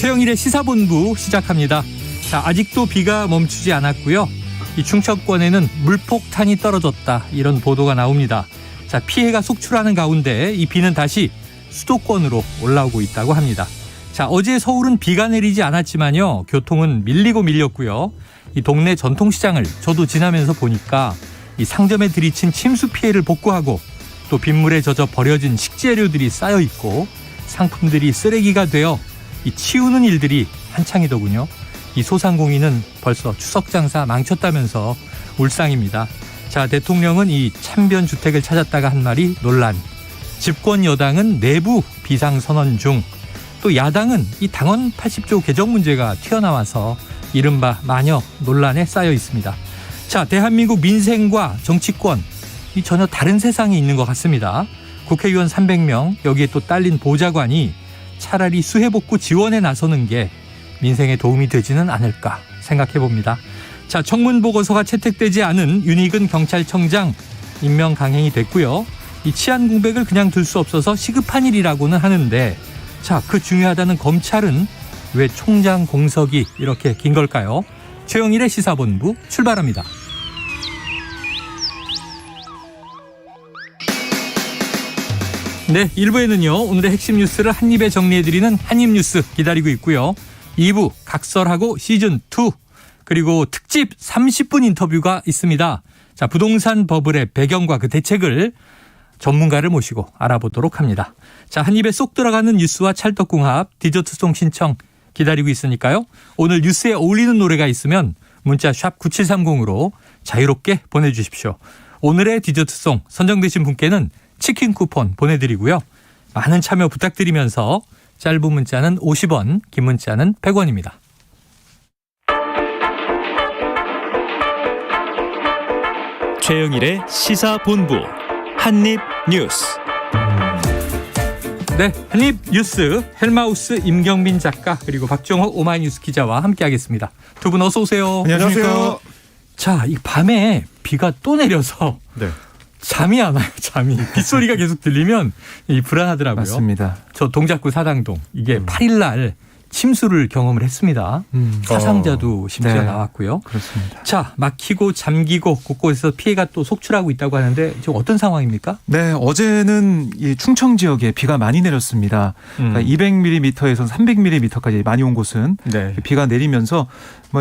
최영일의 시사본부 시작합니다. 자, 아직도 비가 멈추지 않았고요. 이 충청권에는 물폭탄이 떨어졌다, 이런 보도가 나옵니다. 자, 피해가 속출하는 가운데 이 비는 다시 수도권으로 올라오고 있다고 합니다. 자, 어제 서울은 비가 내리지 않았지만요, 교통은 밀리고 밀렸고요. 이 동네 전통시장을 저도 지나면서 보니까 이 상점에 들이친 침수 피해를 복구하고 또 빗물에 젖어 버려진 식재료들이 쌓여 있고 상품들이 쓰레기가 되어 이 치우는 일들이 한창이더군요. 이 소상공인은 벌써 추석 장사 망쳤다면서 울상입니다. 자, 대통령은 이 참변 주택을 찾았다가 한 말이 논란. 집권 여당은 내부 비상선언 중, 또 야당은 이 당헌 80조 개정 문제가 튀어나와서 이른바 마녀 논란에 쌓여 있습니다. 자, 대한민국 민생과 정치권, 이 전혀 다른 세상에 있는 것 같습니다. 국회의원 300명, 여기에 또 딸린 보좌관이 차라리 수해복구 지원에 나서는 게 민생에 도움이 되지는 않을까 생각해 봅니다. 자, 청문보고서가 채택되지 않은 윤희근 경찰청장 임명 강행이 됐고요. 이 치안 공백을 그냥 둘 수 없어서 시급한 일이라고는 하는데, 자, 그 중요하다는 검찰은 왜 총장 공석이 이렇게 긴 걸까요? 최영일의 시사본부 출발합니다. 네, 1부에는요, 오늘의 핵심 뉴스를 한입에 정리해드리는 한입뉴스 기다리고 있고요. 2부 각설하고 시즌2, 그리고 특집 30분 인터뷰가 있습니다. 자, 부동산 버블의 배경과 그 대책을 전문가를 모시고 알아보도록 합니다. 자, 한입에 쏙 들어가는 뉴스와 찰떡궁합, 디저트송 신청 기다리고 있으니까요. 오늘 뉴스에 어울리는 노래가 있으면 문자 샵 9730으로 자유롭게 보내주십시오. 오늘의 디저트송 선정되신 분께는 치킨 쿠폰 보내드리고요. 많은 참여 부탁드리면서 짧은 문자는 50원, 긴 문자는 100원입니다. 최영일의 시사본부 한입뉴스. 네, 한입뉴스 헬마우스 임경민 작가, 그리고 박정호 오마이뉴스 기자와 함께하겠습니다. 두 분 어서 오세요. 안녕하세요. 자, 이 밤에 비가 또 내려서 네. 잠이 안 와요. 잠이. 빗소리가 계속 들리면 불안하더라고요. 맞습니다. 저 동작구 사당동, 이게 8일 날 침수를 경험을 했습니다. 사상자도 심지어 네. 나왔고요. 그렇습니다. 자, 막히고 잠기고 곳곳에서 피해가 또 속출하고 있다고 하는데 지금 어떤 상황입니까? 네, 어제는 이 충청 지역에 비가 많이 내렸습니다. 그러니까 200mm에서 300mm까지 많이 온 곳은 네. 비가 내리면서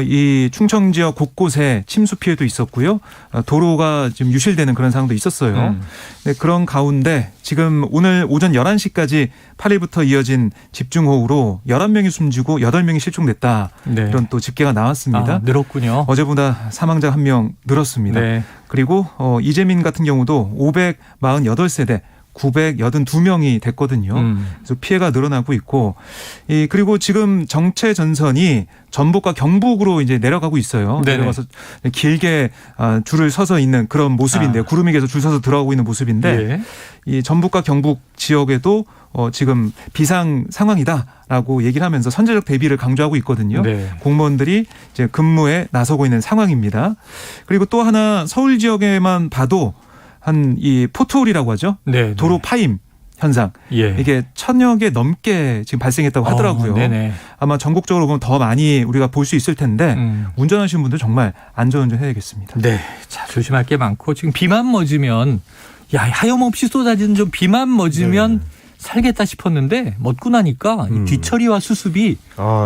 이 충청 지역 곳곳에 침수 피해도 있었고요. 도로가 지금 유실되는 그런 상황도 있었어요. 네, 그런 가운데 지금 오늘 오전 11시까지 8일부터 이어진 집중호우로 11명이 숨지고 8명이 실종됐다. 네. 이런 또 집계가 나왔습니다. 아, 늘었군요. 어제보다 사망자 1명 늘었습니다. 네. 그리고 이재민 같은 경우도 548세대 982명이 됐거든요. 그래서 피해가 늘어나고 있고, 그리고 지금 정체 전선이 전북과 경북으로 이제 내려가고 있어요. 네네. 내려가서 길게 줄을 서서 있는 그런 모습인데요. 구름이 계속 줄 서서 들어가고 있는 모습인데, 예. 이 전북과 경북 지역에도 지금 비상 상황이다라고 얘기를 하면서 선제적 대비를 강조하고 있거든요. 네. 공무원들이 이제 근무에 나서고 있는 상황입니다. 그리고 또 하나 서울 지역에만 봐도 한 이 포트홀이라고 하죠. 네. 도로 파임 현상. 예. 이게 1000여 개 넘게 지금 발생했다고 하더라고요. 네네. 아마 전국적으로 보면 더 많이 우리가 볼 수 있을 텐데 운전하시는 분들 정말 안전운전 해야겠습니다. 네. 자, 조심할 게 많고, 지금 비만 맞으면, 하염없이 쏟아지는 좀 비만 맞으면 살겠다 싶었는데 먹고 나니까 이 뒤처리와 수습이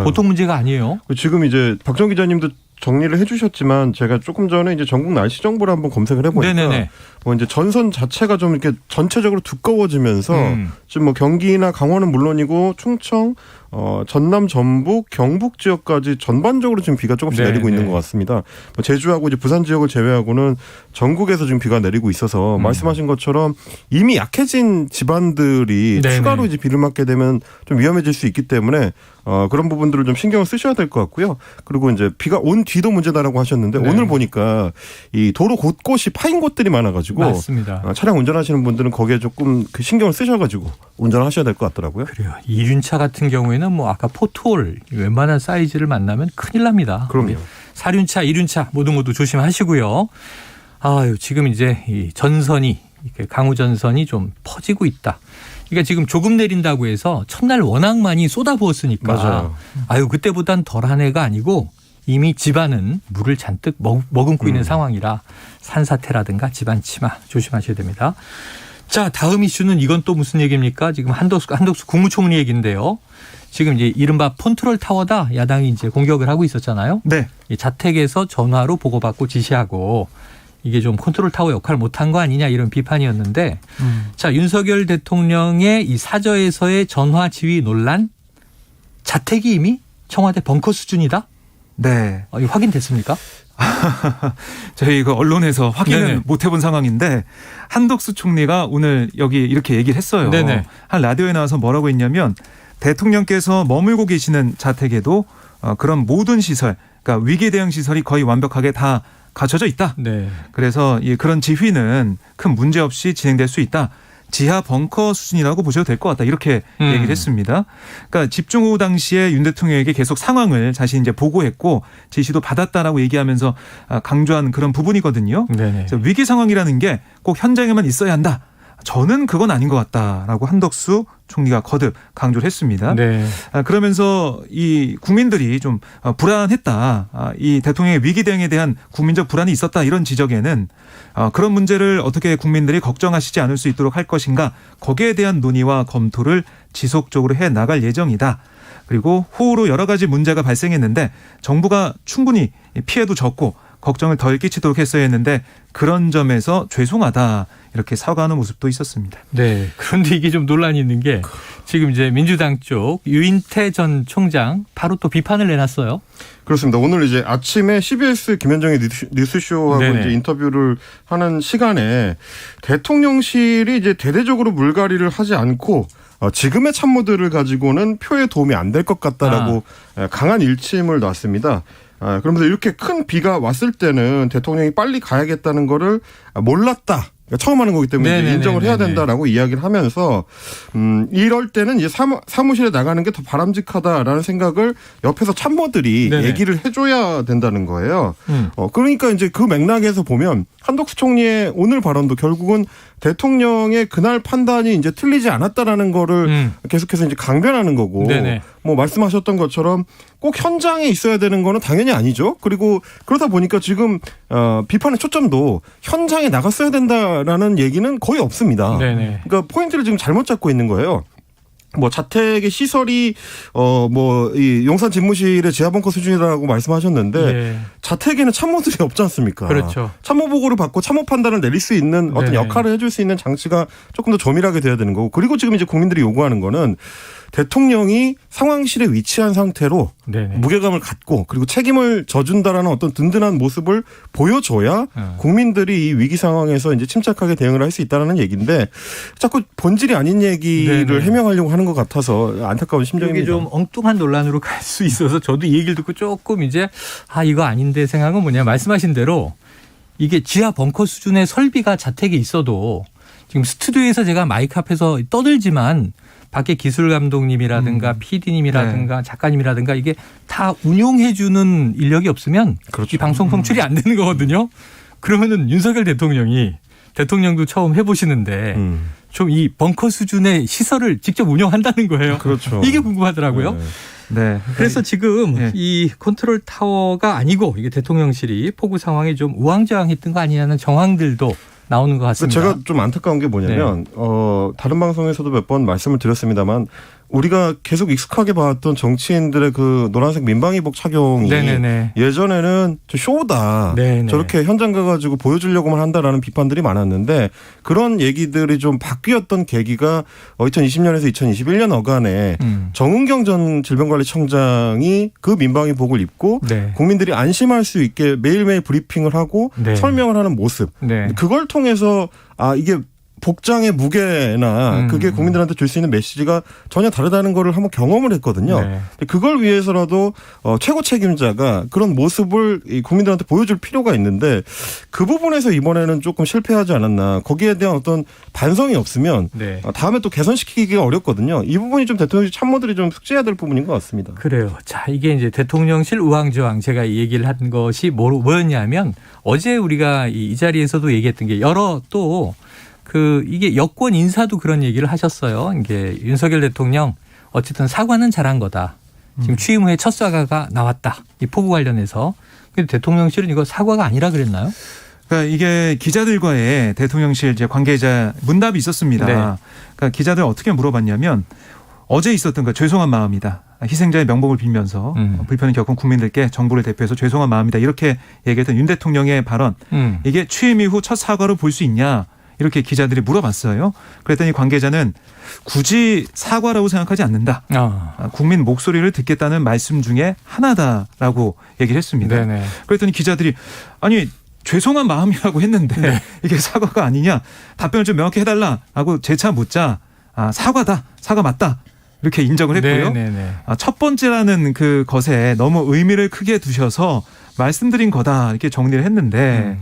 보통 문제가 아니에요. 지금 이제 박정 기자님도 정리를 해주셨지만 제가 조금 전에 이제 전국 날씨 정보를 한번 검색을 해보니까 네네네. 이제 전선 자체가 좀 이렇게 전체적으로 두꺼워지면서 지금 경기나 강원은 물론이고 충청, 전남, 전북, 경북 지역까지 전반적으로 지금 비가 조금씩 내리고 있는 것 같습니다. 제주하고 이제 부산 지역을 제외하고는 전국에서 지금 비가 내리고 있어서 말씀하신 것처럼 이미 약해진 집안들이 추가로 이제 비를 맞게 되면 좀 위험해질 수 있기 때문에 그런 부분들을 좀 신경을 쓰셔야 될 것 같고요. 그리고 이제 비가 온 뒤도 문제다라고 하셨는데 오늘 보니까 이 도로 곳곳이 파인 곳들이 많아가지고 맞습니다. 차량 운전하시는 분들은 거기에 조금 그 신경을 쓰셔가지고 운전하셔야 될 것 같더라고요. 그래요. 이륜차 같은 경우에는 아까 포트홀 웬만한 사이즈를 만나면 큰일 납니다. 그럼요. 4륜차, 2륜차 모두 조심하시고요. 아유, 지금 이제 이 전선이, 강우 전선이 좀 퍼지고 있다. 그러니까 지금 조금 내린다고 해서 첫날 워낙 많이 쏟아부었으니까 맞아요. 아유 그때보단 덜한 해가 아니고 이미 집안은 물을 잔뜩 머금고 있는 상황이라 산사태라든가 집안 침하 조심하셔야 됩니다. 자, 다음 이슈는 이건 또 무슨 얘기입니까? 지금 한덕수 국무총리 얘기인데요. 지금 이제 이른바 폰트롤 타워다 야당이 이제 공격을 하고 있었잖아요. 네. 이 자택에서 전화로 보고받고 지시하고 이게 좀 컨트롤 타워 역할을 못한 거 아니냐 이런 비판이었는데 자, 윤석열 대통령의 이 사저에서의 전화 지휘 논란 자택이 이미 청와대 벙커 수준이다? 네. 이거 확인됐습니까? 저희 그 언론에서 확인은 네네. 못 해본 상황인데 한덕수 총리가 오늘 여기 이렇게 얘기를 했어요. 네네. 한 라디오에 나와서 뭐라고 했냐면 대통령께서 머물고 계시는 자택에도 그런 모든 시설, 그러니까 위기 대응 시설이 거의 완벽하게 다 갖춰져 있다. 네. 그래서 그런 지휘는 큰 문제 없이 진행될 수 있다. 지하 벙커 수준이라고 보셔도 될 것 같다. 이렇게 얘기를 했습니다. 그러니까 집중 후 당시에 윤 대통령에게 계속 상황을 자신이 이제 보고했고 지시도 받았다라고 얘기하면서 강조한 그런 부분이거든요. 네네. 그래서 위기 상황이라는 게 꼭 현장에만 있어야 한다. 저는 그건 아닌 것 같다라고 한덕수 총리가 거듭 강조를 했습니다. 네. 그러면서 이 국민들이 좀 불안했다. 이 대통령의 위기 대응에 대한 국민적 불안이 있었다. 이런 지적에는 그런 문제를 어떻게 국민들이 걱정하시지 않을 수 있도록 할 것인가. 거기에 대한 논의와 검토를 지속적으로 해 나갈 예정이다. 그리고 후로 여러 가지 문제가 발생했는데 정부가 충분히 피해도 적고 걱정을 덜 끼치도록 했어야 했는데 그런 점에서 죄송하다. 이렇게 사과하는 모습도 있었습니다. 네. 그런데 이게 좀 논란이 있는 게 지금 이제 민주당 쪽 유인태 전 총장 바로 또 비판을 내놨어요. 그렇습니다. 오늘 이제 아침에 CBS 김현정의 뉴스쇼하고 네네. 이제 인터뷰를 하는 시간에 대통령실이 이제 대대적으로 물갈이를 하지 않고 지금의 참모들을 가지고는 표에 도움이 안 될 것 같다라고 강한 일침을 놨습니다. 그러면서 이렇게 큰 비가 왔을 때는 대통령이 빨리 가야겠다는 거를 몰랐다. 그러니까 처음 하는 거기 때문에 이제 인정을 해야 된다라고 이야기를 하면서 이럴 때는 이제 사무실에 나가는 게 더 바람직하다라는 생각을 옆에서 참모들이 네네. 얘기를 해줘야 된다는 거예요. 그러니까 이제 그 맥락에서 보면 한덕수 총리의 오늘 발언도 결국은 대통령의 그날 판단이 이제 틀리지 않았다라는 거를 계속해서 이제 강변하는 거고, 네네. 뭐 말씀하셨던 것처럼 꼭 현장에 있어야 되는 거는 당연히 아니죠. 그리고 그러다 보니까 지금 비판의 초점도 현장에 나갔어야 된다라는 얘기는 거의 없습니다. 네네. 그러니까 포인트를 지금 잘못 잡고 있는 거예요. 뭐 자택의 시설이 이 용산 집무실의 지하벙커 수준이라고 말씀하셨는데 네. 자택에는 참모들이 없지 않습니까? 그렇죠. 참모 보고를 받고 참모 판단을 내릴 수 있는 어떤 네네. 역할을 해줄 수 있는 장치가 조금 더 조밀하게 돼야 되는 거고, 그리고 지금 이제 국민들이 요구하는 거는 대통령이 상황실에 위치한 상태로 네네. 무게감을 갖고 그리고 책임을 져준다라는 어떤 든든한 모습을 보여줘야 국민들이 이 위기 상황에서 이제 침착하게 대응을 할 수 있다는 얘기인데 자꾸 본질이 아닌 얘기를 네네. 해명하려고 하는 것 같아서 안타까운 이게 심정입니다. 좀 엉뚱한 논란으로 갈 수 있어서 저도 이 얘기를 듣고 조금 이제 이거 아닌데 생각한 건 뭐냐, 말씀하신 대로 이게 지하 벙커 수준의 설비가 자택에 있어도 지금 스튜디오에서 제가 마이크 앞에서 떠들지만 밖에 기술 감독님이라든가 PD님이라든가 작가님이라든가 이게 다 운용해주는 인력이 없으면 그렇죠. 이 방송 송출이 안 되는 거거든요. 그러면은 윤석열 대통령도 처음 해보시는데 좀 이 벙커 수준의 시설을 직접 운영한다는 거예요. 그렇죠. 이게 궁금하더라고요. 네. 네. 그래서 지금 네. 이 컨트롤 타워가 아니고 이게 대통령실이 폭우 상황에 좀 우왕좌왕했던 거 아니냐는 정황들도 나오는 것 같습니다. 제가 좀 안타까운 게 뭐냐면 다른 방송에서도 몇 번 말씀을 드렸습니다만 우리가 계속 익숙하게 봐왔던 정치인들의 그 노란색 민방위복 착용이 네네네. 예전에는 저 쇼다. 네네. 저렇게 현장 가가지고 보여주려고만 한다라는 비판들이 많았는데 그런 얘기들이 좀 바뀌었던 계기가 2020년에서 2021년 어간에 정은경 전 질병관리청장이 그 민방위복을 입고 네. 국민들이 안심할 수 있게 매일매일 브리핑을 하고 네. 설명을 하는 모습. 네. 그걸 통해서 이게 복장의 무게나 그게 국민들한테 줄 수 있는 메시지가 전혀 다르다는 거를 한번 경험을 했거든요. 네. 그걸 위해서라도 최고 책임자가 그런 모습을 이 국민들한테 보여줄 필요가 있는데 그 부분에서 이번에는 조금 실패하지 않았나. 거기에 대한 어떤 반성이 없으면 네. 다음에 또 개선시키기가 어렵거든요. 이 부분이 좀 대통령실 참모들이 좀 숙지해야 될 부분인 것 같습니다. 그래요. 자, 이게 이제 대통령실 우왕좌왕 제가 이 얘기를 한 것이 뭐였냐면 어제 우리가 이 자리에서도 얘기했던 게 여러 또 이게 여권 인사도 그런 얘기를 하셨어요. 이게 윤석열 대통령 어쨌든 사과는 잘한 거다. 지금 취임 후에 첫 사과가 나왔다. 이 폭우 관련해서. 근데 대통령실은 이거 사과가 아니라 그랬나요? 그러니까 이게 기자들과의 대통령실 이제 관계자 문답이 있었습니다. 네. 그러니까 기자들 어떻게 물어봤냐면 어제 있었던 거 죄송한 마음이다. 희생자의 명복을 빌면서 불편을 겪은 국민들께 정부를 대표해서 죄송한 마음이다. 이렇게 얘기했던 윤 대통령의 발언. 이게 취임 이후 첫 사과로 볼 수 있냐. 이렇게 기자들이 물어봤어요. 그랬더니 관계자는 굳이 사과라고 생각하지 않는다. 국민 목소리를 듣겠다는 말씀 중에 하나다라고 얘기를 했습니다. 네네. 그랬더니 기자들이 아니 죄송한 마음이라고 했는데 네. 이게 사과가 아니냐. 답변을 좀 명확히 해달라라고 재차 묻자 사과다. 사과 맞다. 이렇게 인정을 했고요. 네네네. 첫 번째라는 그 것에 너무 의미를 크게 두셔서 말씀드린 거다. 이렇게 정리를 했는데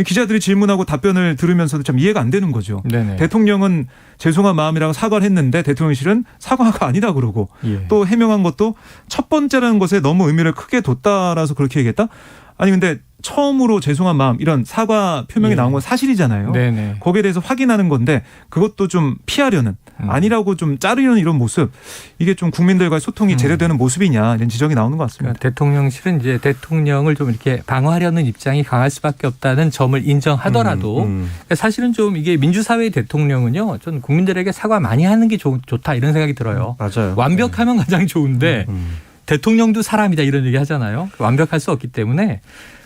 기자들이 질문하고 답변을 들으면서도 참 이해가 안 되는 거죠. 네네. 대통령은 죄송한 마음이라고 사과를 했는데 대통령실은 사과가 아니다 그러고 예. 또 해명한 것도 첫 번째라는 것에 너무 의미를 크게 뒀다라서 그렇게 얘기했다? 아니 근데 처음으로 죄송한 마음 이런 사과 표명이 예. 나온 건 사실이잖아요. 네네. 거기에 대해서 확인하는 건데 그것도 좀 피하려는 아니라고 좀 자르려는 이런 모습 이게 좀 국민들과의 소통이 제대로 되는 모습이냐 이런 지적이 나오는 것 같습니다. 그러니까 대통령실은 이제 대통령을 좀 이렇게 방어하려는 입장이 강할 수밖에 없다는 점을 인정하더라도 그러니까 사실은 좀 이게 민주사회의 대통령은요, 전 국민들에게 사과 많이 하는 게 좋다 이런 생각이 들어요. 맞아요. 완벽하면 가장 좋은데 대통령도 사람이다 이런 얘기 하잖아요. 완벽할 수 없기 때문에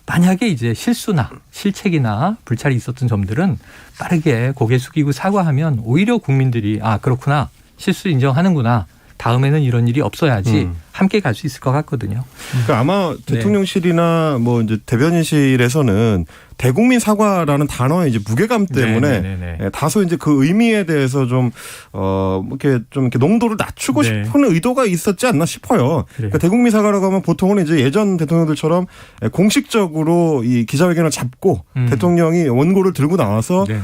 만약에 이제 실수나 실책이나 불찰이 있었던 점들은 빠르게 고개 숙이고 사과하면 오히려 국민들이 그렇구나 실수 인정하는구나 다음에는 이런 일이 없어야지 함께 갈 수 있을 것 같거든요. 그러니까 아마 대통령실이나 뭐 이제 대변인실에서는 대국민 사과라는 단어의 이제 무게감 때문에 네네네네. 다소 이제 그 의미에 대해서 좀 이렇게 농도를 낮추고 네. 싶은 의도가 있었지 않나 싶어요. 그러니까 대국민 사과라고 하면 보통은 이제 예전 대통령들처럼 공식적으로 이 기자회견을 잡고 대통령이 원고를 들고 나와서 네네.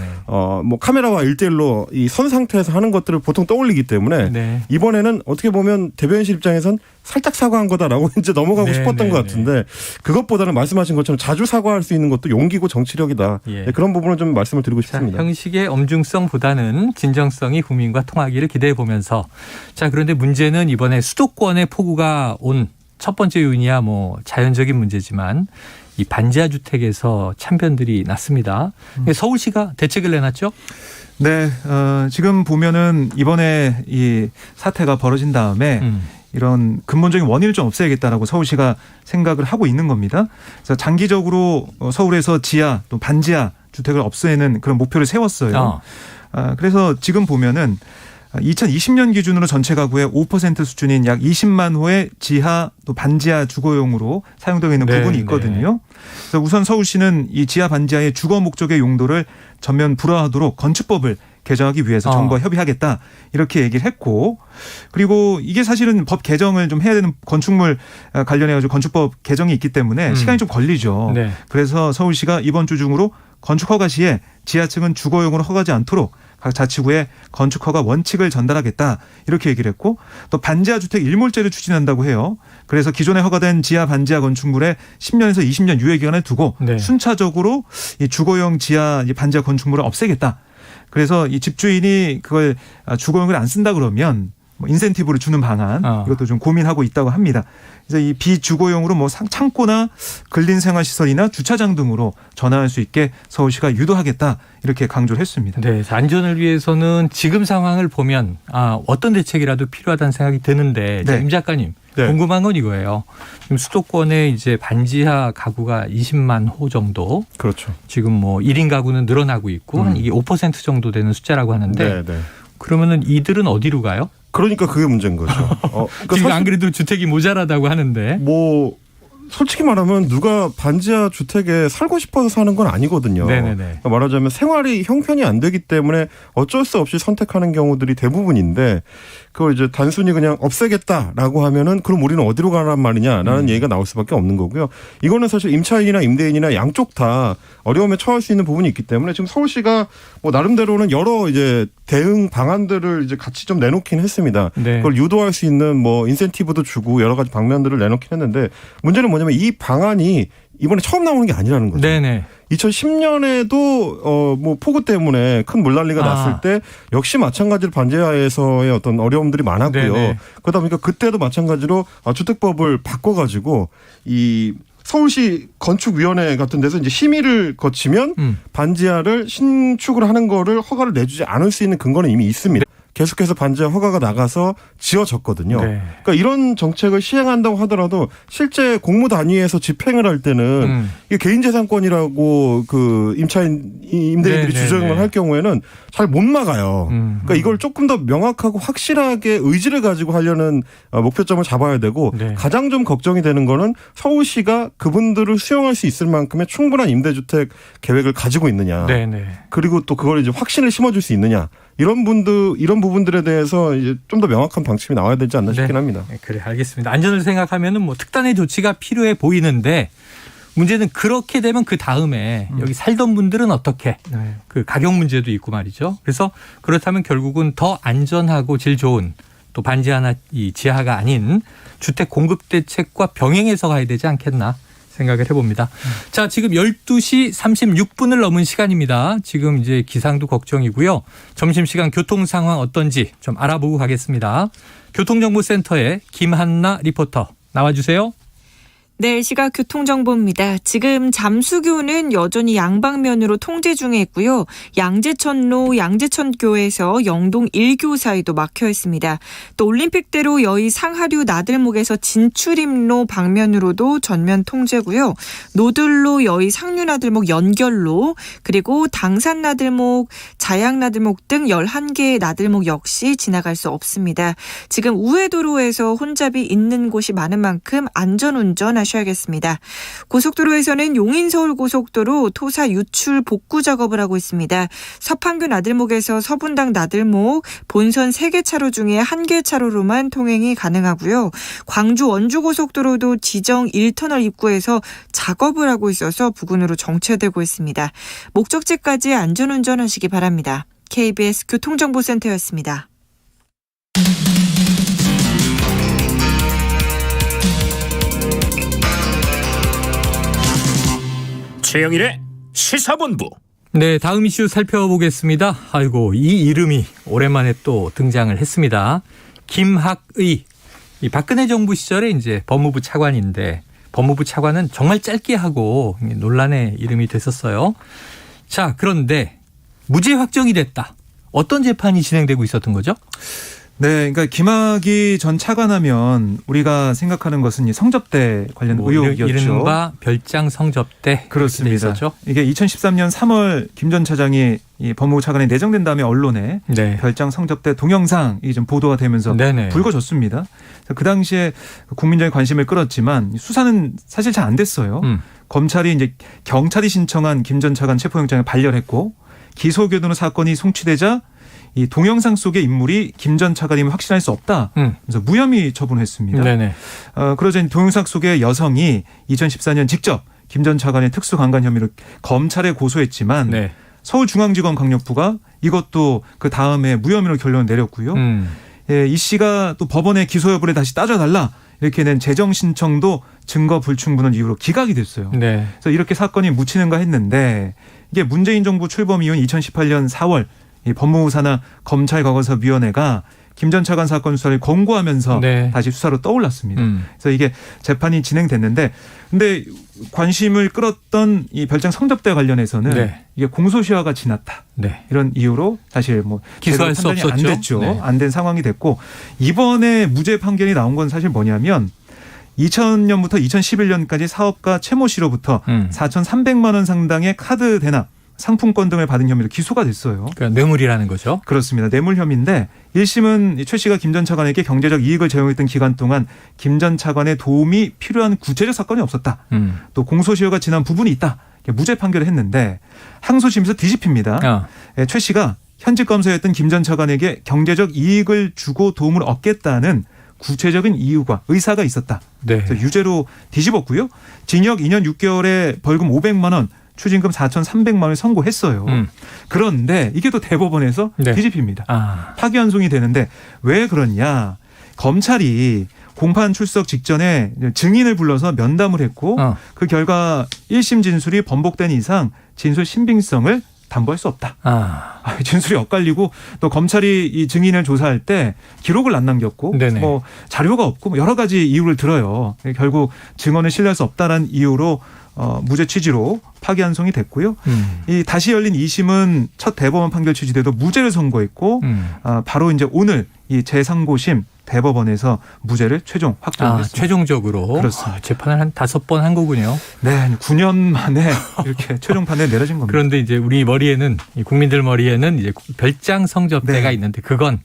뭐 카메라와 1대1로 이 선 상태에서 하는 것들을 보통 떠올리기 때문에 네. 이번에는 어떻게 보면 대변인실 입장에선 살짝 사과한 거다라고 이제 넘어가고 네, 싶었던 네, 것 같은데 그것보다는 말씀하신 것처럼 자주 사과할 수 있는 것도 용기고 정치력이다. 예. 네, 그런 부분을 좀 말씀을 드리고 자, 싶습니다. 형식의 엄중성보다는 진정성이 국민과 통하기를 기대해 보면서 자 그런데 문제는 이번에 수도권에 폭우가 온 첫 번째 요인이야 뭐 자연적인 문제지만 이 반지하 주택에서 참변들이 났습니다. 서울시가 대책을 내놨죠? 네, 지금 보면은 이번에 이 사태가 벌어진 다음에 이런 근본적인 원인을 좀 없애야겠다라고 서울시가 생각을 하고 있는 겁니다. 그래서 장기적으로 서울에서 지하 또 반지하 주택을 없애는 그런 목표를 세웠어요. 그래서 지금 보면은 2020년 기준으로 전체 가구의 5% 수준인 약 20만 호의 지하 또 반지하 주거용으로 사용되고 있는 네, 부분이 있거든요. 그래서 우선 서울시는 이 지하 반지하의 주거 목적의 용도를 전면 불허하도록 건축법을 개정하기 위해서 정부와 협의하겠다 이렇게 얘기를 했고 그리고 이게 사실은 법 개정을 좀 해야 되는 건축물 관련해가지고 건축법 개정이 있기 때문에 시간이 좀 걸리죠. 네. 그래서 서울시가 이번 주 중으로 건축 허가 시에 지하층은 주거용으로 허가하지 않도록 각 자치구에 건축 허가 원칙을 전달하겠다 이렇게 얘기를 했고 또 반지하 주택 일몰제를 추진한다고 해요. 그래서 기존에 허가된 지하 반지하 건축물에 10년에서 20년 유예 기간을 두고 네. 순차적으로 이 주거용 지하 반지하 건축물을 없애겠다. 그래서 이 집주인이 그걸 주거용을 안 쓴다 그러면 뭐 인센티브를 주는 방안 이것도 좀 고민하고 있다고 합니다. 그래서 이 비주거용으로 뭐 창고나 근린생활시설이나 주차장 등으로 전환할 수 있게 서울시가 유도하겠다 이렇게 강조를 했습니다. 네, 안전을 위해서는 지금 상황을 보면 어떤 대책이라도 필요하다는 생각이 드는데 네. 임 작가님 네. 궁금한 건 이거예요. 지금 수도권에 이제 반지하 가구가 20만 호 정도 그렇죠. 지금 뭐 1인 가구는 늘어나고 있고 한 이게 5% 정도 되는 숫자라고 하는데 네. 그러면은 이들은 어디로 가요? 그러니까 그게 문제인 거죠. 그러니까 지금 사실 안 그래도 주택이 모자라다고 하는데. 뭐 솔직히 말하면 누가 반지하 주택에 살고 싶어서 사는 건 아니거든요. 네네네. 그러니까 말하자면 생활이 형편이 안 되기 때문에 어쩔 수 없이 선택하는 경우들이 대부분인데 그걸 이제 단순히 그냥 없애겠다라고 하면은 그럼 우리는 어디로 가란 말이냐라는 얘기가 나올 수밖에 없는 거고요. 이거는 사실 임차인이나 임대인이나 양쪽 다 어려움에 처할 수 있는 부분이 있기 때문에 지금 서울시가 뭐 나름대로는 여러 이제 대응 방안들을 이제 같이 좀 내놓긴 했습니다. 네. 그걸 유도할 수 있는 뭐 인센티브도 주고 여러 가지 방면들을 내놓긴 했는데 문제는 뭐냐면 이 방안이 이번에 처음 나오는 게 아니라는 거죠. 네네. 2010년에도 뭐 폭우 때문에 큰 물난리가 났을 때 역시 마찬가지로 반지하에서의 어떤 어려움들이 많았고요. 네네. 그러다 보니까 그때도 마찬가지로 주택법을 바꿔가지고 이 서울시 건축위원회 같은 데서 이제 심의를 거치면 반지하를 신축을 하는 거를 허가를 내주지 않을 수 있는 근거는 이미 있습니다. 계속해서 반지하 허가가 나가서 지어졌거든요. 네. 그러니까 이런 정책을 시행한다고 하더라도 실제 공무 단위에서 집행을 할 때는 이게 개인재산권이라고 그 임대인들이 주장을 할 경우에는 잘 못 막아요. 그러니까 이걸 조금 더 명확하고 확실하게 의지를 가지고 하려는 목표점을 잡아야 되고 네. 가장 좀 걱정이 되는 거는 서울시가 그분들을 수용할 수 있을 만큼의 충분한 임대주택 계획을 가지고 있느냐. 네네. 그리고 또 그걸 이제 확신을 심어줄 수 있느냐. 이런 부분들에 대해서 이제 좀 더 명확한 방침이 나와야 되지 않나 싶긴 합니다. 네, 그래 알겠습니다. 안전을 생각하면은 뭐 특단의 조치가 필요해 보이는데 문제는 그렇게 되면 그 다음에 여기 살던 분들은 어떻게 그 가격 문제도 있고 말이죠. 그래서 그렇다면 결국은 더 안전하고 질 좋은 또 반지하나 이 지하가 아닌 주택 공급 대책과 병행해서 가야 되지 않겠나 생각을 해봅니다. 자, 지금 12시 36분을 넘은 시간입니다. 지금 이제 기상도 걱정이고요. 점심시간 교통 상황 어떤지 좀 알아보고 가겠습니다. 교통정보센터의 김한나 리포터 나와주세요. 네, 시각 교통정보입니다. 지금 잠수교는 여전히 양방면으로 통제 중에 있고요. 양재천로 양재천교에서 영동 1교 사이도 막혀 있습니다. 또 올림픽대로 여의 상하류 나들목에서 진출입로 방면으로도 전면 통제고요. 노들로 여의 상류나들목 연결로 그리고 당산나들목, 자양나들목 등 11개의 나들목 역시 지나갈 수 없습니다. 지금 우회도로에서 혼잡이 있는 곳이 많은 만큼 안전운전 하셔야겠습니다. 고속도로에서는 용인서울고속도로 토사 유출 복구 작업을 하고 있습니다. 서판교 나들목에서 서분당 나들목 본선 3개 차로 중에 1개 차로로만 통행이 가능하고요. 광주 원주고속도로도 지정 1터널 입구에서 작업을 하고 있어서 부근으로 정체되고 있습니다. 목적지까지 안전운전하시기 바랍니다. KBS 교통정보센터였습니다. 최영일의 시사본부. 네, 다음 이슈 살펴보겠습니다. 아이고, 이 이름이 오랜만에 또 등장을 했습니다. 김학의. 이 박근혜 정부 시절에 이제 법무부 차관인데 법무부 차관은 정말 짧게 하고 논란의 이름이 됐었어요. 자, 그런데 무죄 확정이 됐다. 어떤 재판이 진행되고 있었던 거죠? 네, 그러니까 김학의 전 차관하면 우리가 생각하는 것은 이 성접대 관련 의혹이었죠. 이른바 별장 성접대. 그렇습니다. 이게 2013년 3월 김 전 차장이 이 법무부 차관에 내정된 다음에 언론에 네. 별장 성접대 동영상이 좀 보도가 되면서 네네. 불거졌습니다. 그 당시에 국민적인 관심을 끌었지만 수사는 사실 잘 안 됐어요. 검찰이 이제 경찰이 신청한 김 전 차관 체포영장을 발열했고 기소교도로 사건이 송치되자 이 동영상 속의 인물이 김 전 차관임을 확신할 수 없다. 그래서 무혐의 처분했습니다. 네네. 그러자 동영상 속의 여성이 2014년 직접 김 전 차관의 특수강간 혐의로 검찰에 고소했지만 네. 서울중앙지검 강력부가 이것도 그 다음에 무혐의로 결론을 내렸고요. 예, 이 씨가 또 법원의 기소 여부를 다시 따져달라 이렇게 낸 재정 신청도 증거 불충분을 이유로 기각이 됐어요. 네. 그래서 이렇게 사건이 묻히는가 했는데 이게 문재인 정부 출범 이후 2018년 4월 이 법무부 산하 검찰과거사위원회가 김 전 차관 사건 수사를 권고하면서 네. 다시 수사로 떠올랐습니다. 그래서 이게 재판이 진행됐는데 근데 관심을 끌었던 이 별장 성접대 관련해서는 네. 이게 공소시효가 지났다. 네. 이런 이유로 사실 뭐 기소할 수 없었죠. 안 됐죠. 네. 안 된 상황이 됐고 이번에 무죄 판결이 나온 건 사실 뭐냐면 2000년부터 2011년까지 사업가 최모 씨로부터 4,300만 원 상당의 카드 대납 상품권 등을 받은 혐의로 기소가 됐어요. 그러니까 뇌물이라는 거죠. 그렇습니다. 뇌물 혐의인데 1심은 최 씨가 김 전 차관에게 경제적 이익을 제공했던 기간 동안 김 전 차관의 도움이 필요한 구체적 사건이 없었다. 또 공소시효가 지난 부분이 있다. 무죄 판결을 했는데 항소심에서 뒤집힙니다. 최 씨가 현직 검사였던 김 전 차관에게 경제적 이익을 주고 도움을 얻겠다는 구체적인 이유가 의사가 있었다. 네. 그래서 유죄로 뒤집었고요. 징역 2년 6개월에 벌금 500만 원. 추징금 4,300만 원을 선고했어요. 그런데 이게 또 대법원에서 네. 뒤집힙니다. 파기환송이 되는데 왜 그러냐. 검찰이 공판 출석 직전에 증인을 불러서 면담을 했고 그 결과 1심 진술이 번복된 이상 진술 신빙성을 담보할 수 없다. 진술이 엇갈리고 또 검찰이 이 증인을 조사할 때 기록을 안 남겼고 네네. 뭐 자료가 없고 뭐 여러 가지 이유를 들어요. 결국 증언을 신뢰할 수 없다라는 이유로 무죄 취지로 파기환송이 됐고요. 이 다시 열린 2심은 첫 대법원 판결 취지대로 무죄를 선고했고 바로 이제 오늘 이 제3고심 대법원에서 무죄를 최종 확정했습니다. 최종적으로 그렇습니다. 재판을 한 5번 한 거군요. 네, 9년 만에 이렇게 최종 판례 내려진 겁니다. 그런데 이제 우리 머리에는 이 국민들 머리에는 이제 별장 성접대가 네. 있는데 그건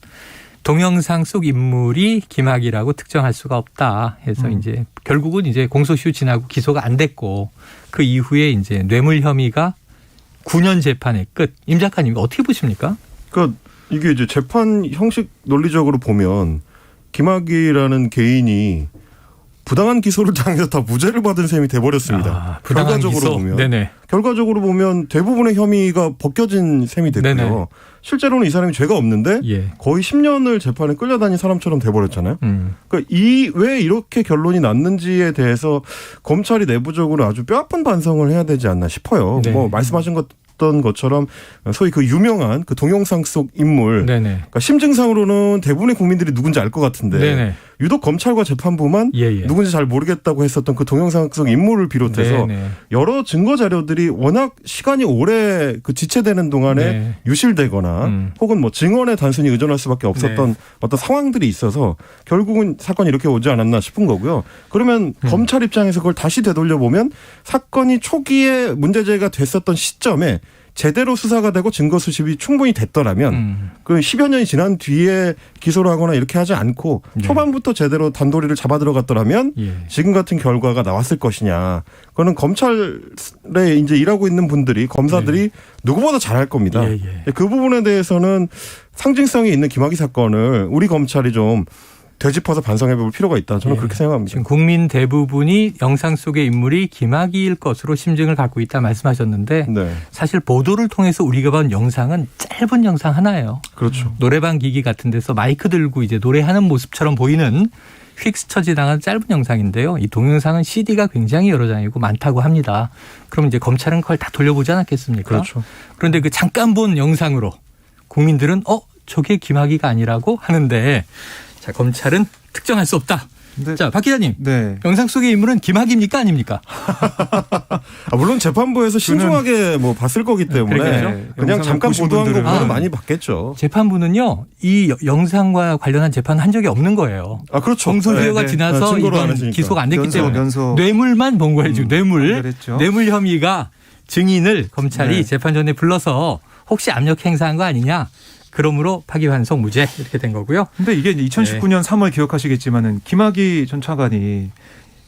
동영상 속 인물이 김학이라고 특정할 수가 없다 해서 이제 결국은 이제 공소시효 지나고 기소가 안 됐고 그 이후에 이제 뇌물 혐의가 9년 재판의 끝. 임 작가님 어떻게 보십니까? 그러니까 이게 이제 재판 형식 논리적으로 보면 김학이라는 개인이 부당한 기소를 당해서 다 무죄를 받은 셈이 돼버렸습니다. 부당한 결과적으로 기소? 보면 네네. 결과적으로 보면 대부분의 혐의가 벗겨진 셈이 됐고요. 네네. 실제로는 이 사람이 죄가 없는데 예. 거의 10년을 재판에 끌려다닌 사람처럼 돼버렸잖아요. 그러니까 왜 이렇게 결론이 났는지에 대해서 검찰이 내부적으로 아주 뼈아픈 반성을 해야 되지 않나 싶어요. 네. 뭐 말씀하신 것처럼 소위 그 유명한 그 동영상 속 인물, 네네. 그러니까 심증상으로는 대부분의 국민들이 누군지 알 것 같은데 네네. 유독 검찰과 재판부만 예. 누군지 잘 모르겠다고 했었던 그 동영상 속 인물을 비롯해서 네네. 여러 증거 자료들이 워낙 시간이 오래 그 지체되는 동안에 네. 유실되거나 혹은 뭐 증언에 단순히 의존할 수밖에 없었던 어떤 상황들이 있어서 결국은 사건이 이렇게 오지 않았나 싶은 거고요. 그러면 검찰 입장에서 그걸 다시 되돌려 보면 사건이 초기에 문제제기가 됐었던 시점에 제대로 수사가 되고 증거 수집이 충분히 됐더라면 그 10여 년이 지난 뒤에 기소를 하거나 이렇게 하지 않고 초반부터 제대로 단도리를 잡아 들어갔더라면 지금 같은 결과가 나왔을 것이냐. 그거는 검찰에 이제 일하고 있는 분들이 검사들이 누구보다 잘할 겁니다. 그 부분에 대해서는 상징성이 있는 김학의 사건을 우리 검찰이 좀 되짚어서 반성해볼 필요가 있다. 저는 그렇게 생각합니다. 지금 국민 대부분이 영상 속의 인물이 김학의일 것으로 심증을 갖고 있다 말씀하셨는데 네. 사실 보도를 통해서 우리가 본 영상은 짧은 영상 하나예요. 그렇죠. 노래방 기기 같은 데서 마이크 들고 이제 노래하는 모습처럼 보이는 휙스쳐 지나간 짧은 영상인데요. 이 동영상은 CD가 굉장히 여러 장이고 많다고 합니다. 그럼 이제 검찰은 그걸 다 돌려보지 않았겠습니까? 그렇죠. 그런데 그 잠깐 본 영상으로 국민들은 저게 김학의가 아니라고 하는데 자, 검찰은 특정할 수 없다. 네. 자, 박 기자님. 네. 영상 속의 인물은 김학의입니까 아닙니까? 물론 재판부에서 신중하게 뭐 봤을 거기 때문에 그러겠죠? 그냥 잠깐 보신 보도한 분들은 거보다는 많이 봤겠죠. 재판부는요. 이 영상과 관련한 재판을 한 적이 없는 거예요. 그렇죠. 공소시효가 네, 네. 지나서 증거로 안 이건 했으니까. 기소가 안 됐기 때문에 연소. 뇌물만 본 거예요. 지금 연결했죠. 뇌물 혐의가 증인을 검찰이 네. 재판 전에 불러서 혹시 압력 행사한 거 아니냐. 그러므로 파기환송 무죄 이렇게 된 거고요. 근데 이게 2019년 3월 기억하시겠지만은 김학의 전 차관이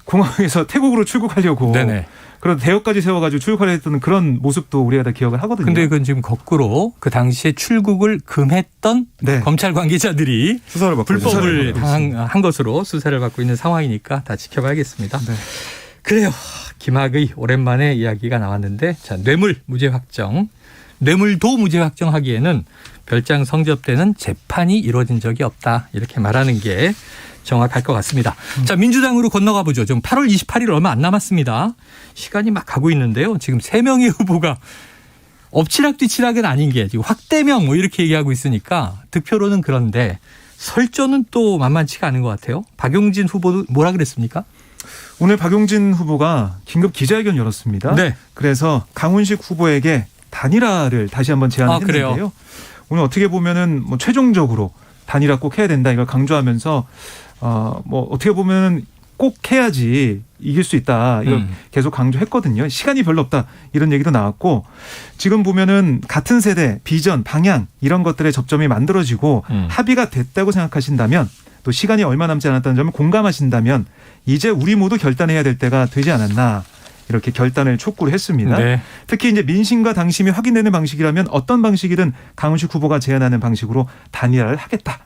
공항에서 태국으로 출국하려고 네네. 그런 대역까지 세워가지고 출국하려 했던 그런 모습도 우리가 다 기억을 하거든요. 근데 그건 지금 거꾸로 그 당시에 출국을 금했던 네. 검찰 관계자들이 수사를 받고 불법을 있는 한 것으로 수사를 받고 있는 상황이니까 다 지켜봐야겠습니다. 네. 그래요. 김학의 오랜만에 이야기가 나왔는데 자, 뇌물 무죄 확정. 뇌물도 무죄 확정하기에는 별장 성접대는 재판이 이루어진 적이 없다. 이렇게 말하는 게 정확할 것 같습니다. 자, 민주당으로 건너가 보죠. 지금 8월 28일 얼마 안 남았습니다. 시간이 막 가고 있는데요. 지금 3명의 후보가 엎치락뒤치락은 아닌 게 지금 확대명 뭐 이렇게 얘기하고 있으니까 득표로는 그런데 설전은 또 만만치가 않은 것 같아요. 박용진 후보도 뭐라 그랬습니까? 오늘 박용진 후보가 긴급 기자회견 열었습니다. 네. 그래서 강훈식 후보에게 단일화를 다시 한번 제안했는데요. 그래요? 오늘 어떻게 보면은 뭐 최종적으로 단일화 꼭 해야 된다 이걸 강조하면서 뭐 어떻게 보면은 꼭 해야지 이길 수 있다 이걸 계속 강조했거든요. 시간이 별로 없다 이런 얘기도 나왔고 지금 보면은 같은 세대 비전 방향 이런 것들의 접점이 만들어지고 합의가 됐다고 생각하신다면 또 시간이 얼마 남지 않았다는 점을 공감하신다면 이제 우리 모두 결단해야 될 때가 되지 않았나. 이렇게 결단을 촉구를 했습니다. 네. 특히 이제 민심과 당심이 확인되는 방식이라면 어떤 방식이든 강훈식 후보가 제안하는 방식으로 단일화를 하겠다.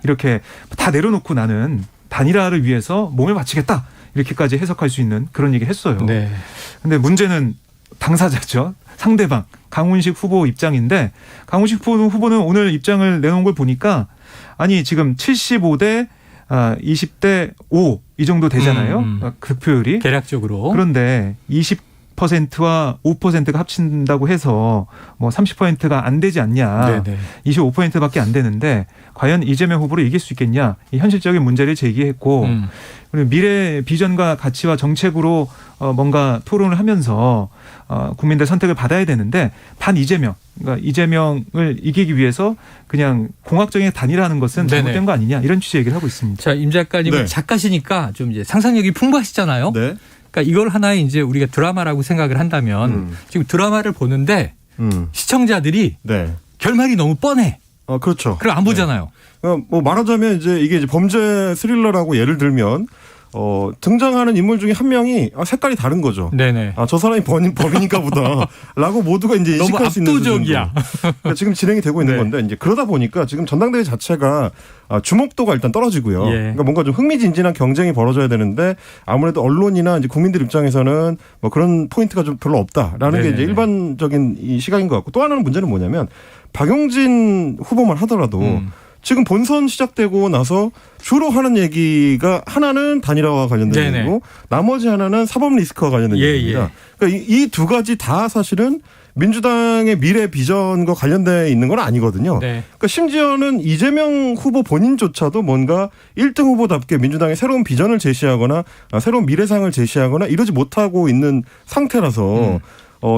이렇게 다 내려놓고 나는 단일화를 위해서 몸을 바치겠다. 이렇게까지 해석할 수 있는 그런 얘기를 했어요. 네. 근데 문제는 당사자죠. 상대방 강훈식 후보 입장인데 강훈식 후보는 오늘 입장을 내놓은 걸 보니까 아니 지금 75대 20대 5 이 정도 되잖아요. 득표율이. 대략적으로. 그런데 20%와 5%가 합친다고 해서 뭐 30%가 안 되지 않냐. 네네. 25%밖에 안 되는데 과연 이재명 후보를 이길 수 있겠냐. 이 현실적인 문제를 제기했고 그리고 미래 비전과 가치와 정책으로 뭔가 토론을 하면서 국민들 선택을 받아야 되는데 반 이재명, 그러니까 이재명을 이기기 위해서 그냥 공학적인 단일화하는 것은 네네. 잘못된 거 아니냐 이런 취지 얘기를 하고 있습니다. 자, 임 작가님은 네. 작가시니까 좀 이제 상상력이 풍부하시잖아요. 네. 그러니까 이걸 하나의 이제 우리가 드라마라고 생각을 한다면 지금 드라마를 보는데 시청자들이 네. 결말이 너무 뻔해. 그렇죠. 그럼 안 보잖아요. 뭐 말하자면 이제 이게 이제 범죄 스릴러라고 예를 들면 등장하는 인물 중에 한 명이 색깔이 다른 거죠. 네네. 저 사람이 범인인가 보다라고 모두가 이제 너무 인식할 수 있는 압도적이야. 수준으로. 그러니까 지금 진행이 되고 있는 네. 건데 이제 그러다 보니까 지금 전당대회 자체가 주목도가 일단 떨어지고요. 예. 그러니까 뭔가 좀 흥미진진한 경쟁이 벌어져야 되는데 아무래도 언론이나 이제 국민들 입장에서는 뭐 그런 포인트가 좀 별로 없다라는 게 이제 일반적인 이 시각인 것 같고 또 하나는 문제는 뭐냐면 박용진 후보만 하더라도 지금 본선 시작되고 나서 주로 하는 얘기가 하나는 단일화와 관련된 네네. 얘기고 나머지 하나는 사법 리스크와 관련된 예, 얘기입니다. 그러니까 이 두 가지 다 사실은 민주당의 미래 비전과 관련돼 있는 건 아니거든요. 네. 그러니까 심지어는 이재명 후보 본인조차도 뭔가 1등 후보답게 민주당의 새로운 비전을 제시하거나 새로운 미래상을 제시하거나 이러지 못하고 있는 상태라서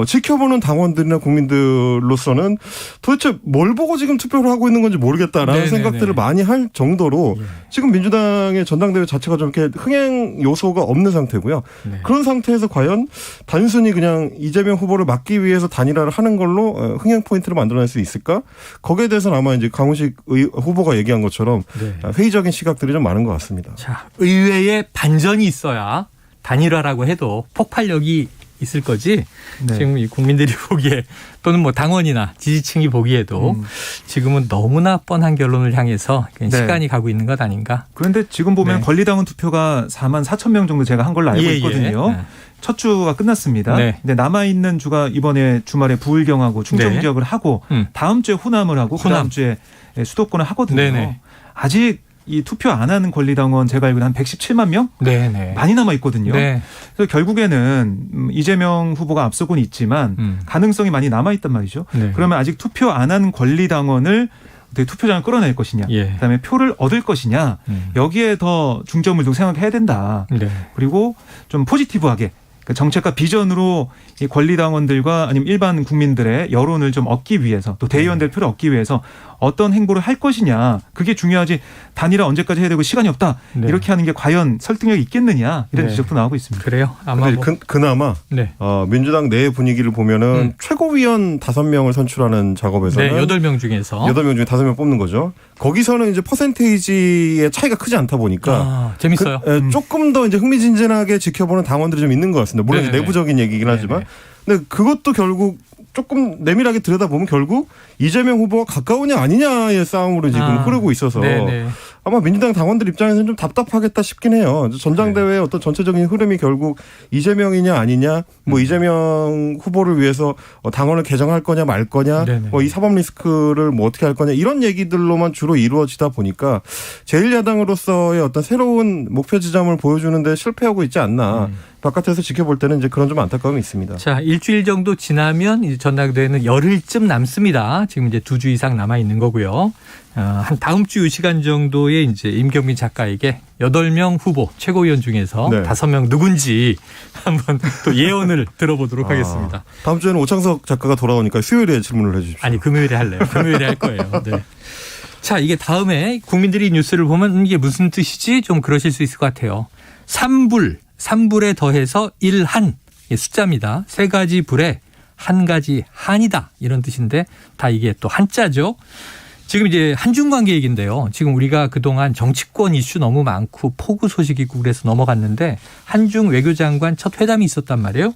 지켜보는 당원들이나 국민들로서는 도대체 뭘 보고 지금 투표를 하고 있는 건지 모르겠다라는 네네네. 생각들을 많이 할 정도로 지금 민주당의 전당대회 자체가 좀 이렇게 흥행 요소가 없는 상태고요. 네. 그런 상태에서 과연 단순히 그냥 이재명 후보를 막기 위해서 단일화를 하는 걸로 흥행 포인트를 만들어낼 수 있을까? 거기에 대해서는 아마 이제 강훈식 후보가 얘기한 것처럼 네. 회의적인 시각들이 좀 많은 것 같습니다. 자, 의외의 반전이 있어야 단일화라고 해도 폭발력이 있을 거지. 네. 지금 이 국민들이 보기에 또는 뭐 당원이나 지지층이 보기에도 지금은 너무나 뻔한 결론을 향해서 그냥 네. 시간이 가고 있는 것 아닌가. 그런데 지금 보면 네. 권리당원 투표가 4만 4천 명 정도 제가 한 걸로 알고 예, 있거든요. 예. 첫 주가 끝났습니다. 네. 근데 남아 있는 주가 이번에 주말에 부울경하고 충청 네. 지역을 하고 다음 주에 호남을 하고 호남. 그다음 주에 수도권을 하거든요. 네네. 아직 이 투표 안 하는 권리당원 제가 알기로는 한 117만 명 네네. 많이 남아 있거든요. 네. 그래서 결국에는 이재명 후보가 앞서고는 있지만 가능성이 많이 남아 있단 말이죠. 네. 그러면 아직 투표 안 한 권리당원을 어떻게 투표장을 끌어낼 것이냐, 예. 그다음에 표를 얻을 것이냐, 여기에 더 중점을 좀 생각해야 된다. 네. 그리고 좀 포지티브하게 그 정책과 비전으로 이 권리당원들과 아니면 일반 국민들의 여론을 좀 얻기 위해서 또 대의원들 표를 얻기 위해서 어떤 행보를 할 것이냐, 그게 중요하지. 단일화 언제까지 해야 되고 시간이 없다. 네. 이렇게 하는 게 과연 설득력이 있겠느냐, 이런 네. 지적도 나오고 있습니다. 그래요. 아마 근데 뭐. 그나마 네. 민주당 내 분위기를 보면은 최고위원 5명을 선출하는 작업에서는 네, 8명 중에서 8명 중에 5명 뽑는 거죠. 거기서는 이제 퍼센테이지의 차이가 크지 않다 보니까 재밌어요. 조금 더 이제 흥미진진하게 지켜보는 당원들이 좀 있는 것 같습니다. 물론 이제 네네. 내부적인 얘기긴 하지만. 네네. 근데 그것도 결국 조금 내밀하게 들여다보면 결국 이재명 후보가 가까우냐 아니냐의 싸움으로 지금 흐르고 있어서 네네. 아마 민주당 당원들 입장에서는 좀 답답하겠다 싶긴 해요. 전당대회의 어떤 전체적인 흐름이 결국 이재명이냐 아니냐, 뭐 이재명 후보를 위해서 당원을 개정할 거냐 말 거냐, 네네. 뭐 이 사법 리스크를 뭐 어떻게 할 거냐 이런 얘기들로만 주로 이루어지다 보니까 제1야당으로서의 어떤 새로운 목표 지점을 보여주는데 실패하고 있지 않나. 바깥에서 지켜볼 때는 이제 그런 좀 안타까움이 있습니다. 자, 일주일 정도 지나면 이제 전당대회는 열흘쯤 남습니다. 지금 이제 2주 이상 남아 있는 거고요. 한 다음 주 이 시간 정도에 이제 임경민 작가에게 8명 후보 최고위원 중에서 네. 5명 누군지 한번 또 예언을 들어보도록 하겠습니다. 다음 주에는 오창석 작가가 돌아오니까 수요일에 질문을 해주십시오. 아니, 금요일에 할래요. 금요일에 할 거예요. 네. 자, 이게 다음에 국민들이 뉴스를 보면 이게 무슨 뜻이지? 좀 그러실 수 있을 것 같아요. 3불에 더해서 1한 숫자입니다. 3가지 불에 1가지 한이다 이런 뜻인데 다 이게 또 한자죠. 지금 이제 한중 관계 얘기인데요. 지금 우리가 그동안 정치권 이슈 너무 많고 폭우 소식이 있고 그래서 넘어갔는데 한중 외교장관 첫 회담이 있었단 말이에요.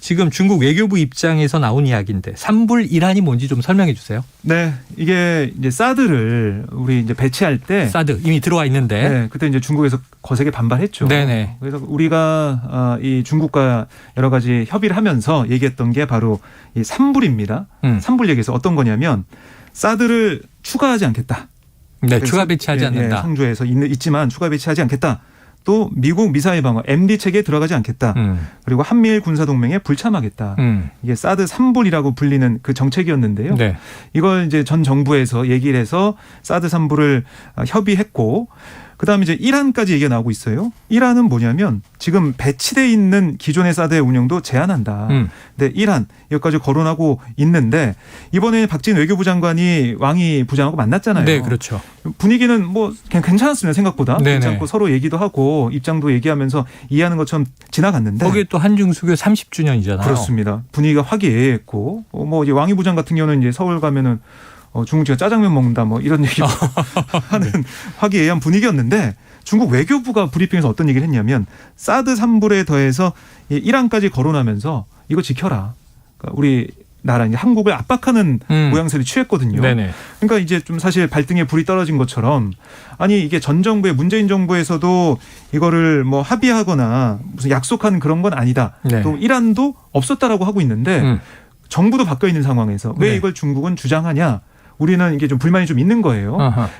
지금 중국 외교부 입장에서 나온 이야기인데 3불 1한이 뭔지 좀 설명해 주세요. 네, 이게 이제 사드를 우리 이제 배치할 때 사드 이미 들어와 있는데. 네, 그때 이제 중국에서 거세게 반발했죠. 네네. 그래서 우리가 이 중국과 여러 가지 협의를 하면서 얘기했던 게 바로 이 3불입니다. 3불 얘기에서 어떤 거냐면 사드를 추가하지 않겠다. 네, 추가 배치하지 않는다. 상조에서 있지만 추가 배치하지 않겠다. 또 미국 미사일 방어 MD 체계에 들어가지 않겠다. 그리고 한미일 군사동맹에 불참하겠다. 이게 사드 3불이라고 불리는 그 정책이었는데요. 네. 이걸 이제 전 정부에서 얘기를 해서 사드 3불을 협의했고 그다음에 이제 이란까지 얘기가 나오고 있어요. 이란은 뭐냐면 지금 배치돼 있는 기존의 사드의 운영도 제한한다. 근데 이란 여기까지 거론하고 있는데 이번에 박진 외교부 장관이 왕이 부장하고 만났잖아요. 네, 그렇죠. 분위기는 뭐 그냥 괜찮았습니다. 생각보다. 네네. 괜찮고 서로 얘기도 하고 입장도 얘기하면서 이해하는 것처럼 지나갔는데 거기에 또 한중 수교 30주년이잖아요. 그렇습니다. 분위기가 화기애애했고 뭐 이제 왕이 부장 같은 경우는 이제 서울 가면은 중국지가 짜장면 먹는다 뭐 이런 얘기 하는 화기애애한 분위기였는데 중국 외교부가 브리핑에서 어떤 얘기를 했냐면 사드 3불에 더해서 이란까지 거론하면서 이거 지켜라. 그러니까 우리 나라 이제 한국을 압박하는 모양새를 취했거든요. 네네. 그러니까 이제 좀 사실 발등에 불이 떨어진 것처럼 아니 이게 전 정부의 문재인 정부에서도 이거를 뭐 합의하거나 무슨 약속한 그런 건 아니다. 네. 또 이란도 없었다라고 하고 있는데 정부도 바뀌어 있는 상황에서 왜 네. 이걸 중국은 주장하냐? 우리는 이게 좀 불만이 좀 있는 거예요.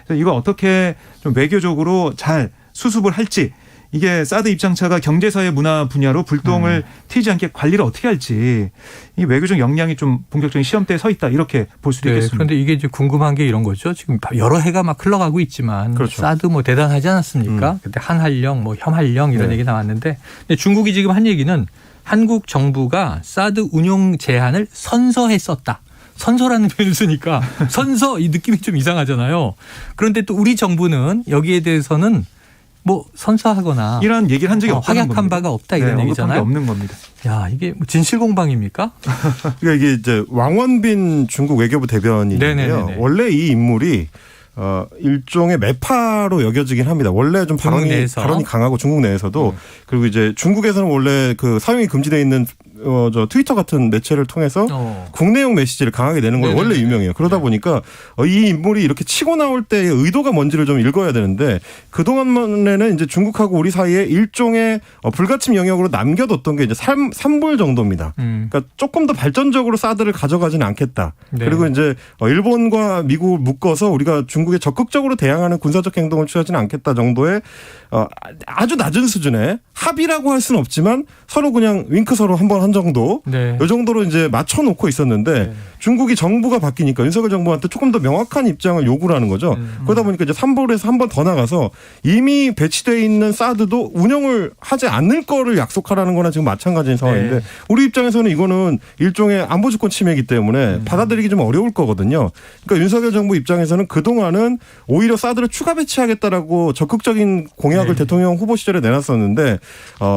그래서 이거 어떻게 좀 외교적으로 잘 수습을 할지 이게 사드 입장차가 경제사회 문화 분야로 불똥을 튀지 않게 관리를 어떻게 할지 이 외교적 역량이 좀 본격적인 시험대에 서 있다 이렇게 볼 수도 네, 있겠습니다. 그런데 이게 이제 궁금한 게 이런 거죠. 지금 여러 해가 막 흘러가고 있지만 그렇죠. 사드 뭐 대단하지 않았습니까? 그때 한한령, 뭐 혐한령 이런 네. 얘기 나왔는데 근데 중국이 지금 한 얘기는 한국 정부가 사드 운용 제한을 선서했었다. 선서라는 표현을 쓰니까 선서 이 느낌이 좀 이상하잖아요. 그런데 또 우리 정부는 여기에 대해서는 뭐 선서하거나 이런 얘기를 한 적이 없다는 확약한 겁니다. 바가 없다 이런 네, 얘기잖아요. 언급한 게 없는 겁니다. 야, 이게 뭐 진실 공방입니까? 그러니까 이게 이제 왕원빈 중국 외교부 대변인인데요. 네네네네. 원래 이 인물이 일종의 매파로 여겨지긴 합니다. 원래 좀 중국 내에서. 발언이 강하고 중국 내에서도 그리고 이제 중국에서는 원래 그 사용이 금지되어 있는 저 트위터 같은 매체를 통해서 국내용 메시지를 강하게 내는 걸 원래 유명해요. 그러다 보니까 이 인물이 이렇게 치고 나올 때의 의도가 뭔지를 좀 읽어야 되는데 그동안에는 이제 중국하고 우리 사이에 일종의 불가침 영역으로 남겨뒀던 게 이제 3불 정도입니다. 그러니까 조금 더 발전적으로 사드를 가져가지는 않겠다. 네. 그리고 이제 일본과 미국을 묶어서 우리가 중국에 적극적으로 대항하는 군사적 행동을 취하지는 않겠다 정도의 아주 낮은 수준의 합의라고 할 수는 없지만 서로 그냥 윙크 서로 한 번 한 정도 네. 이 정도로 이제 맞춰놓고 있었는데 중국이 정부가 바뀌니까 윤석열 정부한테 조금 더 명확한 입장을 요구를 하는 거죠. 그러다 보니까 이제 3불에서 한 번 더 나가서 이미 배치되어 있는 사드도 운영을 하지 않을 거를 약속하라는 거나 지금 마찬가지인 상황인데 네. 우리 입장에서는 이거는 일종의 안보주권 침해이기 때문에 받아들이기 좀 어려울 거거든요. 그러니까 윤석열 정부 입장에서는 그동안은 오히려 사드를 추가 배치하겠다라고 적극적인 공약을 대통령 후보 시절에 내놨었는데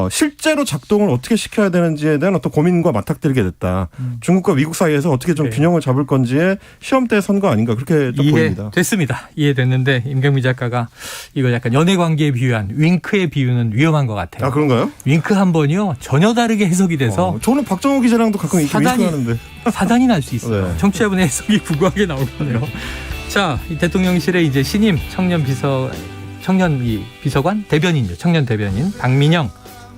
실제로 작동을 어떻게 시켜야 되는지에 대한 어떤 고민과 맞닥뜨리게 됐다. 중국과 미국 사이에서 어떻게 좀 균형을 잡을 건지에 시험대에 선 거 아닌가 그렇게 좀 보입니다. 이해됐습니다. 이해됐는데 임경미 작가가 이거 약간 연애 관계에 비유한 윙크의 비유는 위험한 것 같아요. 아 그런가요? 윙크 한 번이요 전혀 다르게 해석이 돼서 저는 박정호 기자랑도 가끔 이렇게 윙크하는데 사단이 날 수 있어요. 네. 청취자분의 해석이 구구하게 나올 거네요. 자, 이 대통령실의 이제 신임 청년 비서관 대변인이죠. 청년 대변인 박민영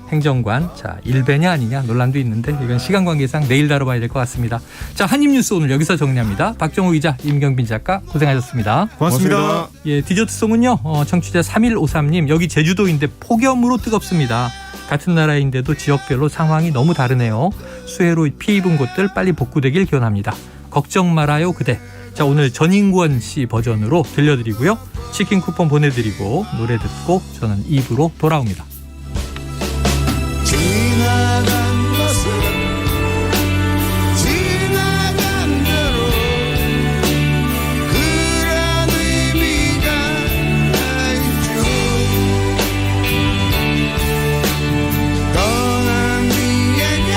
행정관. 자, 일배냐 아니냐 논란도 있는데 이건 시간 관계상 내일 다뤄봐야 될 것 같습니다. 자, 한입뉴스 오늘 여기서 정리합니다. 박정호 기자, 임경빈 작가 고생하셨습니다. 고맙습니다. 예, 디저트송은요. 청취자 3153님 여기 제주도인데 폭염으로 뜨겁습니다. 같은 나라인데도 지역별로 상황이 너무 다르네요. 수해로 피해 입은 곳들 빨리 복구되길 기원합니다. 걱정 말아요 그대. 자, 오늘 전인권 씨 버전으로 들려드리고요. 치킨 쿠폰 보내드리고 노래 듣고 저는 2부로 돌아옵니다. 지나간 것은 지나간 대로 그런 의미가 있죠. 떠난 이에게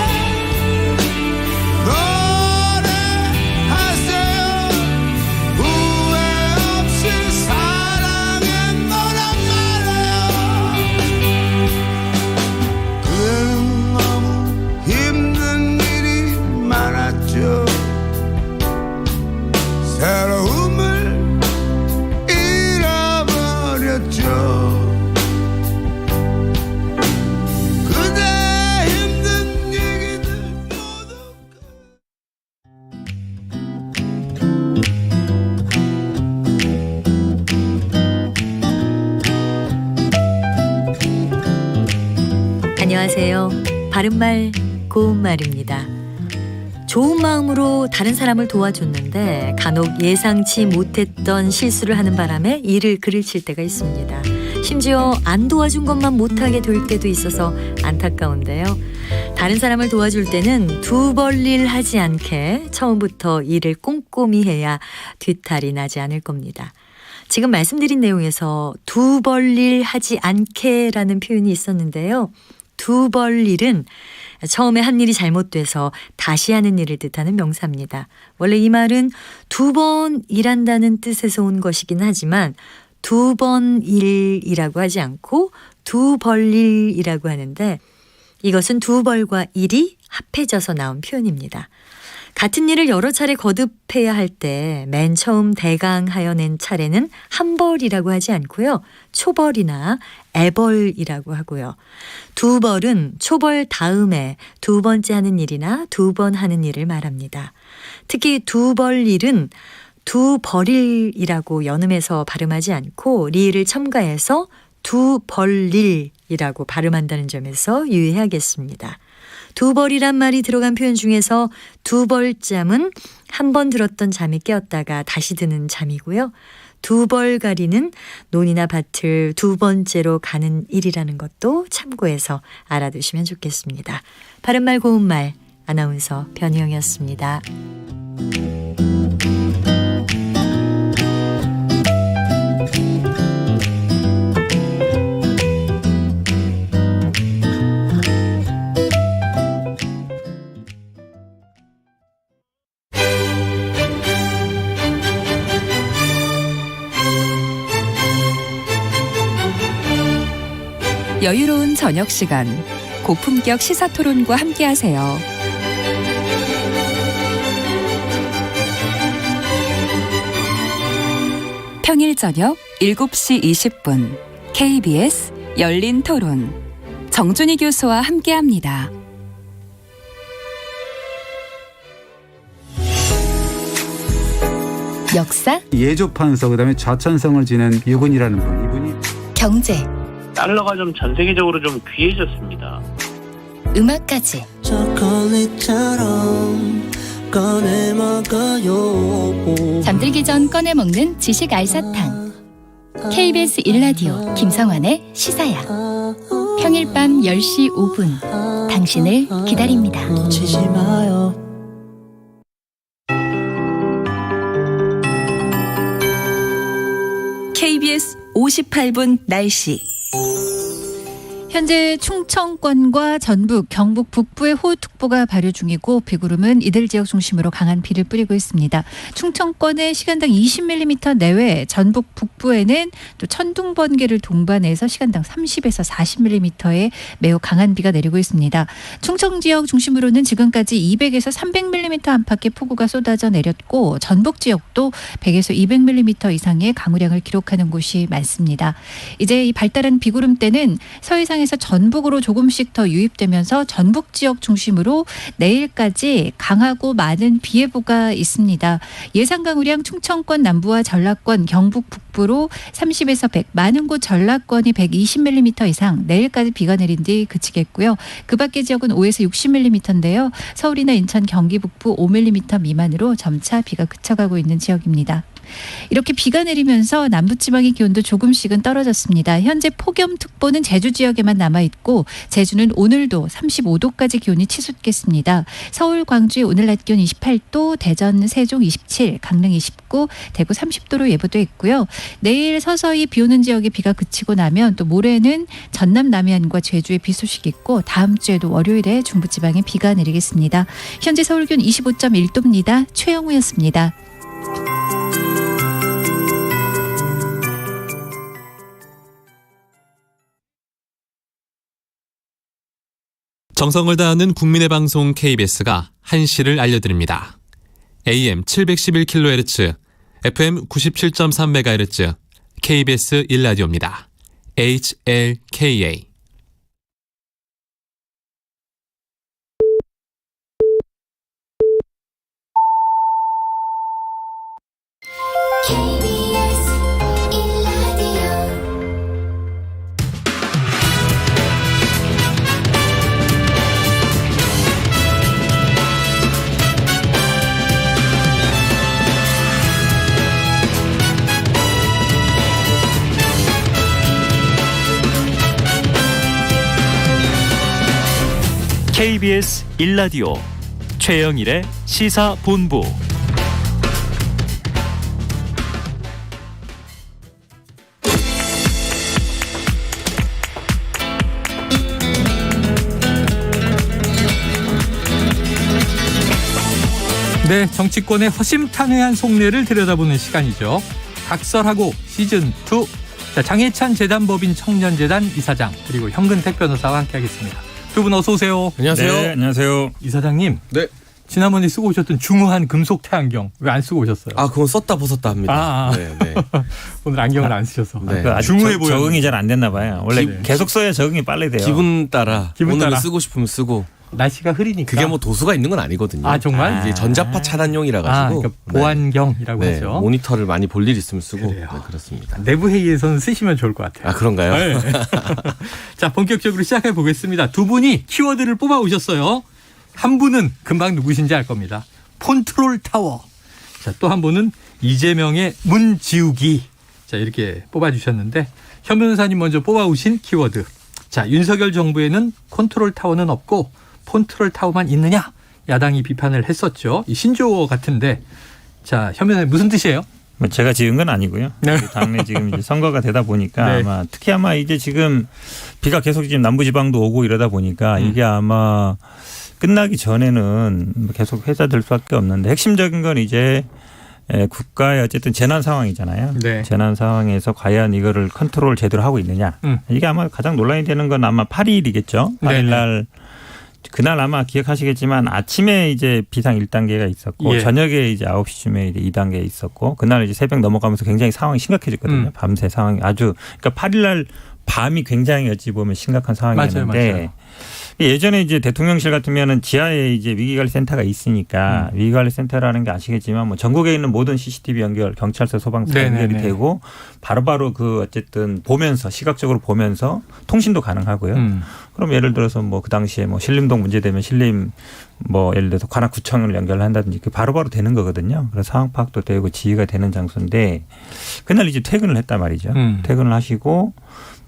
노래하세요. 후회 없이 사랑했노란 말이에요. 안녕하세요. 바른말 고운말입니다. 좋은 마음으로 다른 사람을 도와줬는데 간혹 예상치 못했던 실수를 하는 바람에 일을 그르칠 때가 있습니다. 심지어 안 도와준 것만 못하게 될 때도 있어서 안타까운데요. 다른 사람을 도와줄 때는 두 벌일 하지 않게 처음부터 일을 꼼꼼히 해야 뒤탈이 나지 않을 겁니다. 지금 말씀드린 내용에서 두 벌일 하지 않게라는 표현이 있었는데요. 두 벌일은 처음에 한 일이 잘못돼서 다시 하는 일을 뜻하는 명사입니다. 원래 이 말은 두 번 일한다는 뜻에서 온 것이긴 하지만 두 번 일이라고 하지 않고 두 벌일이라고 하는데 이것은 두 벌과 일이 합해져서 나온 표현입니다. 같은 일을 여러 차례 거듭해야 할 때 맨 처음 대강하여 낸 차례는 한 벌이라고 하지 않고요. 초벌이나 애벌이라고 하고요. 두 벌은 초벌 다음에 두 번째 하는 일이나 두 번 하는 일을 말합니다. 특히 두 벌일은 두 벌일이라고 연음해서 발음하지 않고 리을 첨가해서 두 벌일이라고 발음한다는 점에서 유의해야겠습니다. 두 벌이란 말이 들어간 표현 중에서 두 벌잠은 한 번 들었던 잠이 깨었다가 다시 드는 잠이고요. 두 벌가리는 논이나 밭을 두 번째로 가는 일이라는 것도 참고해서 알아두시면 좋겠습니다. 바른말 고운말 아나운서 변희영이었습니다. 여유로운 저녁 시간, 고품격 시사토론과 함께하세요. 평일 저녁 7시 20분 KBS 열린 토론 정준희 교수와 함께합니다. 역사, 예조판서 그다음에 좌천성을 지낸 유근이라는 분, 이분이 경제, 달러가 좀 전 세계적으로 좀 귀해졌습니다. 음악까지 초콜릿처럼 꺼내 먹어요. 잠들기 전 꺼내 먹는 지식 알사탕. KBS 1라디오 김성환의 시사야. 평일 밤 10시 5분 당신을 기다립니다. 놓치지 마요. KBS 58분 날씨. 현재 충청권과 전북, 경북 북부에 호우특보가 발효 중이고 비구름은 이들 지역 중심으로 강한 비를 뿌리고 있습니다. 충청권에 시간당 20mm 내외, 전북 북부에는 또 천둥 번개를 동반해서 시간당 30에서 40mm의 매우 강한 비가 내리고 있습니다. 충청 지역 중심으로는 지금까지 200에서 300mm 안팎의 폭우가 쏟아져 내렸고 전북 지역도 100에서 200mm 이상의 강우량을 기록하는 곳이 많습니다. 이제 이 발달한 비구름대는 서해상에서 전북으로 조금씩 더 유입되면서 전북 지역 중심으로 내일까지 강하고 많은 비 예보가 있습니다. 예상 강우량 충청권 남부와 전라권, 경북 북부로 30에서 100, 많은 곳 전라권이 120mm 이상 내일까지 비가 내린 뒤 그치겠고요. 그 밖의 지역은 5에서 60mm인데요. 서울이나 인천, 경기 북부 5mm 미만으로 점차 비가 그쳐가고 있는 지역입니다. 이렇게 비가 내리면서 남부지방의 기온도 조금씩은 떨어졌습니다. 현재 폭염특보는 제주 지역에만 남아있고 제주는 오늘도 35도까지 기온이 치솟겠습니다. 서울, 광주의 오늘 낮 기온 28도, 대전, 세종 27, 강릉 29, 대구 30도로 예보돼 있고요. 내일 서서히 비 오는 지역에 비가 그치고 나면 또 모레는 전남, 남해안과 제주에 비 소식이 있고 다음 주에도 월요일에 중부지방에 비가 내리겠습니다. 현재 서울 기온 25.1도입니다. 최영우였습니다. 정성을 다하는 국민의 방송 KBS가 한시를 알려드립니다. AM 711kHz, FM 97.3MHz, KBS 1라디오입니다. HLKA. KBS 1라디오 최영일의 시사본부. 네, 정치권의 허심탄회한 속내를 들여다보는 시간이죠. 각설하고 시즌2. 자, 장해찬 재단법인 청년재단 이사장 그리고 현근택 변호사와 함께하겠습니다. 두 분 어서 오세요. 안녕하세요. 네, 안녕하세요. 이사장님. 네. 지난번에 쓰고 오셨던 중후한 금속 태안경 왜 안 쓰고 오셨어요? 아, 그건 썼다 벗었다 합니다. 네. 오늘 안경을 안 쓰셔서. 네. 아직 중후해 보여요. 적응이 잘 안 됐나 봐요. 원래 계속 써야 적응이 빨리 돼요. 기분 따라 오늘은 따라. 쓰고 싶으면 쓰고. 날씨가 흐리니까. 그게 뭐 도수가 있는 건 아니거든요. 아, 정말? 이제 전자파 차단용이라 가지고. 그러니까 보안경이라고 네. 하죠. 모니터를 많이 볼 일 있으면 쓰고. 그래요. 네, 그렇습니다. 내부 회의에서는 쓰시면 좋을 것 같아요. 아, 그런가요? 네. 자, 본격적으로 시작해 보겠습니다. 두 분이 키워드를 뽑아 오셨어요. 한 분은 금방 누구신지 알 겁니다. 폰트롤 타워. 자, 또 한 분은 이재명의 문 지우기. 자, 이렇게 뽑아 주셨는데 현 변호사님 먼저 뽑아 오신 키워드. 자, 윤석열 정부에는 컨트롤 타워는 없고 폰트롤 타워만 있느냐? 야당이 비판을 했었죠. 이 신조어 같은데. 자, 현 변호사님 무슨 뜻이에요? 뭐 제가 지은 건 아니고요. 네. 당내 지금 이제 선거가 되다 보니까 네. 아마 특히 아마 이제 지금 비가 계속 지금 남부지방도 오고 이러다 보니까 이게 아마 끝나기 전에는 계속 회자될 수밖에 없는데 핵심적인 건 이제 국가의 어쨌든 재난 상황이잖아요. 네. 재난 상황에서 과연 이거를 컨트롤 제대로 하고 있느냐. 이게 아마 가장 논란이 되는 건 아마 8일이겠죠. 8일 날 그날 아마 기억하시겠지만 아침에 이제 비상 1단계가 있었고 예. 저녁에 이제 9시쯤에 이제 2단계 있었고 그날 이제 새벽 넘어가면서 굉장히 상황이 심각해졌거든요. 밤새 상황이 아주 그러니까 8일 날 밤이 굉장히 어찌 보면 심각한 상황이었는데 맞아요. 예전에 이제 대통령실 같으면은 지하에 이제 위기관리센터가 있으니까 위기관리센터라는 게 아시겠지만 뭐 전국에 있는 모든 CCTV 연결, 경찰서, 소방서 연결이 되고 바로바로 그 어쨌든 보면서 시각적으로 보면서 통신도 가능하고요. 그럼 예를 들어서 뭐 그 당시에 뭐 신림동 문제되면 신림 뭐 예를 들어서 관악구청을 연결한다든지 그 바로바로 되는 거거든요. 그래서 상황 파악도 되고 지휘가 되는 장소인데 그날 이제 퇴근을 했단 말이죠. 퇴근을 하시고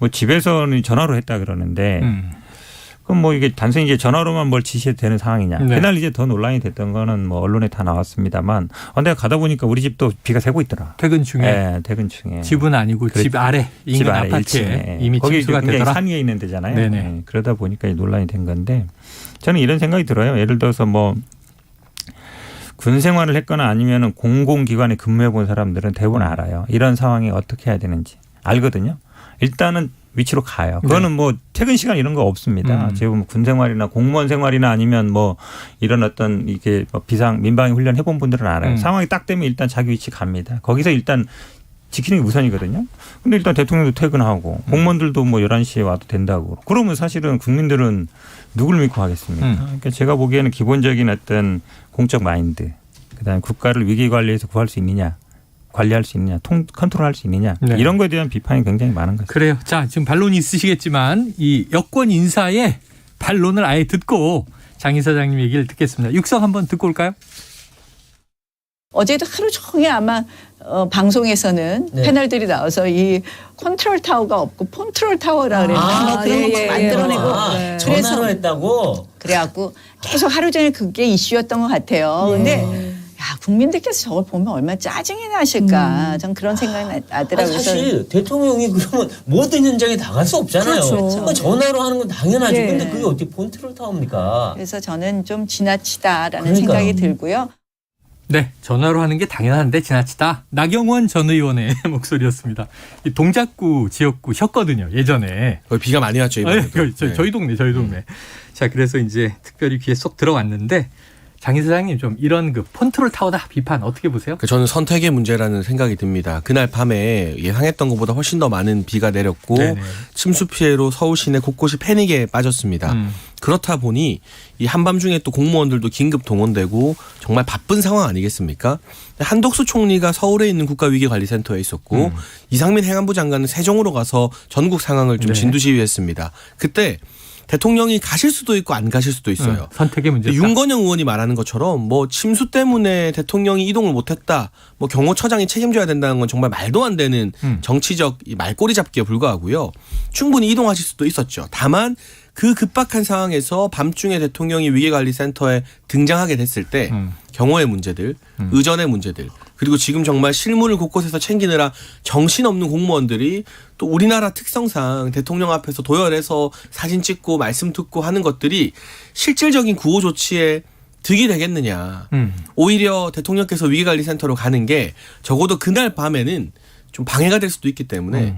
뭐 집에서는 전화로 했다 그러는데 그럼 뭐 이게 단순히 이제 전화로만 뭘 지시해도 되는 상황이냐. 네. 그날 이제 더 논란이 됐던 거는 뭐 언론에 다 나왔습니다만 내가 가다 보니까 우리 집도 비가 새고 있더라. 퇴근 중에. 네, 퇴근 중에. 집은 아니고 집 아래 인근 집 아래 아파트에 이미 거기 침수가 굉장히 되더라. 산 위에 있는 데잖아요. 네네. 네, 그러다 보니까 논란이 된 건데 저는 이런 생각이 들어요. 예를 들어서 뭐 군 생활을 했거나 아니면은 공공기관에 근무해 본 사람들은 대부분 알아요. 이런 상황이 어떻게 해야 되는지 알거든요. 일단은 위치로 가요. 그거는 뭐 퇴근 시간 이런 거 없습니다. 지금 군 생활이나 공무원 생활이나 아니면 뭐 이런 어떤 이게 비상 민방위 훈련 해본 분들은 알아요. 상황이 딱 되면 일단 자기 위치 갑니다. 거기서 일단 지키는 게 우선이거든요. 근데 일단 대통령도 퇴근하고 공무원들도 뭐 11시에 와도 된다고. 그러면 사실은 국민들은 누굴 믿고 하겠습니까? 그러니까 제가 보기에는 기본적인 어떤 공적 마인드, 그다음에 국가를 위기 관리에서 구할 수 있느냐. 관리할 수 있느냐, 컨트롤할 수 있느냐 이런 거에 대한 비판이 굉장히 많은 거죠. 그래요. 자, 지금 반론이 있으시겠지만 이 여권 인사의 반론을 아예 듣고 장 이사장님 얘기를 듣겠습니다. 육성 한번 듣고 올까요? 어제도 하루 종일 아마 방송에서는 패널들이 나와서 이 컨트롤 타워가 없고 폰트롤 타워라 그래서 그런 거 만들어내고 전화로 했다고? 그래갖고 계속 하루 종일 그게 이슈였던 것 같아요. 근데 야, 국민들께서 저걸 보면 얼마나 짜증이 나실까. 전 그런 생각이 나더라고요. 사실 대통령이 그러면 모든 현장에 나갈 수 없잖아요. 그렇죠. 전화로 하는 건 당연하죠. 근데 그게 어떻게 폰트롤 타워입니까? 그래서 저는 좀 지나치다라는 생각이 들고요. 네, 전화로 하는 게 당연한데 지나치다. 나경원 전 의원의 목소리였습니다. 이 동작구 지역구셨거든요, 예전에. 비가 많이 왔죠, 이번에. 저희 동네. 자, 그래서 이제 특별히 귀에 쏙 들어왔는데 장 이사장님 좀 이런 그 폰트롤 타워다 비판 어떻게 보세요? 저는 선택의 문제라는 생각이 듭니다. 그날 밤에 예상했던 것보다 훨씬 더 많은 비가 내렸고 침수 피해로 서울 시내 곳곳이 패닉에 빠졌습니다. 그렇다 보니 이 한밤중에 또 공무원들도 긴급 동원되고 정말 바쁜 상황 아니겠습니까? 한덕수 총리가 서울에 있는 국가위기관리센터에 있었고 이상민 행안부 장관은 세종으로 가서 전국 상황을 좀 진두지휘했습니다. 그때 대통령이 가실 수도 있고 안 가실 수도 있어요. 선택의 문제다. 윤건영 의원이 말하는 것처럼 뭐 침수 때문에 대통령이 이동을 못했다. 뭐 경호처장이 책임져야 된다는 건 정말 말도 안 되는 정치적 말꼬리 잡기에 불과하고요. 충분히 이동하실 수도 있었죠. 다만 그 급박한 상황에서 밤중에 대통령이 위기관리센터에 등장하게 됐을 때 경호의 문제들, 의전의 문제들, 그리고 지금 정말 실무를 곳곳에서 챙기느라 정신없는 공무원들이 또 우리나라 특성상 대통령 앞에서 도열해서 사진 찍고 말씀 듣고 하는 것들이 실질적인 구호 조치에 득이 되겠느냐. 오히려 대통령께서 위기관리센터로 가는 게 적어도 그날 밤에는 좀 방해가 될 수도 있기 때문에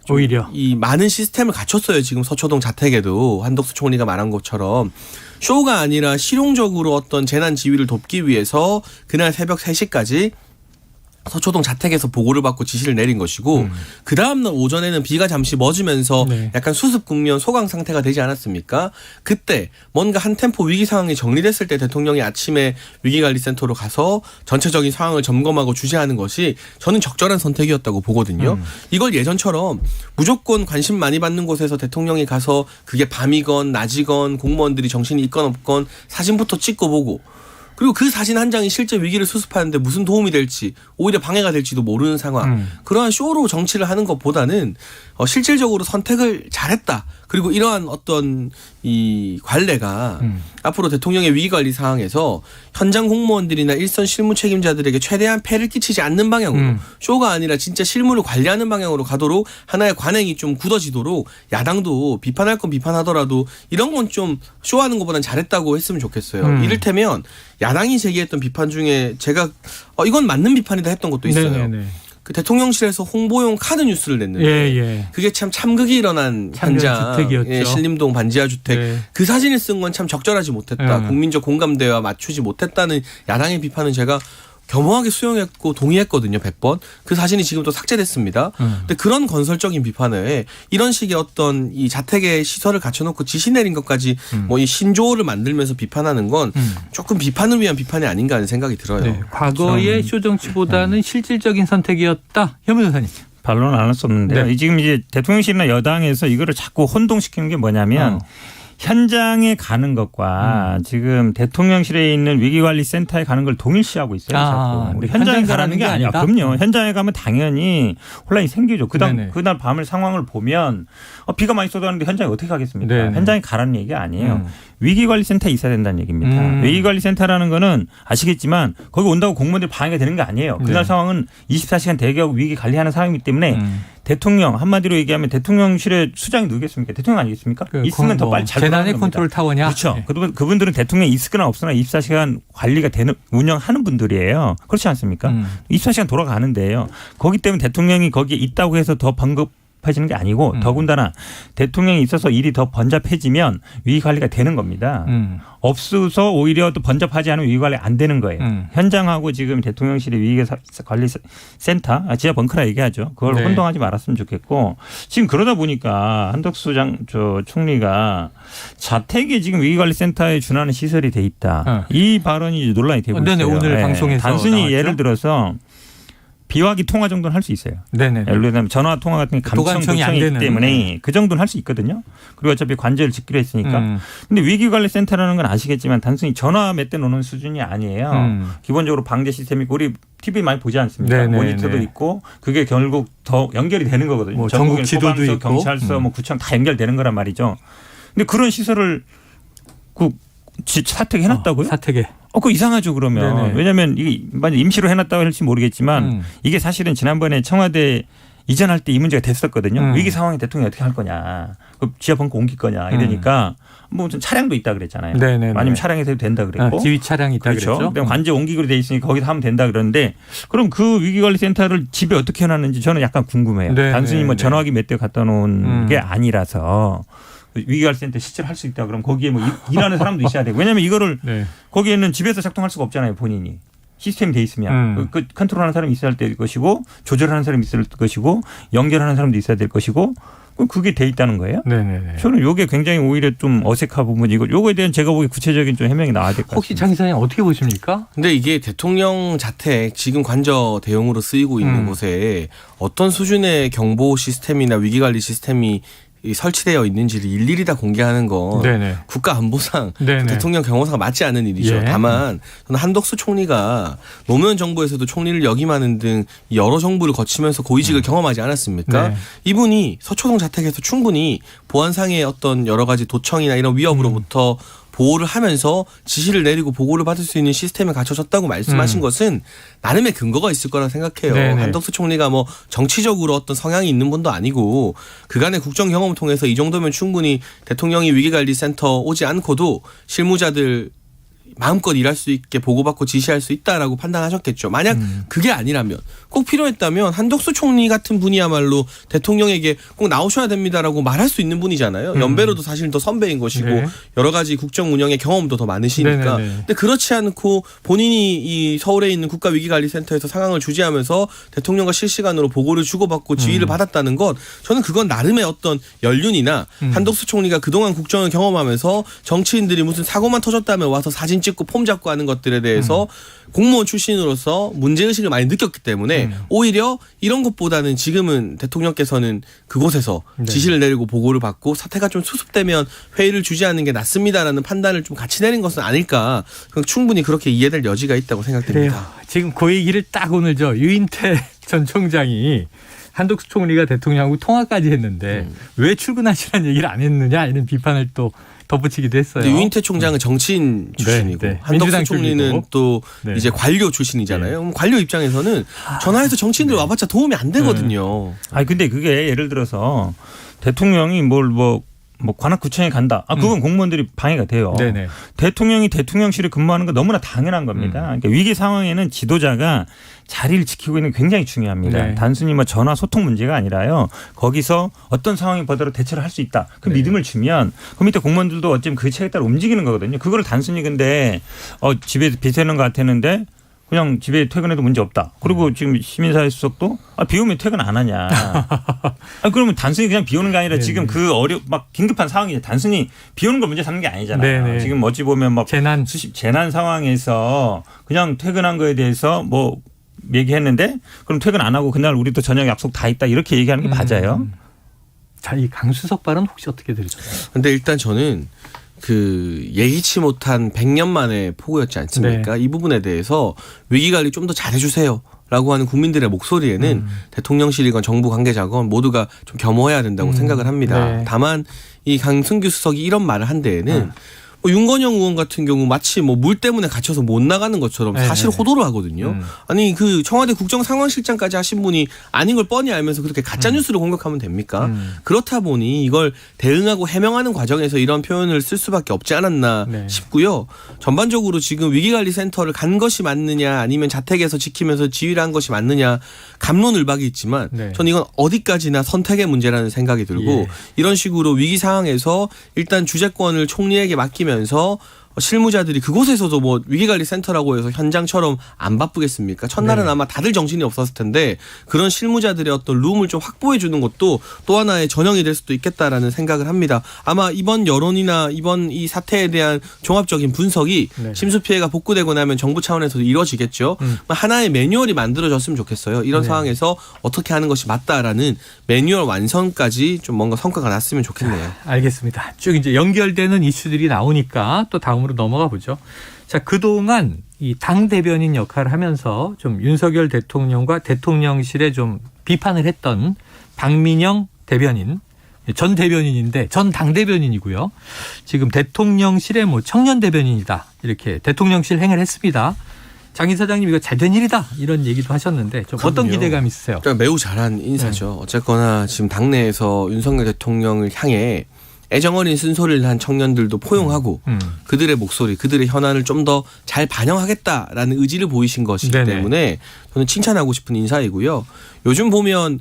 오히려 이 많은 시스템을 갖췄어요. 지금 서초동 자택에도 한덕수 총리가 말한 것처럼 쇼가 아니라 실용적으로 어떤 재난 지휘를 돕기 위해서 그날 새벽 3시까지 서초동 자택에서 보고를 받고 지시를 내린 것이고 그 다음날 오전에는 비가 잠시 멎으면서 약간 수습 국면 소강 상태가 되지 않았습니까? 그때 뭔가 한 템포 위기 상황이 정리됐을 때 대통령이 아침에 위기관리센터로 가서 전체적인 상황을 점검하고 주재하는 것이 저는 적절한 선택이었다고 보거든요. 이걸 예전처럼 무조건 관심 많이 받는 곳에서 대통령이 가서 그게 밤이건 낮이건 공무원들이 정신이 있건 없건 사진부터 찍고 보고 그리고 그 사진 한 장이 실제 위기를 수습하는데 무슨 도움이 될지 오히려 방해가 될지도 모르는 상황. 그러한 쇼로 정치를 하는 것보다는 실질적으로 선택을 잘했다. 그리고 이러한 어떤 이 관례가 앞으로 대통령의 위기관리 상황에서 현장 공무원들이나 일선 실무 책임자들에게 최대한 폐를 끼치지 않는 방향으로 쇼가 아니라 진짜 실무를 관리하는 방향으로 가도록 하나의 관행이 좀 굳어지도록 야당도 비판할 건 비판하더라도 이런 건 좀 쇼하는 것보단 잘했다고 했으면 좋겠어요. 이를테면 야당이 제기했던 비판 중에 제가 이건 맞는 비판이다 했던 것도 있어요. 네네네. 그 대통령실에서 홍보용 카드 뉴스를 냈는데 그게 참 참극이 일어난 현장, 신림동 반지하 주택 그 사진을 쓴 건 참 적절하지 못했다. 국민적 공감대와 맞추지 못했다는 야당의 비판은 제가 겸허하게 수용했고 동의했거든요. 100번. 그 사진이 지금 또 삭제됐습니다. 근데 그런 건설적인 비판에 이런 식의 어떤 이 자택에 시설을 갖춰놓고 지시 내린 것까지 뭐 이 신조어를 만들면서 비판하는 건 조금 비판을 위한 비판이 아닌가 하는 생각이 들어요. 네, 과거의 쇼 정치보다는 실질적인 선택이었다. 현 변호사님. 반론 안 할 수 없는데요. 지금 이제 대통령실이나 여당에서 이거를 자꾸 혼동시키는 게 뭐냐면 현장에 가는 것과 지금 대통령실에 있는 위기관리센터에 가는 걸 동일시하고 있어요. 자꾸. 우리 현장에 가라는 게 아니라. 그럼요. 현장에 가면 당연히 혼란이 생기죠. 그날 밤을 상황을 보면 비가 많이 쏟아졌는데 현장에 어떻게 가겠습니까? 현장에 가라는 얘기 아니에요. 위기관리센터에 있어야 된다는 얘기입니다. 위기관리센터라는 거는 아시겠지만 거기 온다고 공무원들이 방해가 되는 게 아니에요. 그날 상황은 24시간 대기하고 위기 관리하는 상황이기 때문에 대통령 한마디로 얘기하면 대통령실에 수장이 누구겠습니까? 대통령 아니겠습니까? 있으면 더 빨리 잘 재난의 컨트롤 타워냐? 그렇죠. 그분들은 대통령이 있으거나 없으나 24시간 관리가 되는 운영하는 분들이에요. 그렇지 않습니까? 24시간 돌아가는데요. 거기 때문에 대통령이 거기에 있다고 해서 더 번거해지는 게 아니고 더군다나 대통령이 있어서 일이 더 번잡해지면 위기관리가 되는 겁니다. 없어서 오히려 또 번잡하지 않으면 위기관리 안 되는 거예요. 현장하고 지금 대통령실의 위기관리센터 지하 벙커라 얘기하죠. 그걸 혼동하지 말았으면 좋겠고 지금 그러다 보니까 한덕수 총리가 자택에 지금 위기관리센터에 준하는 시설이 돼 있다. 이 발언이 논란이 되고 있어요. 오늘 방송에서 단순히 나왔죠? 예를 들어서 비화기 통화 정도는 할 수 있어요. 예를 들면 전화 통화 같은 게 감청이 있기 때문에 그 정도는 할 수 있거든요. 그리고 어차피 관제를 짓기로 했으니까. 근데 위기관리센터라는 건 아시겠지만 단순히 전화 몇 대 놓는 수준이 아니에요. 기본적으로 방제 시스템이 있고 우리 TV 많이 보지 않습니까? 모니터도 있고 그게 결국 더 연결이 되는 거거든요. 뭐 전국 지도도 있고 경찰서, 뭐 구청 다 연결되는 거란 말이죠. 근데 그런 시설을 사택에 해놨다고요? 사택에. 그거 이상하죠, 그러면. 왜냐하면 이게 만약 임시로 해놨다고 할지 모르겠지만 이게 사실은 지난번에 청와대 이전할 때 이 문제가 됐었거든요. 위기 상황에 대통령이 어떻게 할 거냐. 그 지하 벙커 옮길 거냐. 이러니까 뭐 차량도 있다 그랬잖아요. 아니면 차량에서 해도 된다 그랬고. 지휘 차량이 있다 그랬죠. 관제 옮기기로 돼 있으니까 거기서 하면 된다 그러는데 그럼 그 위기관리센터를 집에 어떻게 해놨는지 저는 약간 궁금해요. 단순히 뭐 전화기 몇 대 갖다 놓은 게 아니라서. 위기관리센터 실제로 할 수 있다 그러면 거기에 뭐 일하는 사람도 있어야 되고 왜냐하면 이거를 거기에는 집에서 작동할 수가 없잖아요. 본인이. 시스템이 돼 있으면 그 컨트롤하는 사람이 있어야 될 것이고 조절하는 사람이 있어야 될 것이고 연결하는 사람도 있어야 될 것이고 그게 돼 있다는 거예요. 저는 이게 굉장히 오히려 좀 어색한 부분이고 요거에 대한 제가 보기에 구체적인 좀 해명이 나와야 될 것 같습니다. 혹시 장 기사님 어떻게 보십니까? 근데 이게 대통령 자택 지금 관저 대용으로 쓰이고 있는 곳에 어떤 수준의 경보 시스템이나 위기관리 시스템이 설치되어 있는지를 일일이 다 공개하는 건 네네. 국가안보상 네네. 대통령 경호상 맞지 않는 일이죠. 예. 다만 저는 한덕수 총리가 노무현 정부에서도 총리를 역임하는 등 여러 정부를 거치면서 고위직을 경험하지 않았습니까? 네. 이분이 서초동 자택에서 충분히 보안상의 어떤 여러 가지 도청이나 이런 위협으로부터 보호를 하면서 지시를 내리고 보고를 받을 수 있는 시스템이 갖춰졌다고 말씀하신 것은 나름의 근거가 있을 거라 생각해요. 네네. 한덕수 총리가 뭐 정치적으로 어떤 성향이 있는 분도 아니고 그간의 국정 경험을 통해서 이 정도면 충분히 대통령이 위기관리센터 오지 않고도 실무자들 마음껏 일할 수 있게 보고받고 지시할 수 있다라고 판단하셨겠죠. 만약 그게 아니라면 꼭 필요했다면 한덕수 총리 같은 분이야말로 대통령에게 꼭 나오셔야 됩니다라고 말할 수 있는 분이잖아요. 연배로도 사실 더 선배인 것이고 네. 여러 가지 국정 운영의 경험도 더 많으시니까. 네네네. 근데 그렇지 않고 본인이 이 서울에 있는 국가위기관리센터에서 상황을 주재하면서 대통령과 실시간으로 보고를 주고받고 지휘를 받았다는 것, 저는 그건 나름의 어떤 연륜이나 한덕수 총리가 그동안 국정을 경험하면서 정치인들이 무슨 사고만 터졌다면 와서 사진 찍고 폼 잡고 하는 것들에 대해서 공무원 출신으로서 문제의식을 많이 느꼈기 때문에 오히려 이런 것보다는 지금은 대통령께서는 그곳에서 네. 지시를 내리고 보고를 받고 사태가 좀 수습되면 회의를 주재하는 게 낫습니다라는 판단을 좀 같이 내린 것은 아닐까. 충분히 그렇게 이해될 여지가 있다고 생각됩니다. 그래요. 지금 그 얘기를 딱 오늘 유인태 전 총장이 한덕수 총리가 대통령하고 통화까지 했는데 왜 출근하시라는 얘기를 안 했느냐 이런 비판을 또 덧붙이기도 했어요. 유인태 총장은 정치인 출신이고 네, 네. 한덕수 민주당 총리는 쪽이고. 또 네. 이제 관료 출신이잖아요. 그럼 관료 입장에서는 전화해서 정치인들 와봤자 도움이 안 되거든요. 아니 근데 그게 예를 들어서 대통령이 뭐 관악구청에 간다. 그건 공무원들이 방해가 돼요. 네네. 대통령이 대통령실에 근무하는 건 너무나 당연한 겁니다. 그러니까 위기 상황에는 지도자가 자리를 지키고 있는 게 굉장히 중요합니다. 네. 단순히 뭐 전화 소통 문제가 아니라요. 거기서 어떤 상황이 보더라도 대처를 할 수 있다. 그 믿음을 주면 그 밑에 공무원들도 어쩌면 그 책에 따라 움직이는 거거든요. 그걸 단순히 근데 집에 비세는 것 같았는데 그냥 집에 퇴근해도 문제 없다. 그리고 지금 시민사회 수석도 비 오면 퇴근 안 하냐. 그러면 단순히 그냥 비 오는 게 아니라 지금 그 막 긴급한 상황이 단순히 비 오는 걸 문제 삼는 게 아니잖아요. 네네. 지금 어찌 보면 막 재난 상황에서 그냥 퇴근한 거에 대해서 뭐 얘기했는데 그럼 퇴근 안 하고 그날 우리 또 저녁 약속 다 있다 이렇게 얘기하는 게 맞아요. 자, 이 강수석 발언 혹시 어떻게 들으셨어요? 근데 일단 저는 그 예기치 못한 100년 만의 폭우였지 않습니까? 네. 이 부분에 대해서 위기관리 좀 더 잘해주세요. 라고 하는 국민들의 목소리에는 대통령실이건 정부 관계자건 모두가 좀 겸허해야 된다고 생각을 합니다. 네. 다만 이 강승규 수석이 이런 말을 한 데에는 윤건영 의원 같은 경우 마치 물 때문에 갇혀서 못 나가는 것처럼 사실 호도를 하거든요. 아니 그 청와대 국정상황실장까지 하신 분이 아닌 걸 뻔히 알면서 그렇게 가짜 뉴스를 공격하면 됩니까? 그렇다 보니 이걸 대응하고 해명하는 과정에서 이런 표현을 쓸 수밖에 없지 않았나 싶고요. 전반적으로 지금 위기관리센터를 간 것이 맞느냐 아니면 자택에서 지키면서 지휘를 한 것이 맞느냐 갑론을박이 있지만 저는 이건 어디까지나 선택의 문제라는 생각이 들고 이런 식으로 위기 상황에서 일단 주재권을 총리에게 맡기면서 실무자들이 그곳에서도 위기관리센터라고 해서 현장처럼 안 바쁘겠습니까? 첫날은 아마 다들 정신이 없었을 텐데 그런 실무자들의 어떤 룸을 좀 확보해 주는 것도 또 하나의 전형이 될 수도 있겠다라는 생각을 합니다. 아마 이번 여론이나 이번 이 사태에 대한 종합적인 분석이 심수 피해가 복구되고 나면 정부 차원에서도 이루어지겠죠. 하나의 매뉴얼이 만들어졌으면 좋겠어요. 이런 상황에서 어떻게 하는 것이 맞다라는 매뉴얼 완성까지 좀 뭔가 성과가 났으면 좋겠네요. 알겠습니다. 쭉 이제 연결되는 이슈들이 나오니까 또 다음으로 넘어가 보죠. 자, 그동안 이 당 대변인 역할을 하면서 좀 윤석열 대통령과 대통령실에 좀 비판을 했던 박민영 대변인, 전 대변인인데 전 당 대변인이고요. 지금 대통령실의 청년 대변인이다. 이렇게 대통령실 행을 했습니다. 장 이사장님 이거 잘된 일이다 이런 얘기도 하셨는데 좀 어떤 기대감 있으세요? 그러니까 매우 잘한 인사죠. 어쨌거나 지금 당내에서 윤석열 대통령을 향해 애정어린 쓴소리를 한 청년들도 포용하고 그들의 목소리, 그들의 현안을 좀 더 잘 반영하겠다라는 의지를 보이신 것이기 때문에 저는 칭찬하고 싶은 인사이고요. 요즘 보면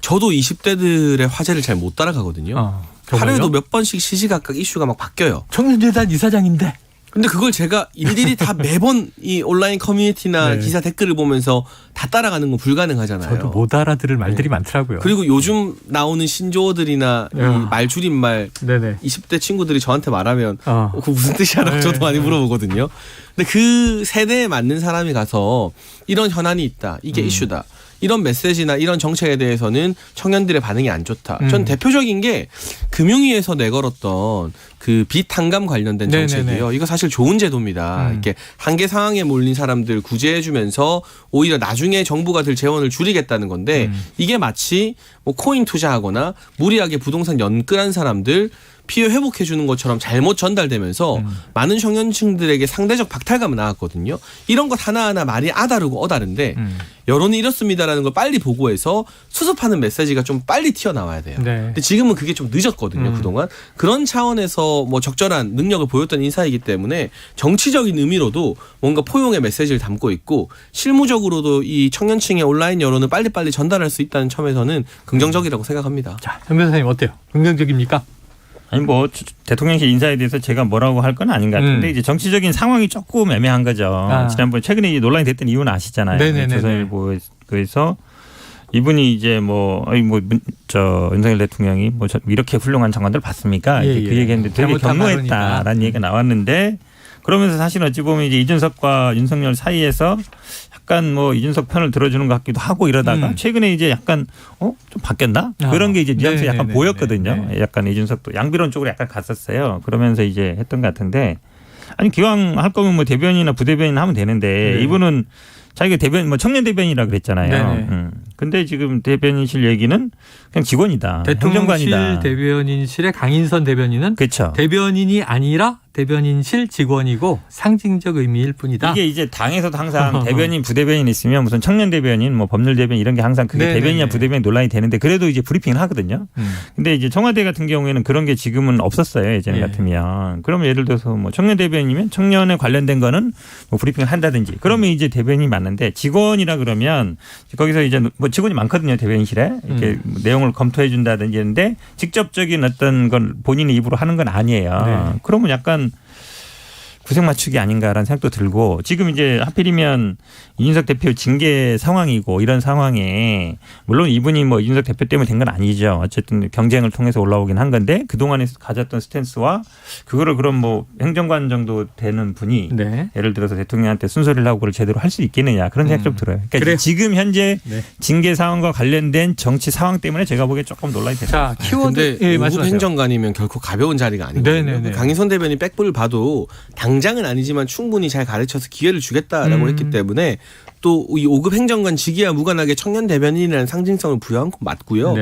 저도 20대들의 화제를 잘 못 따라가거든요. 하루에도 몇 번씩 시시각각 이슈가 막 바뀌어요. 청년재단 이사장인데. 근데 그걸 제가 일일이 다 매번 이 온라인 커뮤니티나 기사 댓글을 보면서 다 따라가는 건 불가능하잖아요. 저도 못 알아들을 말들이 많더라고요. 그리고 요즘 나오는 신조어들이나 이 말줄임말 20대 친구들이 저한테 말하면 그거 무슨 뜻이야라고 저도 많이 물어보거든요. 근데 그 세대에 맞는 사람이 가서 이런 현안이 있다. 이게 이슈다. 이런 메시지나 이런 정책에 대해서는 청년들의 반응이 안 좋다. 전 대표적인 게 금융위에서 내걸었던 그 빚 탕감 관련된 정책이에요. 네네네. 이거 사실 좋은 제도입니다. 이렇게 한계 상황에 몰린 사람들 구제해주면서 오히려 나중에 정부가 들 재원을 줄이겠다는 건데 이게 마치 뭐 코인 투자하거나 무리하게 부동산 연끌한 사람들 피해 회복해 주는 것처럼 잘못 전달되면서 많은 청년층들에게 상대적 박탈감을 낳았거든요. 이런 것 하나하나 말이 아다르고 어다른데 여론이 이렇습니다라는 걸 빨리 보고해서 수습하는 메시지가 좀 빨리 튀어나와야 돼요. 네. 근데 지금은 그게 좀 늦었거든요. 그동안. 그런 차원에서 뭐 적절한 능력을 보였던 인사이기 때문에 정치적인 의미로도 뭔가 포용의 메시지를 담고 있고 실무적으로도 이 청년층의 온라인 여론을 빨리빨리 전달할 수 있다는 점에서는 긍정적이라고 생각합니다. 자, 정 변호사님 어때요? 긍정적입니까? 아니 뭐 대통령실 인사에 대해서 제가 뭐라고 할 건 아닌 것 같은데 이제 정치적인 상황이 조금 애매한 거죠. 지난번 최근에 이제 논란이 됐던 이유는 아시잖아요. 조선일보에서 이분이 이제 윤석열 대통령이 뭐 이렇게 훌륭한 장관들 봤습니까? 그 얘기했는데 되게 경로했다라는 얘기가 나왔는데 그러면서 사실 어찌 보면 이제 이준석과 윤석열 사이에서 약간 뭐 이준석 편을 들어주는 것 같기도 하고 이러다가 최근에 이제 약간 좀 바뀌었나? 그런 게 이제 뉘앙스 약간 보였거든요. 약간 이준석도 양비론 쪽으로 약간 갔었어요. 그러면서 이제 했던 것 같은데 아니 기왕 할 거면 뭐 대변인이나 부대변인 하면 되는데 이분은 자기가 대변인 뭐 청년 대변인이라 그랬잖아요. 근데 지금 대변인실 얘기는 그냥 직원이다. 대통령실 행정관이다. 대변인실의 강인선 대변인은 그렇죠. 대변인이 아니라 대변인실 직원이고 상징적 의미일 뿐이다. 이게 이제 당에서도 항상 대변인, 부대변인 있으면 무슨 청년 대변인, 뭐 법률 대변인 이런 게 항상 그게 대변인이나 부대변인 논란이 되는데 그래도 이제 브리핑을 하거든요. 근데 이제 청와대 같은 경우에는 그런 게 지금은 없었어요. 예전 같으면. 그러면 예를 들어서 뭐 청년 대변인이면 청년에 관련된 거는 뭐 브리핑을 한다든지 그러면 이제 대변인이 맞는데 직원이라 그러면 거기서 이제 뭐 직원이 많거든요. 대변인실에. 이렇게 내용을 검토해 준다든지 했는데 직접적인 어떤 건 본인의 입으로 하는 건 아니에요. 그러면 약간 구색 맞추기 아닌가라는 생각도 들고 지금 이제 하필이면 이준석 대표 징계 상황이고 이런 상황에 물론 이분이 뭐 이준석 대표 때문에 된 건 아니죠. 어쨌든 경쟁을 통해서 올라오긴 한 건데 그동안에 가졌던 스탠스와 그거를 그럼 뭐 행정관 정도 되는 분이 예를 들어서 대통령한테 순서를 하고 그걸 제대로 할 수 있겠느냐 그런 생각 좀 들어요. 그러니까 지금 현재 징계 상황과 관련된 정치 상황 때문에 제가 보기에 조금 논란이 됐다. 자, 키워드 근데 우 행정관이면 결코 가벼운 자리가 아니거든요. 강인선 대변인 백부를 봐도 당장은 아니지만 충분히 잘 가르쳐서 기회를 주겠다라고 했기 때문에 또 이 5급 행정관 직위와 무관하게 청년 대변인이라는 상징성을 부여한 건 맞고요.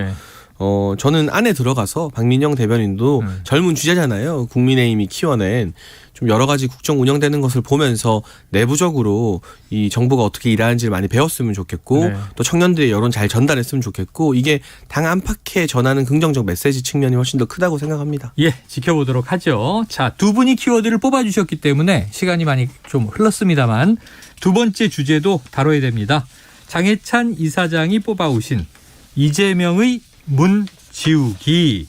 저는 안에 들어가서 박민영 대변인도 젊은 주자잖아요. 국민의힘이 키워낸 좀 여러 가지 국정 운영되는 것을 보면서 내부적으로 이 정부가 어떻게 일하는지를 많이 배웠으면 좋겠고 또 청년들의 여론 잘 전달했으면 좋겠고 이게 당 안팎에 전하는 긍정적 메시지 측면이 훨씬 더 크다고 생각합니다. 예, 지켜보도록 하죠. 자, 두 분이 키워드를 뽑아주셨기 때문에 시간이 많이 좀 흘렀습니다만 두 번째 주제도 다뤄야 됩니다. 장해찬 이사장이 뽑아오신 이재명의 문 지우기.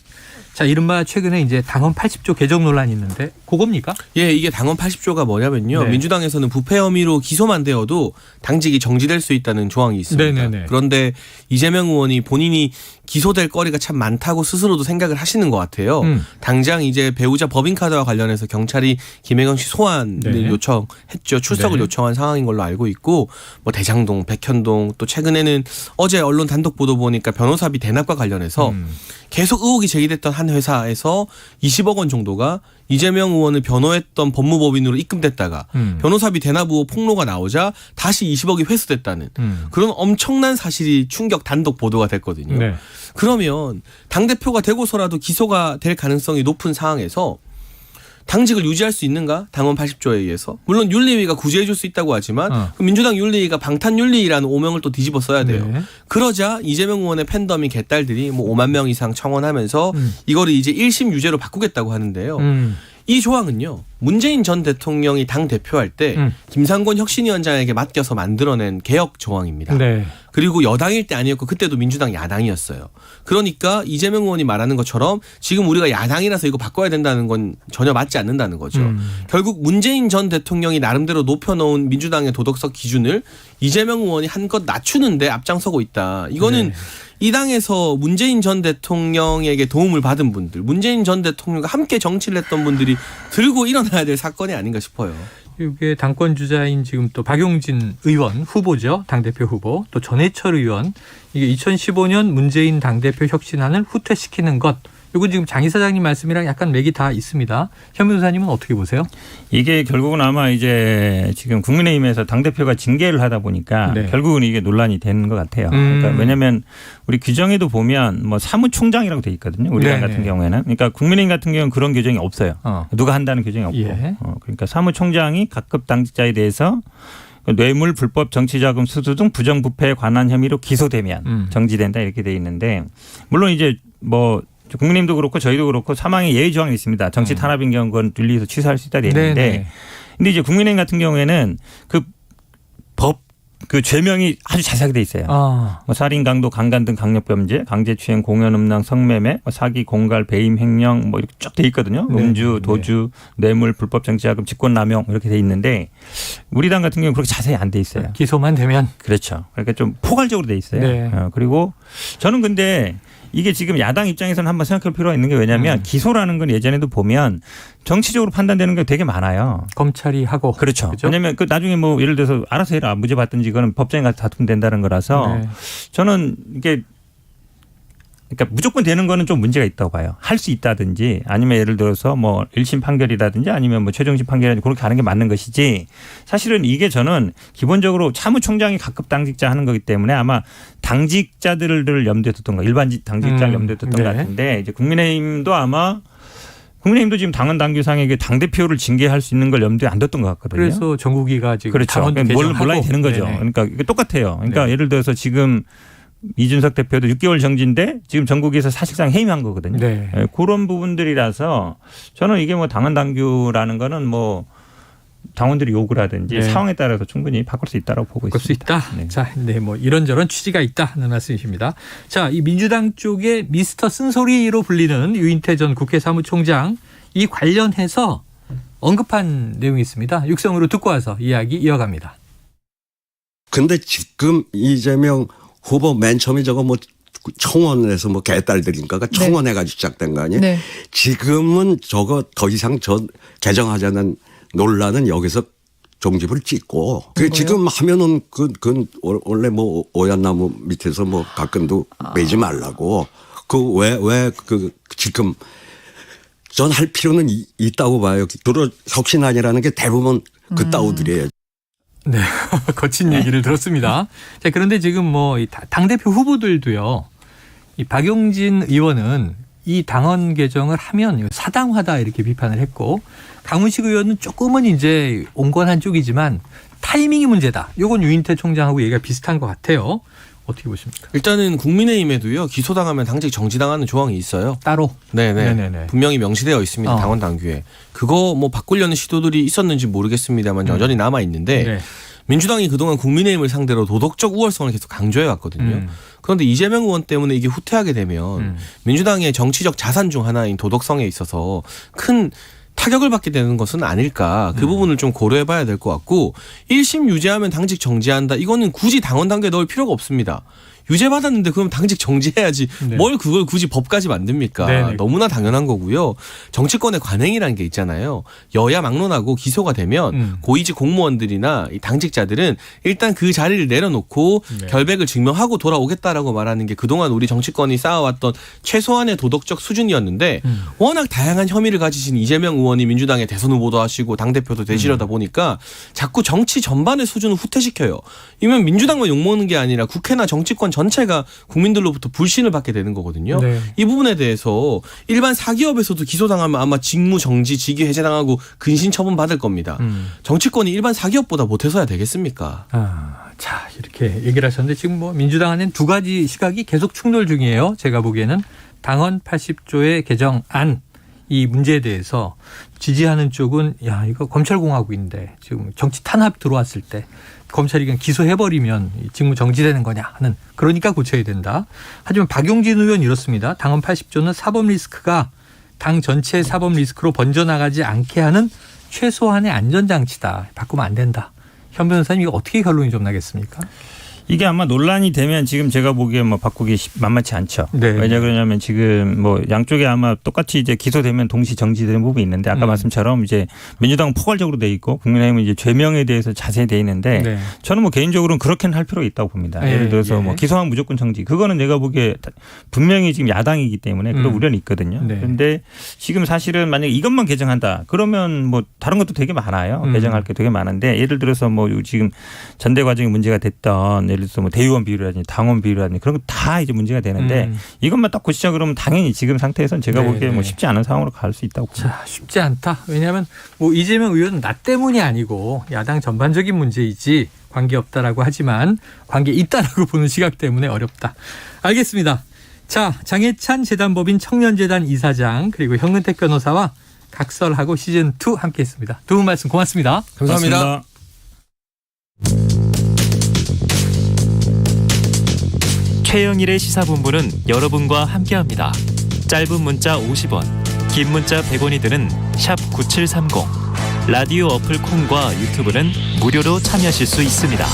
자, 이른바 최근에 이제 당헌 80조 개정 논란이 있는데 그겁니까? 예, 이게 당헌 80조가 뭐냐면요. 민주당에서는 부패 혐의로 기소만 되어도 당직이 정지될 수 있다는 조항이 있습니다. 그런데 이재명 의원이 본인이 기소될 거리가 참 많다고 스스로도 생각을 하시는 것 같아요. 당장 이제 배우자 법인카드와 관련해서 경찰이 김혜경 씨 소환을 요청했죠. 출석을 요청한 상황인 걸로 알고 있고 뭐 대장동, 백현동 또 최근에는 어제 언론 단독 보도 보니까 변호사비 대납과 관련해서 계속 의혹이 제기됐던 한 회사에서 20억 원 정도가 이재명 의원을 변호했던 법무법인으로 입금됐다가 변호사비 대납 의혹 폭로가 나오자 다시 20억이 회수됐다는 그런 엄청난 사실이 충격 단독 보도가 됐거든요. 그러면 당대표가 되고서라도 기소가 될 가능성이 높은 상황에서 당직을 유지할 수 있는가? 당헌 80조에 의해서. 물론 윤리위가 구제해 줄 수 있다고 하지만 그 민주당 윤리위가 방탄윤리위라는 오명을 또 뒤집어 써야 돼요. 그러자 이재명 의원의 팬덤이 개딸들이 뭐 5만 명 이상 청원하면서 이거를 이제 1심 유죄로 바꾸겠다고 하는데요. 이 조항은요. 문재인 전 대통령이 당 대표할 때 김상곤 혁신위원장에게 맡겨서 만들어낸 개혁 조항입니다. 그리고 여당일 때 아니었고 그때도 민주당 야당이었어요. 그러니까 이재명 의원이 말하는 것처럼 지금 우리가 야당이라서 이거 바꿔야 된다는 건 전혀 맞지 않는다는 거죠. 결국 문재인 전 대통령이 나름대로 높여놓은 민주당의 도덕적 기준을 이재명 의원이 한껏 낮추는데 앞장서고 있다. 이거는 이 당에서 문재인 전 대통령에게 도움을 받은 분들, 문재인 전 대통령과 함께 정치를 했던 분들이 들고 일어나야 될 사건이 아닌가 싶어요. 이게 당권 주자인 지금 또 박용진 의원 후보죠. 당대표 후보. 또 전해철 의원. 이게 2015년 문재인 당대표 혁신안을 후퇴시키는 것. 이건 지금 장 이사장님 말씀이랑 약간 맥이 다 있습니다. 현 변호사님은 어떻게 보세요? 이게 결국은 아마 이제 지금 국민의힘에서 당대표가 징계를 하다 보니까 네. 결국은 이게 논란이 되는 것 같아요. 그러니까 왜냐하면 우리 규정에도 보면 뭐 사무총장이라고 돼 있거든요. 우리 당 같은 경우에는. 그러니까 국민의힘 같은 경우는 그런 규정이 없어요. 누가 한다는 규정이 없고. 예. 그러니까 사무총장이 각급 당직자에 대해서 뇌물, 불법 정치자금 수수 등 부정부패에 관한 혐의로 기소되면 정지된다 이렇게 돼 있는데 물론 이제 뭐 국민의힘도 그렇고 저희도 그렇고 사망의 예외 조항이 있습니다. 정치 탄압인 경우는 윤리에서 취소할 수 있다 돼 있는데 근데 이제 국민의힘 같은 경우에는 그 죄명이 아주 자세하게 돼 있어요. 뭐 살인, 강도, 강간 등 강력범죄, 강제추행, 공연음란, 성매매, 사기, 공갈, 배임, 횡령 뭐 이렇게 쭉 돼 있거든요. 음주, 도주, 뇌물, 불법 정치자금, 직권남용 이렇게 돼 있는데 우리 당 같은 경우는 그렇게 자세히 안 돼 있어요. 기소만 되면 그렇죠. 그러니까 좀 포괄적으로 돼 있어요. 네. 그리고 저는 근데 이게 지금 야당 입장에서는 한번 생각할 필요가 있는 게 왜냐하면 기소라는 건 예전에도 보면 정치적으로 판단되는 게 되게 많아요. 검찰이 하고. 그렇죠. 왜냐하면 그 나중에 뭐 예를 들어서 알아서 해라 무죄 받든지 이거는 법정에 가서 다투면 된다는 거라서 저는 이게 그러니까 무조건 되는 거는 좀 문제가 있다고 봐요. 할 수 있다든지 아니면 예를 들어서 뭐 1심 판결이라든지 아니면 뭐 최종심 판결이라든지 그렇게 하는 게 맞는 것이지 사실은 이게 저는 기본적으로 사무총장이 각급 당직자 하는 거기 때문에 아마 당직자들을 염두에 뒀던 거 일반 당직자를 염두에 뒀던 것 같은데 이제 국민의힘도 지금 당헌 당규상에 당대표를 징계할 수 있는 걸 염두에 안 뒀던 것 같거든요. 그래서 전국위가 지금 그렇죠. 논란이 되는 거죠. 그러니까 이게 똑같아요. 그러니까 예를 들어서 지금 이준석 대표도 6개월 정지인데 지금 전국에서 사실상 해임한 거거든요. 그런 부분들이라서 저는 이게 뭐 당헌 당규라는 거는 뭐 당원들이 요구를 하든지 상황에 따라서 충분히 바꿀 수 있다고 보고 있습니다. 바꿀 수 있다. 자, 뭐 이런저런 취지가 있다는 말씀이십니다. 자, 이 민주당 쪽의 미스터 쓴소리로 불리는 유인태 전 국회 사무총장 이 관련해서 언급한 내용이 있습니다. 육성으로 듣고 와서 이야기 이어갑니다. 근데 지금 이재명 후보 맨 처음에 저거 뭐 청원에서 뭐 개딸들인가가 청원해가지고 시작된 거 아니에요? 지금은 저거 더 이상 개정하자는 논란은 여기서 종집을 찍고 그 지금 하면은 그 원래 뭐 오얏나무 밑에서 뭐 가끔도 매지 말라고 왜 지금 전 할 필요는 있다고 봐요. 주로 혁신안이라는 게 대부분 그따구들이에요. 네, 거친 얘기를 들었습니다. 자, 그런데 지금 뭐 당대표 후보들도요. 이 박용진 의원은 이 당헌 개정을 하면 사당화다 이렇게 비판을 했고 강훈식 의원은 조금은 이제 온건한 쪽이지만 타이밍이 문제다. 이건 유인태 총장하고 얘기가 비슷한 것 같아요. 어떻게 보십니까? 일단은 국민의힘에도요. 기소당하면 당직 정지당하는 조항이 있어요. 따로? 네네. 분명히 명시되어 있습니다. 당원 당규에. 그거 뭐 바꾸려는 시도들이 있었는지 모르겠습니다만 여전히 남아 있는데 민주당이 그동안 국민의힘을 상대로 도덕적 우월성을 계속 강조해 왔거든요. 그런데 이재명 의원 때문에 이게 후퇴하게 되면 민주당의 정치적 자산 중 하나인 도덕성에 있어서 큰 타격을 받게 되는 것은 아닐까. 그 부분을 좀 고려해 봐야 될 것 같고 1심 유죄하면 당직 정지한다. 이거는 굳이 당원 당규에 넣을 필요가 없습니다. 유죄받았는데 그럼 당직 정지해야지 뭘 그걸 굳이 법까지 만듭니까? 너무나 당연한 거고요. 정치권의 관행이라는 게 있잖아요. 여야 막론하고 기소가 되면 고위직 공무원들이나 이 당직자들은 일단 그 자리를 내려놓고 결백을 증명하고 돌아오겠다라고 말하는 게 그동안 우리 정치권이 쌓아왔던 최소한의 도덕적 수준이었는데 워낙 다양한 혐의를 가지신 이재명 의원이 민주당의 대선 후보도 하시고 당대표도 되시려다 보니까 자꾸 정치 전반의 수준을 후퇴시켜요. 이면 민주당만 욕먹는 게 아니라 국회나 정치권 전체가 국민들로부터 불신을 받게 되는 거거든요. 이 부분에 대해서 일반 사기업에서도 기소당하면 아마 직무 정지, 직위 해제당하고 근신 처분 받을 겁니다. 정치권이 일반 사기업보다 못해서야 되겠습니까? 자, 이렇게 얘기를 하셨는데 지금 뭐 민주당 안엔 두 가지 시각이 계속 충돌 중이에요. 제가 보기에는 당헌 80조의 개정안 이 문제에 대해서 지지하는 쪽은 야 이거 검찰공화국인데 지금 정치 탄압 들어왔을 때 검찰이 그냥 기소해버리면 직무 정지되는 거냐 하는 그러니까 고쳐야 된다. 하지만 박용진 의원 이렇습니다. 당헌 80조는 사법 리스크가 당 전체의 사법 리스크로 번져나가지 않게 하는 최소한의 안전장치다. 바꾸면 안 된다. 현 변호사님 이거 어떻게 결론이 좀 나겠습니까? 이게 아마 논란이 되면 지금 제가 보기에 뭐 바꾸기 만만치 않죠. 네. 왜냐 그러냐면 지금 뭐 양쪽에 아마 똑같이 이제 기소되면 동시 정지되는 부분이 있는데 아까 말씀처럼 이제 민주당은 포괄적으로 돼 있고 국민의힘은 이제 죄명에 대해서 자세히 돼 있는데 네. 저는 뭐 개인적으로는 그렇게는 할 필요가 있다고 봅니다. 예를 들어서 뭐 기소하면 무조건 정지. 그거는 내가 보기에 분명히 지금 야당이기 때문에 그런 우려는 있거든요. 네. 그런데 지금 사실은 만약에 이것만 개정한다. 그러면 뭐 다른 것도 되게 많아요. 개정할 게 되게 많은데 예를 들어서 뭐 지금 전대 과정이 문제가 됐던 예를 들어서 뭐 대의원 비율이라든지 당원 비율이라든지 그런 거 다 이제 문제가 되는데 이것만 딱 고치자 그러면 당연히 지금 상태에서는 제가 보기에 뭐 쉽지 않은 상황으로 갈 수 있다고 봅니다. 자, 쉽지 않다. 왜냐하면 뭐 이재명 의원은 나 때문이 아니고 야당 전반적인 문제이지 관계없다라고 하지만 관계 있다라고 보는 시각 때문에 어렵다. 알겠습니다. 자, 장해찬 재단법인 청년재단 이사장 그리고 현근택 변호사와 각설하고 시즌2 함께했습니다. 두 분 말씀 고맙습니다. 감사합니다. 최영일의 시사본부는 여러분과 함께합니다. 짧은 문자 50원, 긴 문자 100원이 드는 샵 9730. 라디오 어플 콩과 유튜브는 무료로 참여하실 수 있습니다.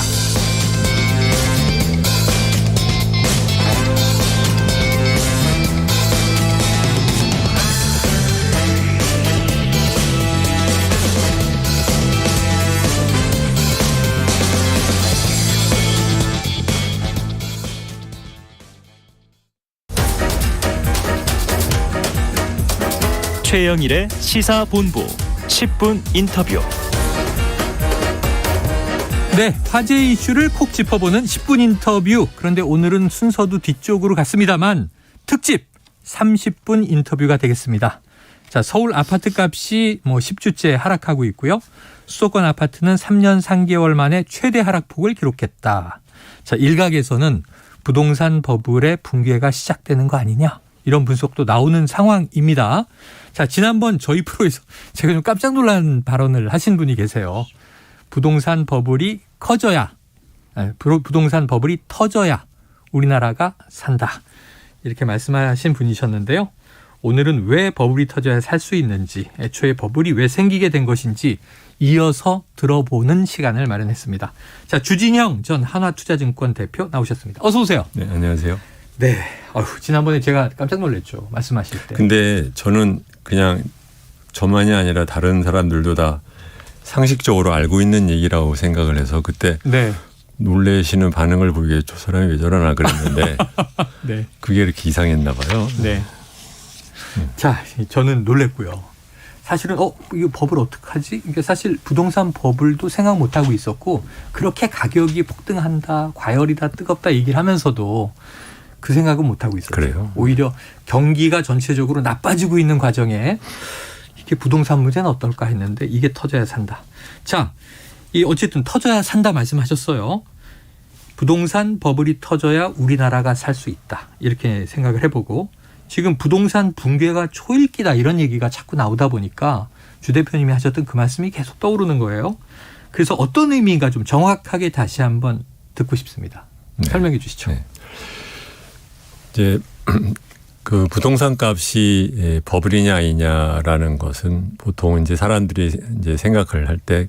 최영일의 시사본부 10분 인터뷰. 네, 화제 이슈를 콕 짚어보는 10분 인터뷰. 그런데 오늘은 순서도 뒤쪽으로 갔습니다만 특집 30분 인터뷰가 되겠습니다. 자, 서울 아파트 값이 10주째 하락하고 있고요. 수도권 아파트는 3년 3개월 만에 최대 하락폭을 기록했다. 자, 일각에서는 부동산 버블의 붕괴가 시작되는 거 아니냐, 이런 분석도 나오는 상황입니다. 자, 지난번 저희 프로에서 제가 좀 깜짝 놀란 발언을 하신 분이 계세요. 부동산 버블이 부동산 버블이 터져야 우리나라가 산다, 이렇게 말씀하신 분이셨는데요. 오늘은 왜 버블이 터져야 살 수 있는지, 애초에 버블이 왜 생기게 된 것인지 이어서 들어보는 시간을 마련했습니다. 자, 주진형 전 한화투자증권 대표 나오셨습니다. 어서 오세요. 네, 안녕하세요. 네, 지난번에 제가 깜짝 놀랐죠, 말씀하실 때. 근데 저는 그냥 저만이 아니라 다른 사람들도 다 상식적으로 알고 있는 얘기라고 생각을 해서 그때 놀래시는 반응을 보이게 저 사람이 왜 저러나 그랬는데 네. 그게 이렇게 이상했나 봐요. 네. 자, 저는 놀랬고요. 사실은 이거 버블 어떡하지? 이게 사실 부동산 버블도 생각 못하고 있었고, 그렇게 가격이 폭등한다, 과열이다, 뜨겁다 얘기를 하면서도 그 생각은 못하고 있었죠. 그래요? 오히려 경기가 전체적으로 나빠지고 있는 과정에 이게 부동산 문제는 어떨까 했는데 이게 터져야 산다. 자, 어쨌든 터져야 산다 말씀하셨어요. 부동산 버블이 터져야 우리나라가 살 수 있다, 이렇게 생각을 해보고, 지금 부동산 붕괴가 초읽기다 이런 얘기가 자꾸 나오다 보니까 주 대표님이 하셨던 그 말씀이 계속 떠오르는 거예요. 그래서 어떤 의미인가 좀 정확하게 다시 한번 듣고 싶습니다. 설명해 주시죠. 네. 이제 그 부동산 값이 버블이냐 아니냐라는 것은 보통 이제 사람들이 이제 생각을 할 때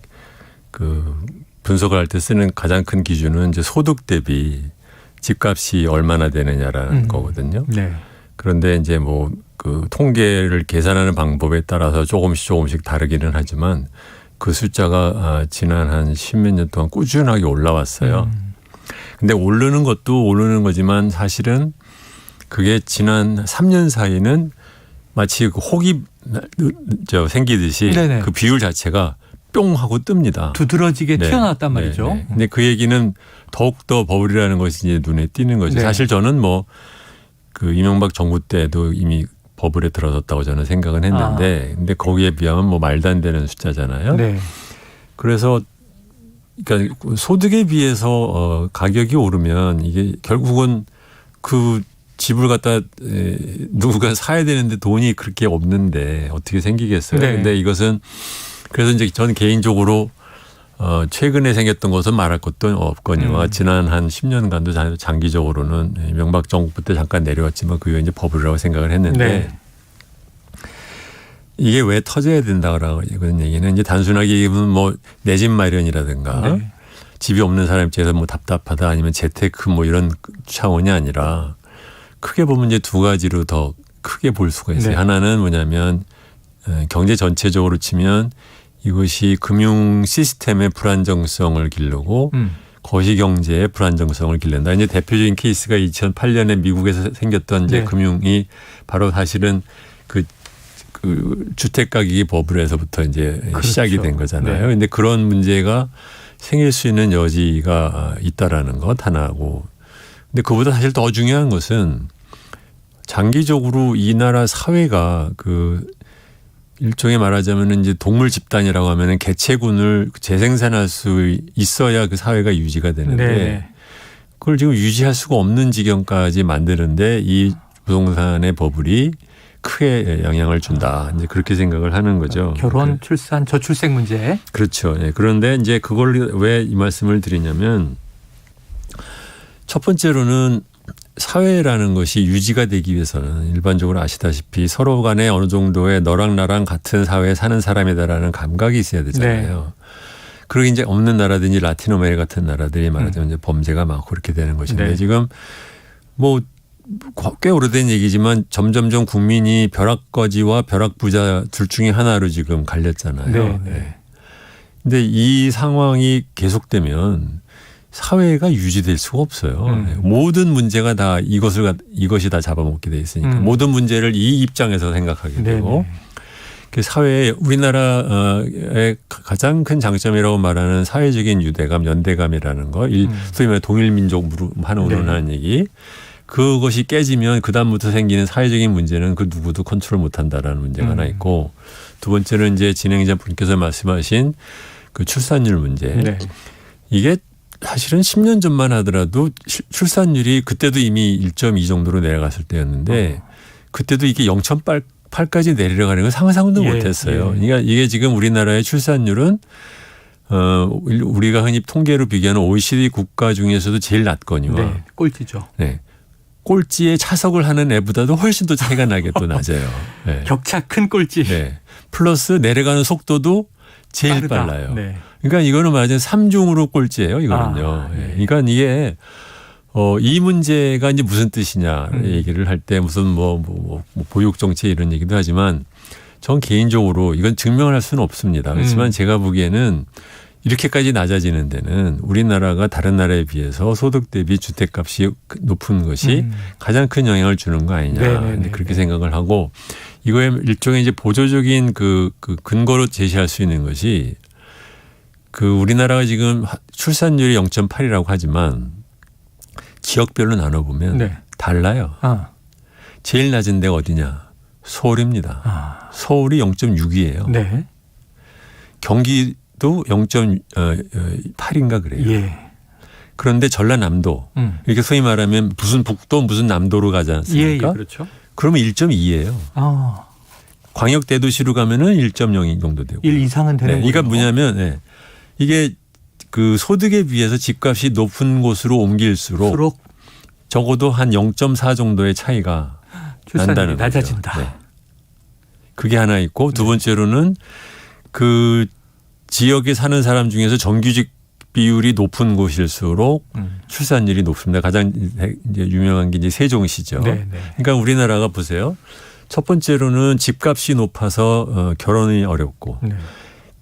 그 분석을 할 때 쓰는 가장 큰 기준은 이제 소득 대비 집값이 얼마나 되느냐라는 거거든요. 네. 그런데 이제 그 통계를 계산하는 방법에 따라서 조금씩 다르기는 하지만 그 숫자가 지난 한 10몇 년 동안 꾸준하게 올라왔어요. 근데 오르는 것도 오르는 거지만 사실은 그게 지난 3년 사이는 마치 그 혹이 생기듯이 네네. 그 비율 자체가 뿅 하고 뜹니다. 두드러지게 튀어나왔단 말이죠. 네. 근데 그 얘기는 더욱더 버블이라는 것이 이제 눈에 띄는 거죠. 네. 사실 저는 그 이명박 정부 때도 이미 버블에 들어섰다고 저는 생각은 했는데, 근데 거기에 비하면 말도 안 되는 숫자잖아요. 네. 그래서 그러니까 소득에 비해서 가격이 오르면 이게 결국은 그 집을 갖다 누가 사야 되는데 돈이 그렇게 없는데 어떻게 생기겠어요. 네. 근데 이것은 그래서 이제 저는 개인적으로 최근에 생겼던 것은 말할 것도 없거니와 지난 한 10년간도 장기적으로는 이명박 정부 때 잠깐 내려왔지만 그 이후에 이제 버블이라고 생각을 했는데 이게 왜 터져야 된다라고 이런 얘기는 이제 단순하게 얘기하면 내 집 마련이라든가 집이 없는 사람 입장에서 뭐 답답하다 아니면 재테크 뭐 이런 차원이 아니라 크게 보면 이제 두 가지로 더 크게 볼 수가 있어요. 네. 하나는 뭐냐면 경제 전체적으로 치면 이것이 금융 시스템의 불안정성을 기르고 거시경제의 불안정성을 기른다. 이제 대표적인 케이스가 2008년에 미국에서 생겼던 이제 네. 금융이 바로 사실은 그 주택 가격이 버블에서부터 이제 그렇죠. 시작이 된 거잖아요. 네. 근데 그런 문제가 생길 수 있는 여지가 있다라는 것 하나고. 근데 그보다 사실 더 중요한 것은 장기적으로 이 나라 사회가 그 일종의 말하자면 이제 동물 집단이라고 하면은 개체군을 재생산할 수 있어야 그 사회가 유지가 되는데 네. 그걸 지금 유지할 수가 없는 지경까지 만드는데 이 부동산의 버블이 크게 영향을 준다. 이제 그렇게 생각을 하는 거죠. 결혼, 출산, 저출생 문제. 그렇죠. 예. 그런데 이제 그걸 왜 이 말씀을 드리냐면 첫 번째로는 사회라는 것이 유지가 되기 위해서는 일반적으로 아시다시피 서로 간에 어느 정도의 너랑 나랑 같은 사회에 사는 사람이다라는 감각이 있어야 되잖아요. 네. 그리고 이제 없는 나라든지 라틴 아메리카 같은 나라들이 말하자면 이제 범죄가 많고 그렇게 되는 것인데 네. 지금 뭐 꽤 오래된 얘기지만 점점점 국민이 벼락거지와 벼락부자 둘 중에 하나로 지금 갈렸잖아요. 네. 네. 근데 이 상황이 계속되면 사회가 유지될 수가 없어요. 모든 문제가 다 이것이 다 잡아먹게 돼 있으니까 모든 문제를 이 입장에서 생각하게 되고 그 사회에 우리나라의 가장 큰 장점이라고 말하는 사회적인 유대감, 연대감이라는 거, 소위 말해 동일민족으로 하는 얘기. 그것이 깨지면 그 다음부터 생기는 사회적인 문제는 그 누구도 컨트롤 못한다라는 문제가 하나 있고 두 번째는 이제 진행자 분께서 말씀하신 그 출산율 문제. 네. 이게 사실은 10년 전만 하더라도 출산율이 그때도 이미 1.2 정도로 내려갔을 때였는데 그때도 이게 0.8까지 내려가는 걸 상상도 못했어요. 그러니까 이게 지금 우리나라의 출산율은 우리가 흔히 통계로 비교하는 OECD 국가 중에서도 제일 낮거니와 네. 꼴찌죠. 네. 꼴찌에 차석을 하는 애보다도 훨씬 더 차이가 나게 또 낮아요. 네. 격차 큰 꼴찌. 네. 플러스 내려가는 속도도 제일 빠르다. 빨라요. 네. 그러니까 이거는 말하자면 3중으로 꼴찌예요. 이거는요. 네. 그러니까 이게 이 문제가 이제 무슨 뜻이냐 얘기를 할 때 무슨 뭐 보육 정책 이런 얘기도 하지만 전 개인적으로 이건 증명을 할 수는 없습니다. 그렇지만 제가 보기에는 이렇게까지 낮아지는 데는 우리나라가 다른 나라에 비해서 소득 대비 주택값이 높은 것이 가장 큰 영향을 주는 거 아니냐. 그렇게 생각을 하고 이거에 일종의 이제 보조적인 그 근거로 제시할 수 있는 것이 그 우리나라가 지금 출산율이 0.8이라고 하지만 지역별로 나눠보면 달라요. 제일 낮은 데가 어디냐? 서울입니다. 서울이 0.6이에요. 네. 경기도 0.8인가 그래요. 예. 그런데 전라남도 이렇게 소위 말하면 무슨 북도 무슨 남도로 가지 않습니까? 예, 그렇죠. 그러면 1.2예요. 광역 대도시로 가면은 1.0 정도 되고. 1 이상은 되는 거죠. 그러니까 뭐냐면 이게 그 소득에 비해서 집값이 높은 곳으로 옮길수록 적어도 한 0.4 정도의 차이가 난다는 거죠. 낮아진다. 네. 그게 하나 있고 두 번째로는 그 지역에 사는 사람 중에서 정규직 비율이 높은 곳일수록 출산율이 높습니다. 가장 이제 유명한 게 이제 세종시죠. 네. 그러니까 우리나라가 보세요. 첫 번째로는 집값이 높아서 결혼이 어렵고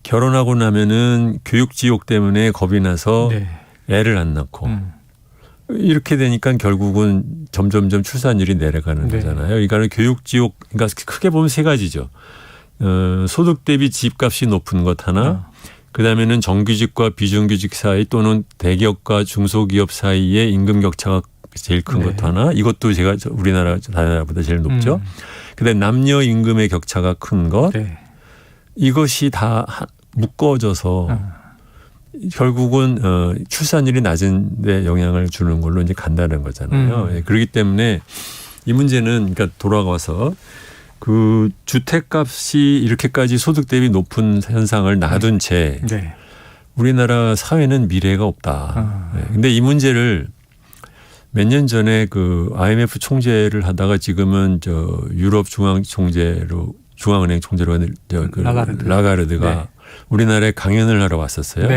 결혼하고 나면은 교육지옥 때문에 겁이 나서 애를 안 낳고 이렇게 되니까 결국은 점점점 출산율이 내려가는 거잖아요. 그러니까 교육지옥, 그러니까 크게 보면 세 가지죠. 소득 대비 집값이 높은 것 하나, 그 다음에는 정규직과 비정규직 사이 또는 대기업과 중소기업 사이의 임금 격차가 제일 큰 것 하나, 이것도 제가 우리나라 다른 나라보다 제일 높죠. 그다음에 남녀 임금의 격차가 큰 것, 이것이 다 묶어져서 결국은 출산율이 낮은 데 영향을 주는 걸로 이제 간다는 거잖아요. 그렇기 때문에 이 문제는 그러니까 돌아가서 그 주택값이 이렇게까지 소득 대비 높은 현상을 놔둔 채 우리나라 사회는 미래가 없다. 근데 이 문제를 몇 년 전에 그 IMF 총재를 하다가 지금은 저 유럽 중앙 총재로 중앙은행 총재로 그 라가르드가 우리나라에 강연을 하러 왔었어요.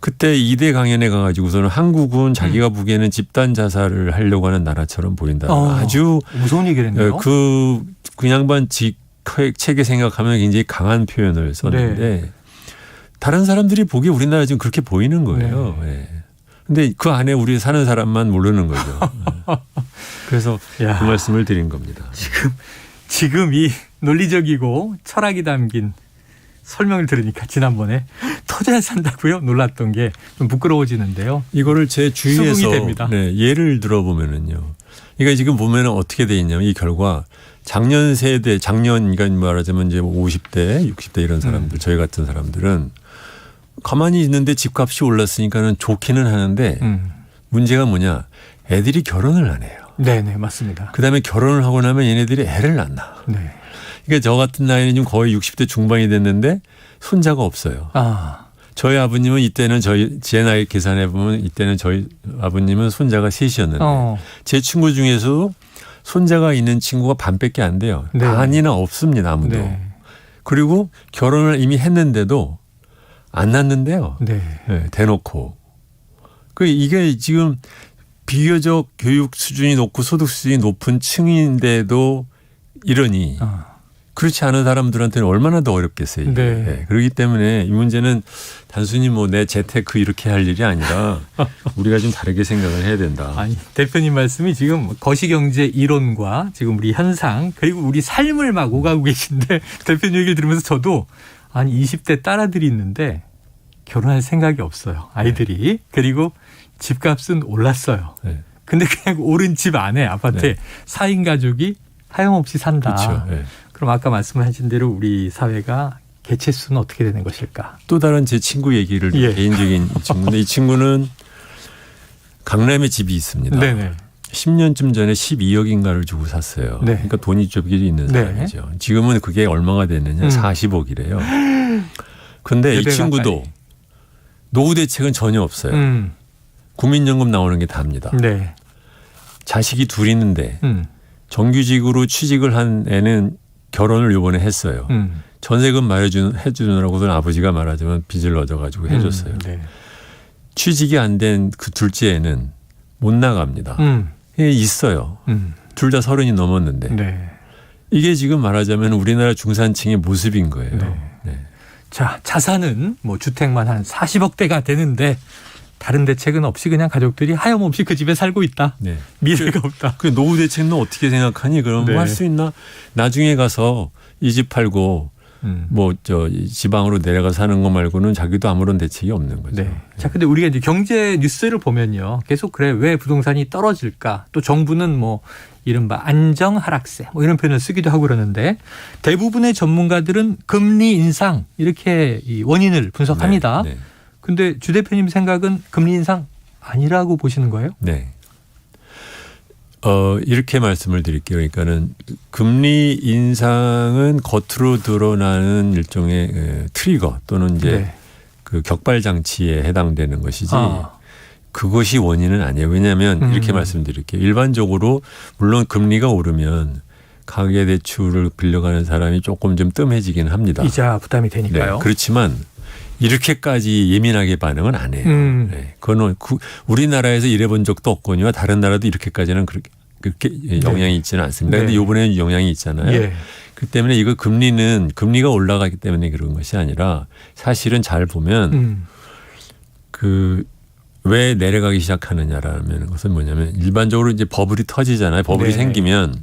그때 2대 강연에 가가지고서는 한국은 자기가 보기에는 집단 자살을 하려고 하는 나라처럼 보인다. 아주 무서운 얘기를 했네요. 그 양반 책에 생각하면 굉장히 강한 표현을 썼는데 다른 사람들이 보기에 우리나라 지금 그렇게 보이는 거예요. 근데 그 안에 우리 사는 사람만 모르는 거죠. 그래서 그 말씀을 드린 겁니다. 지금 이 논리적이고 철학이 담긴 설명을 들으니까 지난번에 터져야 산다고요? 놀랐던 게 좀 부끄러워지는데요. 이거를 제 주위에서 수긍이 됩니다. 예를 들어보면은요. 그러니까 지금 보면은 어떻게 돼 있냐면 이 결과 작년 세대, 그러니까 말하자면 이제 50대, 60대 이런 사람들, 저희 같은 사람들은 가만히 있는데 집값이 올랐으니까는 좋기는 하는데 문제가 뭐냐? 애들이 결혼을 안 해요. 네네, 맞습니다. 그다음에 결혼을 하고 나면 얘네들이 애를 낳나. 그러니까 저 같은 나이는 지금 거의 60대 중반이 됐는데 손자가 없어요. 저희 아버님은 이때는 제 나이 계산해 보면 이때는 저희 아버님은 손자가 셋이었는데 제 친구 중에서도 손자가 있는 친구가 반밖에 안 돼요. 반이나 없습니다, 아무도. 그리고 결혼을 이미 했는데도 안 낳는데요. 대놓고. 이게 지금 비교적 교육 수준이 높고 소득 수준이 높은 층인데도 이러니 그렇지 않은 사람들한테는 얼마나 더 어렵겠어요. 그렇기 때문에 이 문제는 단순히 뭐 내 재테크 이렇게 할 일이 아니라 우리가 좀 다르게 생각을 해야 된다. 아니, 대표님 말씀이 지금 거시경제 이론과 지금 우리 현상 그리고 우리 삶을 막 오가고 계신데 대표님 얘기를 들으면서 저도 아니 20대 딸아들이 있는데 결혼할 생각이 없어요. 아이들이. 그리고 집값은 올랐어요. 근데 그냥 오른 집 안에 아파트에 4인 가족이 하염없이 산다. 그렇죠. 그럼 아까 말씀하신 대로 우리 사회가 개체수는 어떻게 되는 것일까? 또 다른 제 친구 얘기를 개인적인 친구인데 이 친구는 강남에 집이 있습니다. 10년쯤 전에 12억인가를 주고 샀어요. 그러니까 돈이 좀 있는 사람이죠. 지금은 그게 얼마가 됐느냐? 40억이래요. 근데 이 친구도 노후 대책은 전혀 없어요. 국민연금 나오는 게 답니다. 자식이 둘 있는데 정규직으로 취직을 한 애는 결혼을 이번에 했어요. 전세금 해주느라고는 아버지가 말하자면 빚을 얻어가지고 해줬어요. 취직이 안 된 그 둘째 애는 못 나갑니다. 있어요. 둘 다 30이 넘었는데. 이게 지금 말하자면 우리나라 중산층의 모습인 거예요. 자, 자산은 뭐 주택만 한 40억대가 되는데 다른 대책은 없이 그냥 가족들이 하염없이 그 집에 살고 있다. 미래가 없다. 그 노후 대책은 어떻게 생각하니? 그럼 뭐 할 수 있나? 나중에 가서 이 집 팔고 뭐 지방으로 내려가 사는 거 말고는 자기도 아무런 대책이 없는 거죠. 자, 근데 우리가 이제 경제 뉴스를 보면요. 계속 그래 왜 부동산이 떨어질까? 또 정부는 뭐 이른바 안정 하락세 뭐 이런 표현을 쓰기도 하고 그러는데 대부분의 전문가들은 금리 인상 이렇게 이 원인을 분석합니다. 근데 주 대표님 생각은 금리 인상 아니라고 보시는 거예요? 이렇게 말씀을 드릴게요. 그러니까는 금리 인상은 겉으로 드러나는 일종의 트리거 또는 이제 그 격발 장치에 해당되는 것이지 그것이 원인은 아니에요. 왜냐하면 이렇게 말씀드릴게요. 일반적으로 물론 금리가 오르면 가계대출을 빌려가는 사람이 조금 좀 뜸해지긴 합니다. 이자 부담이 되니까요. 그렇지만 이렇게까지 예민하게 반응은 안 해요. 그건 우리나라에서 이래본 적도 없거니와 다른 나라도 이렇게까지는 그렇게 영향이 있지는 않습니다. 그런데 이번에는 영향이 있잖아요. 그 때문에 이거 금리가 올라가기 때문에 그런 것이 아니라 사실은 잘 보면 왜 내려가기 시작하느냐라는 것은 뭐냐면 일반적으로 이제 버블이 터지잖아요. 버블이 생기면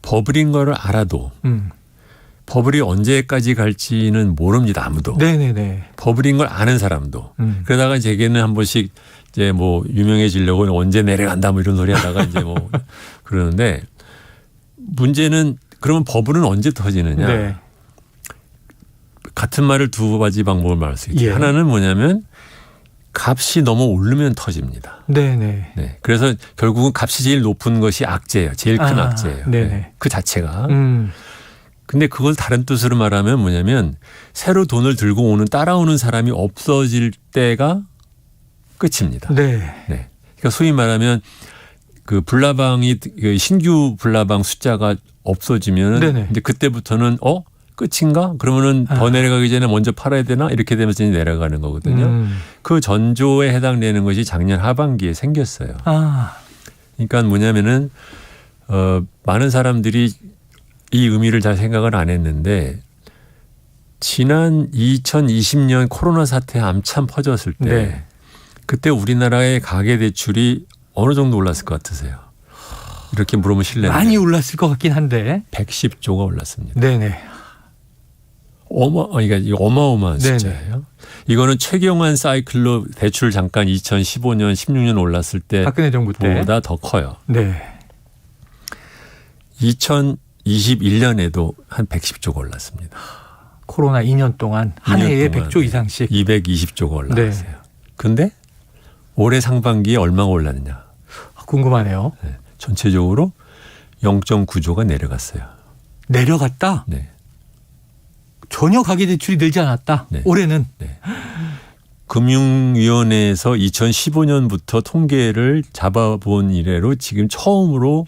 버블인 거를 알아도 버블이 언제까지 갈지는 모릅니다. 아무도. 버블인 걸 아는 사람도. 그러다가 제게는 한 번씩 이제 뭐 유명해지려고 언제 내려간다 뭐 이런 소리 하다가 이제 뭐 그러는데 문제는 그러면 버블은 언제 터지느냐. 같은 말을 두 가지 방법을 말할 수 있죠. 하나는 뭐냐면 값이 너무 오르면 터집니다. 그래서 결국은 값이 제일 높은 것이 악재예요. 제일 큰 악재예요. 그 자체가. 근데 그걸 다른 뜻으로 말하면 뭐냐면 새로 돈을 들고 오는 따라오는 사람이 없어질 때가 끝입니다. 그러니까 소위 말하면 그 불나방이 신규 불나방 숫자가 없어지면 이제 그때부터는 끝인가? 그러면은 더 내려가기 전에 먼저 팔아야 되나? 이렇게 되면서 이제 내려가는 거거든요. 그 전조에 해당되는 것이 작년 하반기에 생겼어요. 그러니까 뭐냐면은 많은 사람들이 이 의미를 잘 생각을 안 했는데 지난 2020년 코로나 사태 한참 퍼졌을 때 네. 그때 우리나라의 가계 대출이 어느 정도 올랐을 것 같으세요? 이렇게 물으면 실례인데 많이 올랐을 것 같긴 한데 110조가 올랐습니다. 네네. 그러니까 이거 어마어마한 네네. 숫자예요. 이거는 최경환 사이클로 대출 잠깐 2015년, 16년 올랐을 때 박근혜 정부 보다 더 커요. 네. 2021년에도 한 110조가 올랐습니다. 코로나 2년 동안 한 2년 해에 동안 100조 이상씩 220조가 올랐어요. 네. 근데 올해 상반기에 얼마가 올랐느냐? 궁금하네요. 네. 전체적으로 0.9조가 내려갔어요. 내려갔다? 네. 전혀 가계대출이 늘지 않았다. 네. 올해는. 네. 금융위원회에서 2015년부터 통계를 잡아본 이래로 지금 처음으로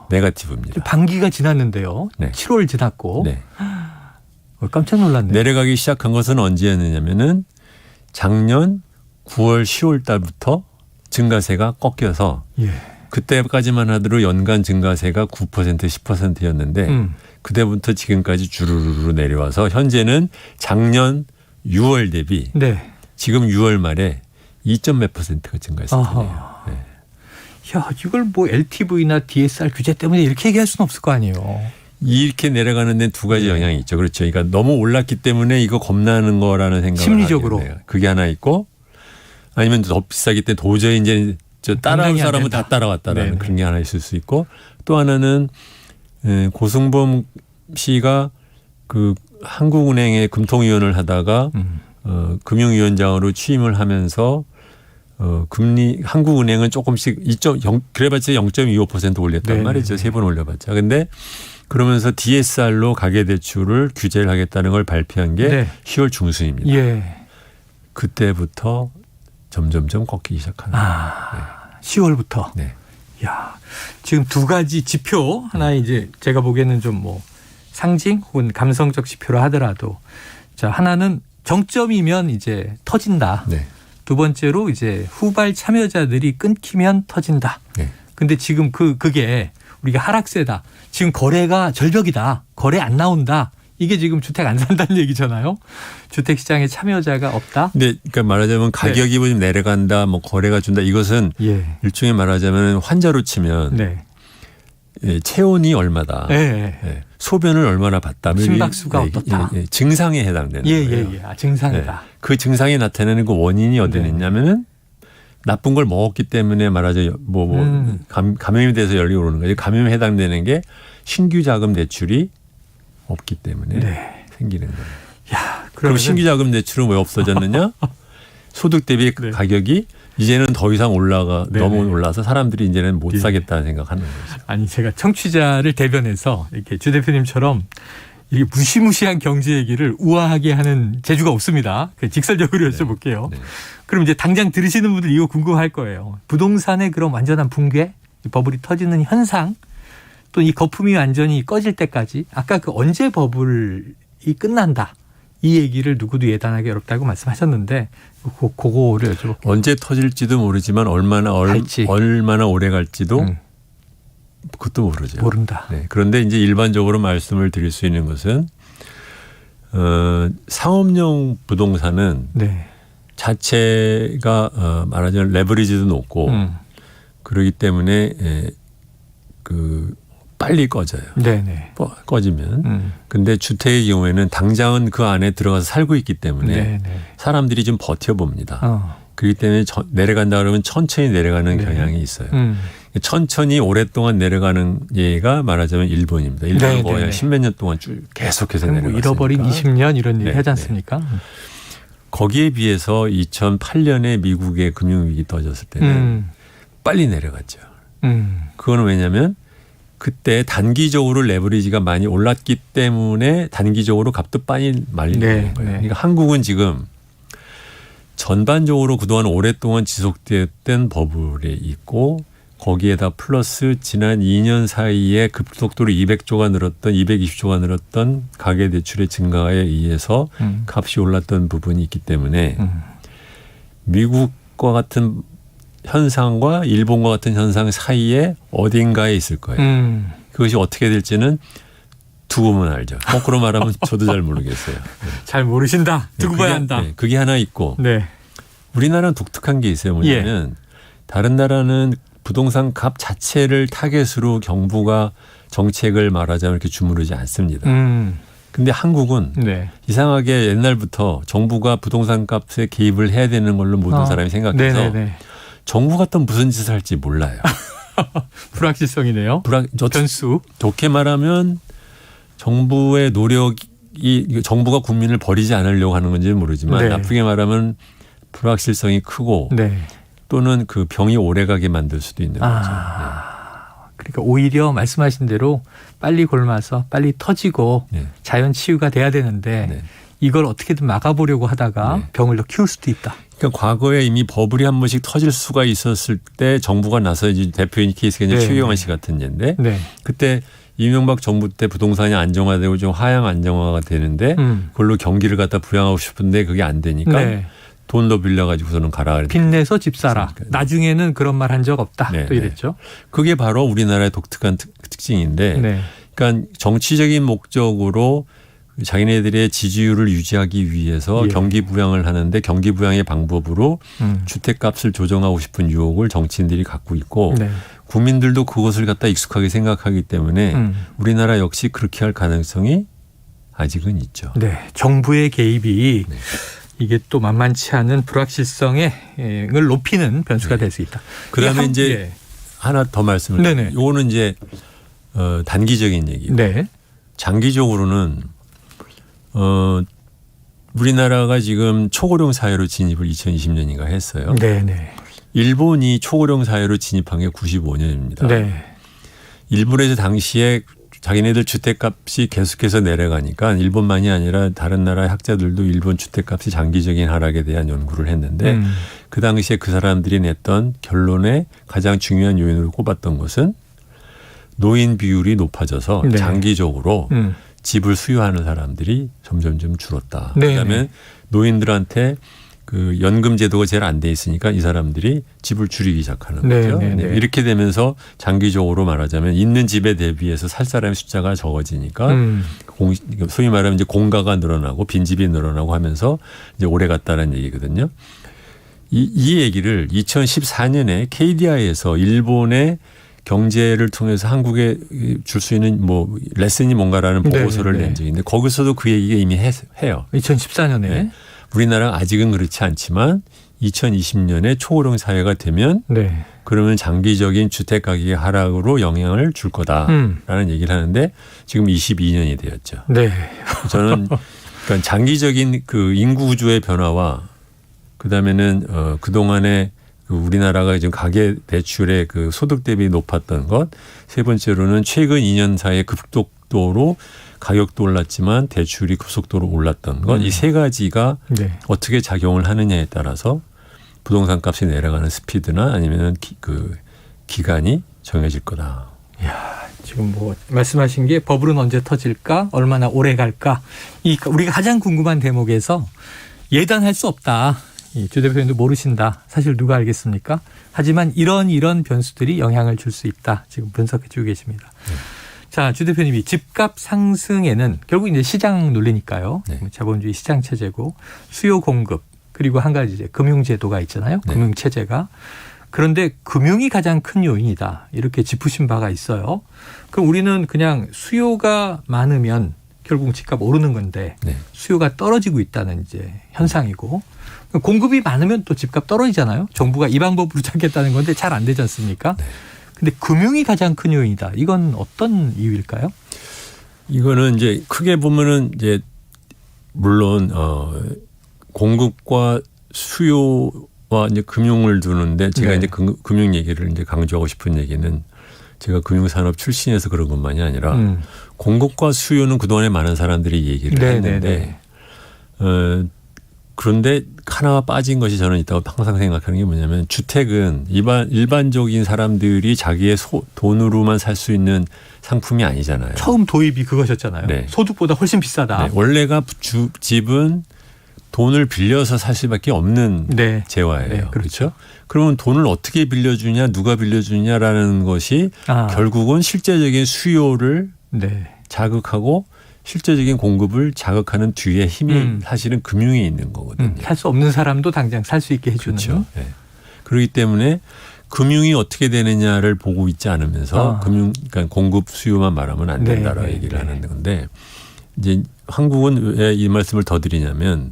네거티브입니다. 반기가 지났는데요. 네. 7월 지났고. 네. 깜짝 놀랐네요. 내려가기 시작한 것은 언제였느냐면은 작년 9월 10월 달부터 증가세가 꺾여서 예. 그때까지만 하더라도 연간 증가세가 9% 10%였는데 그때부터 지금까지 주르르 내려와서 현재는 작년 6월 대비 네. 지금 6월 말에 2.몇 %가 증가했습니다. 네. 야, 이걸 뭐 LTV나 DSR 규제 때문에 이렇게 얘기할 수는 없을 거 아니에요. 이렇게 내려가는 데는 두 가지 영향이 있죠. 그렇죠. 그러니까 너무 올랐기 때문에 이거 겁나는 거라는 생각을 심리적으로. 하겠네요. 그게 하나 있고 아니면 더 비싸기 때문에 도저히 이제 저 따라올 사람은 다 따라왔다라는 네네. 그런 게 하나 있을 수 있고 또 하나는 고승범 씨가 그 한국은행의 금통위원을 하다가 금융위원장으로 취임을 하면서 금리 한국은행은 조금씩 2.0 그래봤자 0.25% 올렸단 네. 말이죠. 3번 올려봤자. 근데 그러면서 DSR로 가계대출을 규제를 하겠다는 걸 발표한 게 네. 10월 중순입니다. 예. 그때부터 점점점 꺾이기 시작하는 거예요. 10월부터. 네. 야, 지금 두 가지 지표 하나 이제 제가 보기에는 좀 뭐 상징 혹은 감성적 지표로 하더라도 자 하나는 정점이면 이제 터진다. 네. 두 번째로 이제 후발 참여자들이 끊기면 터진다. 네. 근데 지금 그게 우리가 하락세다. 지금 거래가 절벽이다. 거래 안 나온다. 이게 지금 주택 안 산다는 얘기잖아요. 주택 시장에 참여자가 없다. 근데 그러니까 말하자면 가격이 좀 내려간다, 뭐 거래가 준다. 이것은 일종의 말하자면 환자로 치면 체온이 얼마다, 소변을 얼마나 봤다, 심박수가 어떻다, 증상에 해당되는 거예요. 아, 증상이다. 그 증상이 나타내는 그 원인이 어디 있냐면은 나쁜 걸 먹었기 때문에 말하자면 감염이 돼서 열이 오르는 거죠. 감염에 해당되는 게 신규 자금 대출이 없기 때문에 생기는 거예요. 야, 그럼 신규 자금 대출은 왜 없어졌느냐? 소득 대비 가격이 이제는 더 이상 너무 올라서 사람들이 이제는 못 사겠다는 생각하는 거죠. 아니 제가 청취자를 대변해서 이렇게 주 대표님처럼 이게 무시무시한 경제 얘기를 우아하게 하는 재주가 없습니다. 직설적으로 여쭤볼게요. 그럼 이제 당장 들으시는 분들 이거 궁금할 거예요. 부동산의 그런 완전한 붕괴, 버블이 터지는 현상, 또 이 거품이 완전히 꺼질 때까지 아까 그 언제 버블이 끝난다. 이 얘기를 누구도 예단하기 어렵다고 말씀하셨는데 그거를 여쭤볼게요. 언제 터질지도 모르지만 얼마나 오래 갈지도 그것도 모르죠. 모른다. 네. 그런데 이제 일반적으로 말씀을 드릴 수 있는 것은 상업용 부동산은 자체가 말하자면 레버리지도 높고 그러기 때문에 빨리 꺼져요. 네네. 꺼지면. 근데 주택의 경우에는 당장은 그 안에 들어가서 살고 있기 때문에 사람들이 좀 버텨봅니다. 그렇기 때문에 내려간다 그러면 천천히 내려가는 경향이 있어요. 천천히 오랫동안 내려가는 예가 말하자면 일본입니다. 일본은 거의 한 10몇 년 동안 쭉 계속해서 내려갔으니까. 잃어버린 20년 이런 일 하지 않습니까? 거기에 비해서 2008년에 미국의 금융위기 터졌을 때는 빨리 내려갔죠. 그거는 왜냐하면 그때 단기적으로 레버리지가 많이 올랐기 때문에 단기적으로 값도 많이 말리는 거예요. 그러니까 한국은 지금 전반적으로 그동안 오랫동안 지속됐던 버블에 있고 거기에다 플러스 지난 2년 사이에 급속도로 200조가 늘었던 220조가 늘었던 가계대출의 증가에 의해서 값이 올랐던 부분이 있기 때문에 미국과 같은 현상과 일본과 같은 현상 사이에 어딘가에 있을 거예요. 그것이 어떻게 될지는 두고 보면 알죠. 거꾸로 말하면 저도 잘 모르겠어요. 잘 모르신다. 두고 봐야 한다. 그게 하나 있고 네. 우리나라는 독특한 게 있어요. 뭐냐면 다른 나라는 부동산 값 자체를 타겟으로 정부가 정책을 말하자면 이렇게 주무르지 않습니다. 근데 한국은 이상하게 옛날부터 정부가 부동산 값에 개입을 해야 되는 걸로 모든 사람이 생각해서 정부가 또 무슨 짓을 할지 몰라요. 불확실성이네요. 변수. 좋게 말하면 정부의 노력이 정부가 국민을 버리지 않으려고 하는 건지는 모르지만 나쁘게 말하면 불확실성이 크고 또는 그 병이 오래가게 만들 수도 있는 거죠. 그러니까 오히려 말씀하신 대로 빨리 골마서 빨리 터지고 자연 치유가 돼야 되는데 이걸 어떻게든 막아보려고 하다가 병을 더 키울 수도 있다. 그러니까 과거에 이미 버블이 한 번씩 터질 수가 있었을 때 정부가 나서 이제 대표인 케이스가 이제 최경환 씨 같은 예인데 그때 이명박 정부 때 부동산이 안정화되고 좀 하향 안정화가 되는데 그걸로 경기를 갖다 부양하고 싶은데 그게 안 되니까 돈 더 빌려가지고서는 가라. 빚내서 집 사라. 나중에는 그런 말 한 적 없다. 또 이랬죠. 그게 바로 우리나라의 독특한 특징인데 그러니까 정치적인 목적으로 자기네들의 지지율을 유지하기 위해서 경기 부양을 하는데 경기 부양의 방법으로 주택값을 조정하고 싶은 유혹을 정치인들이 갖고 있고 국민들도 그것을 갖다 익숙하게 생각하기 때문에 우리나라 역시 그렇게 할 가능성이 아직은 있죠. 정부의 개입이 이게 또 만만치 않은 불확실성을 높이는 변수가 될 수 있다. 그다음에 이제 하나 더 말씀을 드리면 이거는 이제 단기적인 얘기고 장기적으로는 우리나라가 지금 초고령 사회로 진입을 2020년인가 했어요. 일본이 초고령 사회로 진입한 게 95년입니다. 일본에서 당시에 자기네들 주택값이 계속해서 내려가니까 일본만이 아니라 다른 나라의 학자들도 일본 주택값이 장기적인 하락에 대한 연구를 했는데 그 당시에 그 사람들이 냈던 결론에 가장 중요한 요인으로 꼽았던 것은 노인 비율이 높아져서 장기적으로 집을 수요하는 사람들이 점점점 줄었다. 그다음에 노인들한테 그 연금 제도가 제일 안 돼 있으니까 이 사람들이 집을 줄이기 시작하는 거죠. 이렇게 되면서 장기적으로 말하자면 있는 집에 대비해서 살 사람의 숫자가 적어지니까 소위 말하면 이제 공가가 늘어나고 빈집이 늘어나고 하면서 이제 오래 갔다는 얘기거든요. 이 얘기를 2014년에 KDI에서 일본의 경제를 통해서 한국에 줄 수 있는 뭐 레슨이 뭔가라는 보고서를 낸 적이 있는데 거기서도 그 얘기가 이미 해요. 2014년에. 우리나라 아직은 그렇지 않지만 2020년에 초고령 사회가 되면 그러면 장기적인 주택 가격의 하락으로 영향을 줄 거다라는 얘기를 하는데 지금 22년이 되었죠. 저는 그러니까 장기적인 그 인구 구조의 변화와 그다음에는 그동안에 그 우리나라가 지금 가계 대출의 그 소득 대비 높았던 것, 세 번째로는 최근 2년 사이에 급속도로 가격도 올랐지만 대출이 급속도로 올랐던 것, 이 세 가지가 어떻게 작용을 하느냐에 따라서 부동산 값이 내려가는 스피드나 아니면 그 기간이 정해질 거다. 지금 뭐 말씀하신 게 버블은 언제 터질까, 얼마나 오래 갈까, 우리가 가장 궁금한 대목에서 예단할 수 없다. 주 대표님도 모르신다. 사실 누가 알겠습니까? 하지만 이런 변수들이 영향을 줄 수 있다. 지금 분석해 주고 계십니다. 자, 주 대표님이 집값 상승에는 결국 이제 시장 논리니까요. 자본주의 시장 체제고 수요 공급 그리고 한 가지 이제 금융 제도가 있잖아요. 금융 체제가. 그런데 금융이 가장 큰 요인이다. 이렇게 짚으신 바가 있어요. 그럼 우리는 그냥 수요가 많으면 결국 집값 오르는 건데 수요가 떨어지고 있다는 이제 현상이고 공급이 많으면 또 집값 떨어지잖아요. 정부가 이 방법으로 찾겠다는 건데 잘 안 되지 않습니까? 근데 금융이 가장 큰 요인이다. 이건 어떤 이유일까요? 이거는 이제 크게 보면은 이제 물론 공급과 수요와 이제 금융을 두는데 제가 이제 금융 얘기를 이제 강조하고 싶은 얘기는 제가 금융산업 출신에서 그런 것만이 아니라 공급과 수요는 그동안에 많은 사람들이 얘기를 했는데 그런데 하나가 빠진 것이 저는 있다고 항상 생각하는 게 뭐냐면 주택은 일반적인 사람들이 자기의 돈으로만 살 수 있는 상품이 아니잖아요. 처음 도입이 그것이었잖아요. 네. 소득보다 훨씬 비싸다. 네. 원래가 집은 돈을 빌려서 살 수밖에 없는 네. 재화예요. 네, 그렇죠. 그러면 돈을 어떻게 빌려주냐, 누가 빌려주냐라는 것이 결국은 실제적인 수요를 자극하고 실제적인 공급을 자극하는 뒤에 힘이 사실은 금융에 있는 거거든요. 살 수 없는 사람도 당장 살 수 있게 해주는. 그렇죠. 네. 그렇기 때문에 금융이 어떻게 되느냐를 보고 있지 않으면서 그러니까 공급 수요만 말하면 안 된다라고 얘기를 하는 건데 이제 한국은 왜 이 말씀을 더 드리냐면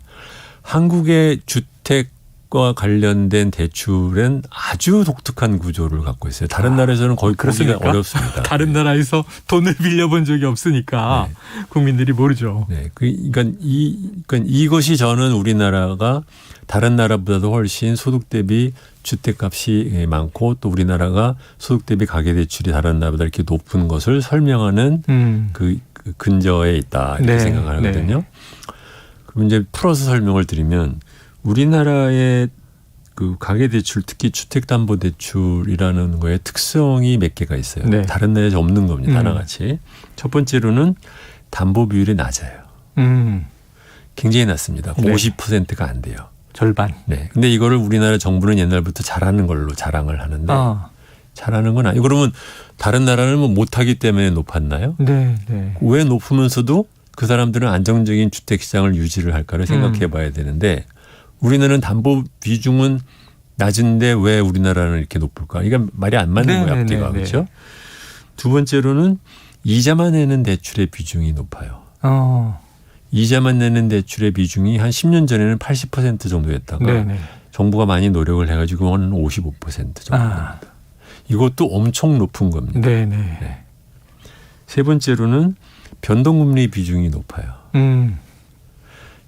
한국의 주택과 관련된 대출은 아주 독특한 구조를 갖고 있어요. 다른 나라에서는 거의 보기가 어렵습니다. 다른 나라에서 돈을 빌려본 적이 없으니까 국민들이 모르죠. 네, 그러니까 이것이 저는 우리나라가 다른 나라보다도 훨씬 소득 대비 주택값이 많고 또 우리나라가 소득 대비 가계대출이 다른 나라보다 이렇게 높은 것을 설명하는 그 근저에 있다 이렇게 생각을 하거든요. 그럼 이제 풀어서 설명을 드리면 우리나라의 그 가계대출 특히 주택담보대출이라는 거에 특성이 몇 개가 있어요. 다른 나라에 없는 겁니다. 하나같이. 첫 번째로는 담보 비율이 낮아요. 굉장히 낮습니다. 50%가 안 돼요. 절반. 네. 근데 이거를 우리나라 정부는 옛날부터 잘하는 걸로 자랑을 하는데 잘하는 건 아니고 그러면 다른 나라는 뭐 못하기 때문에 높았나요? 네. 왜 높으면서도 그 사람들은 안정적인 주택시장을 유지를 할까를 생각해 봐야 되는데 우리나라는 담보 비중은 낮은데 왜 우리나라는 이렇게 높을까? 이게 말이 안 맞는 거예요. 앞뒤가. 그렇죠? 두 번째로는 이자만 내는 대출의 비중이 높아요. 이자만 내는 대출의 비중이 한 10년 전에는 80% 정도였다가 정부가 많이 노력을 해가지고 한 55% 정도입니다. 이것도 엄청 높은 겁니다. 네. 세 번째로는 변동금리 비중이 높아요.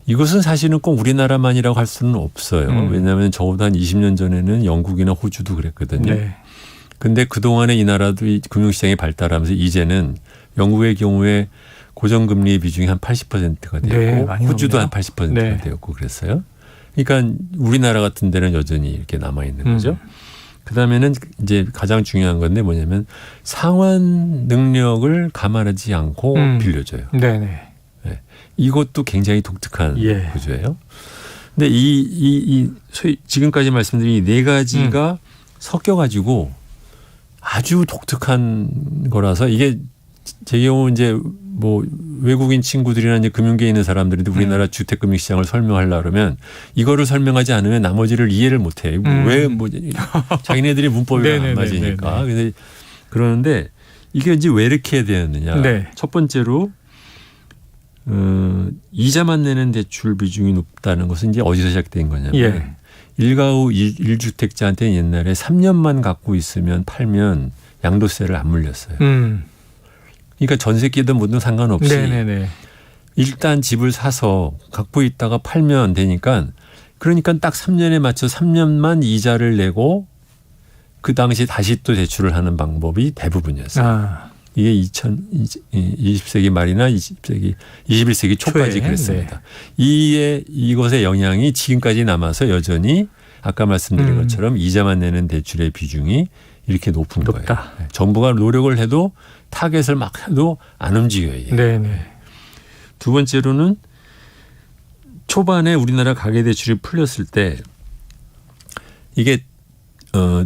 이것은 사실은 꼭 우리나라만이라고 할 수는 없어요. 왜냐하면 적어도 한 20년 전에는 영국이나 호주도 그랬거든요. 근데 그동안에 이 나라도 이 금융시장이 발달하면서 이제는 영국의 경우에 고정금리의 비중이 한 80%가 되었고 호주도 한 80%가 되었고 그랬어요. 그러니까 우리나라 같은 데는 여전히 이렇게 남아있는 거죠. 그다음에는 이제 가장 중요한 건데 뭐냐면 상환 능력을 감안하지 않고 빌려줘요. 이것도 굉장히 독특한 구조예요. 근데 소위 지금까지 말씀드린 이 네 가지가 섞여가지고 아주 독특한 거라서 이게 제 경우 이제 뭐 외국인 친구들이나 이제 금융계에 있는 사람들인데 우리나라 주택금융시장을 설명하려고 그러면 이거를 설명하지 않으면 나머지를 이해를 못해. 왜 뭐 자기네들이 문법이 안 맞으니까. 그래서 그러는데 이게 이제 왜 이렇게 되었느냐. 첫 번째로 이자만 내는 대출 비중이 높다는 것은 이제 어디서 시작된 거냐면 일가구 1주택자한테 옛날에 3년만 갖고 있으면 팔면 양도세를 안 물렸어요. 그러니까 전세끼든 뭐든 상관없이 일단 집을 사서 갖고 있다가 팔면 되니까 그러니까 딱 3년에 맞춰 3년만 이자를 내고 그 당시 다시 또 대출을 하는 방법이 대부분이었어요. 이게 20세기 말이나 21세기 초까지 그랬습니다. 이것의 영향이 지금까지 남아서 여전히 아까 말씀드린 것처럼 이자만 내는 대출의 비중이 이렇게 높은 거예요. 정부가 노력을 해도 타겟을 막 해도 안 움직여요. 이게. 두 번째로는 초반에 우리나라 가계대출이 풀렸을 때 이게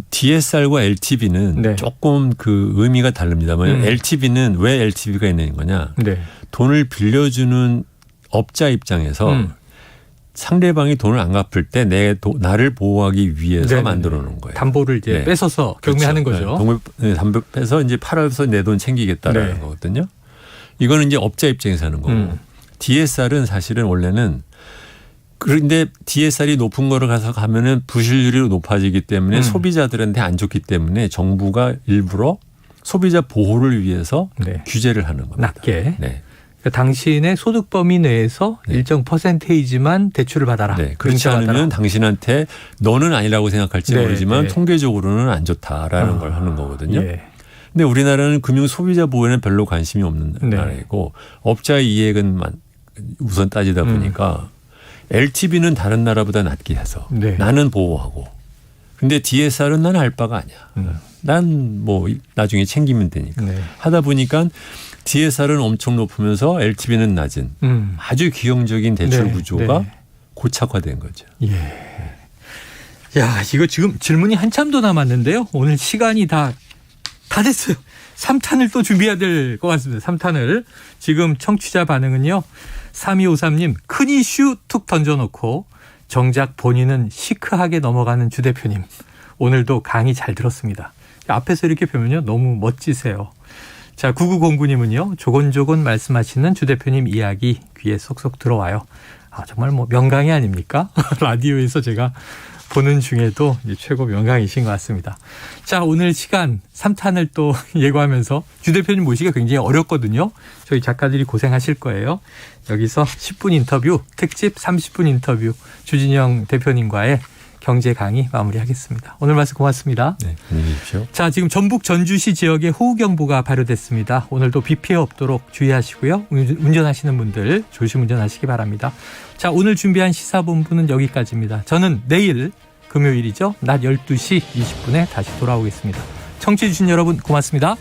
DSR과 LTV는 조금 그 의미가 다릅니다만 LTV는 왜 LTV가 있는 거냐. 돈을 빌려주는 업자 입장에서 상대방이 돈을 안 갚을 때 나를 보호하기 위해서 만들어 놓은 거예요. 담보를 이제 뺏어서 경매하는 거죠. 담보 빼서 이제 팔아서 내 돈 챙기겠다라는 거거든요. 이거는 이제 업자 입장에서 하는 거고. DSR은 사실은 원래는 그런데 DSR이 높은 거를 가서 가면은 부실률이 높아지기 때문에 소비자들한테 안 좋기 때문에 정부가 일부러 소비자 보호를 위해서 규제를 하는 겁니다. 낮게. 그러니까 당신의 소득 범위 내에서 일정 퍼센테이지만 대출을 받아라. 그렇지 않으면 당신한테 너는 아니라고 생각할지 모르지만 통계적으로는 안 좋다라는 걸 하는 거거든요. 근데 우리나라는 금융 소비자 보호에는 별로 관심이 없는 나라이고 업자의 이익은 우선 따지다 보니까 LTV는 다른 나라보다 낮게 해서 나는 보호하고 근데 DSR은 난 알 바가 아니야. 난 뭐 나중에 챙기면 되니까. 하다 보니까 DSR은 엄청 높으면서 LTV는 낮은 아주 기형적인 대출 구조가 고착화된 거죠. 야, 이거 지금 질문이 한참 더 남았는데요. 오늘 시간이 다 됐어요. 3탄을 또 준비해야 될 것 같습니다. 3탄을. 지금 청취자 반응은요. 3253님 큰 이슈 툭 던져놓고 정작 본인은 시크하게 넘어가는 주 대표님. 오늘도 강의 잘 들었습니다. 앞에서 이렇게 보면요. 너무 멋지세요. 자, 9909님은요. 조곤조곤 말씀하시는 주 대표님 이야기 귀에 쏙쏙 들어와요. 아, 정말 뭐 명강이 아닙니까? 라디오에서 제가 보는 중에도 최고 명강이신 것 같습니다. 자, 오늘 시간 3탄을 또 예고하면서 주 대표님 모시기가 굉장히 어렵거든요. 저희 작가들이 고생하실 거예요. 여기서 10분 인터뷰, 특집 30분 인터뷰 주진영 대표님과의 경제 강의 마무리하겠습니다. 오늘 말씀 고맙습니다. 네, 안녕히 계십시오. 자, 지금 전북 전주시 지역에 호우경보가 발효됐습니다. 오늘도 비 피해 없도록 주의하시고요. 운전하시는 분들 조심 운전하시기 바랍니다. 자, 오늘 준비한 시사본부는 여기까지입니다. 저는 내일 금요일이죠. 낮 12시 20분에 다시 돌아오겠습니다. 청취해 주신 여러분 고맙습니다.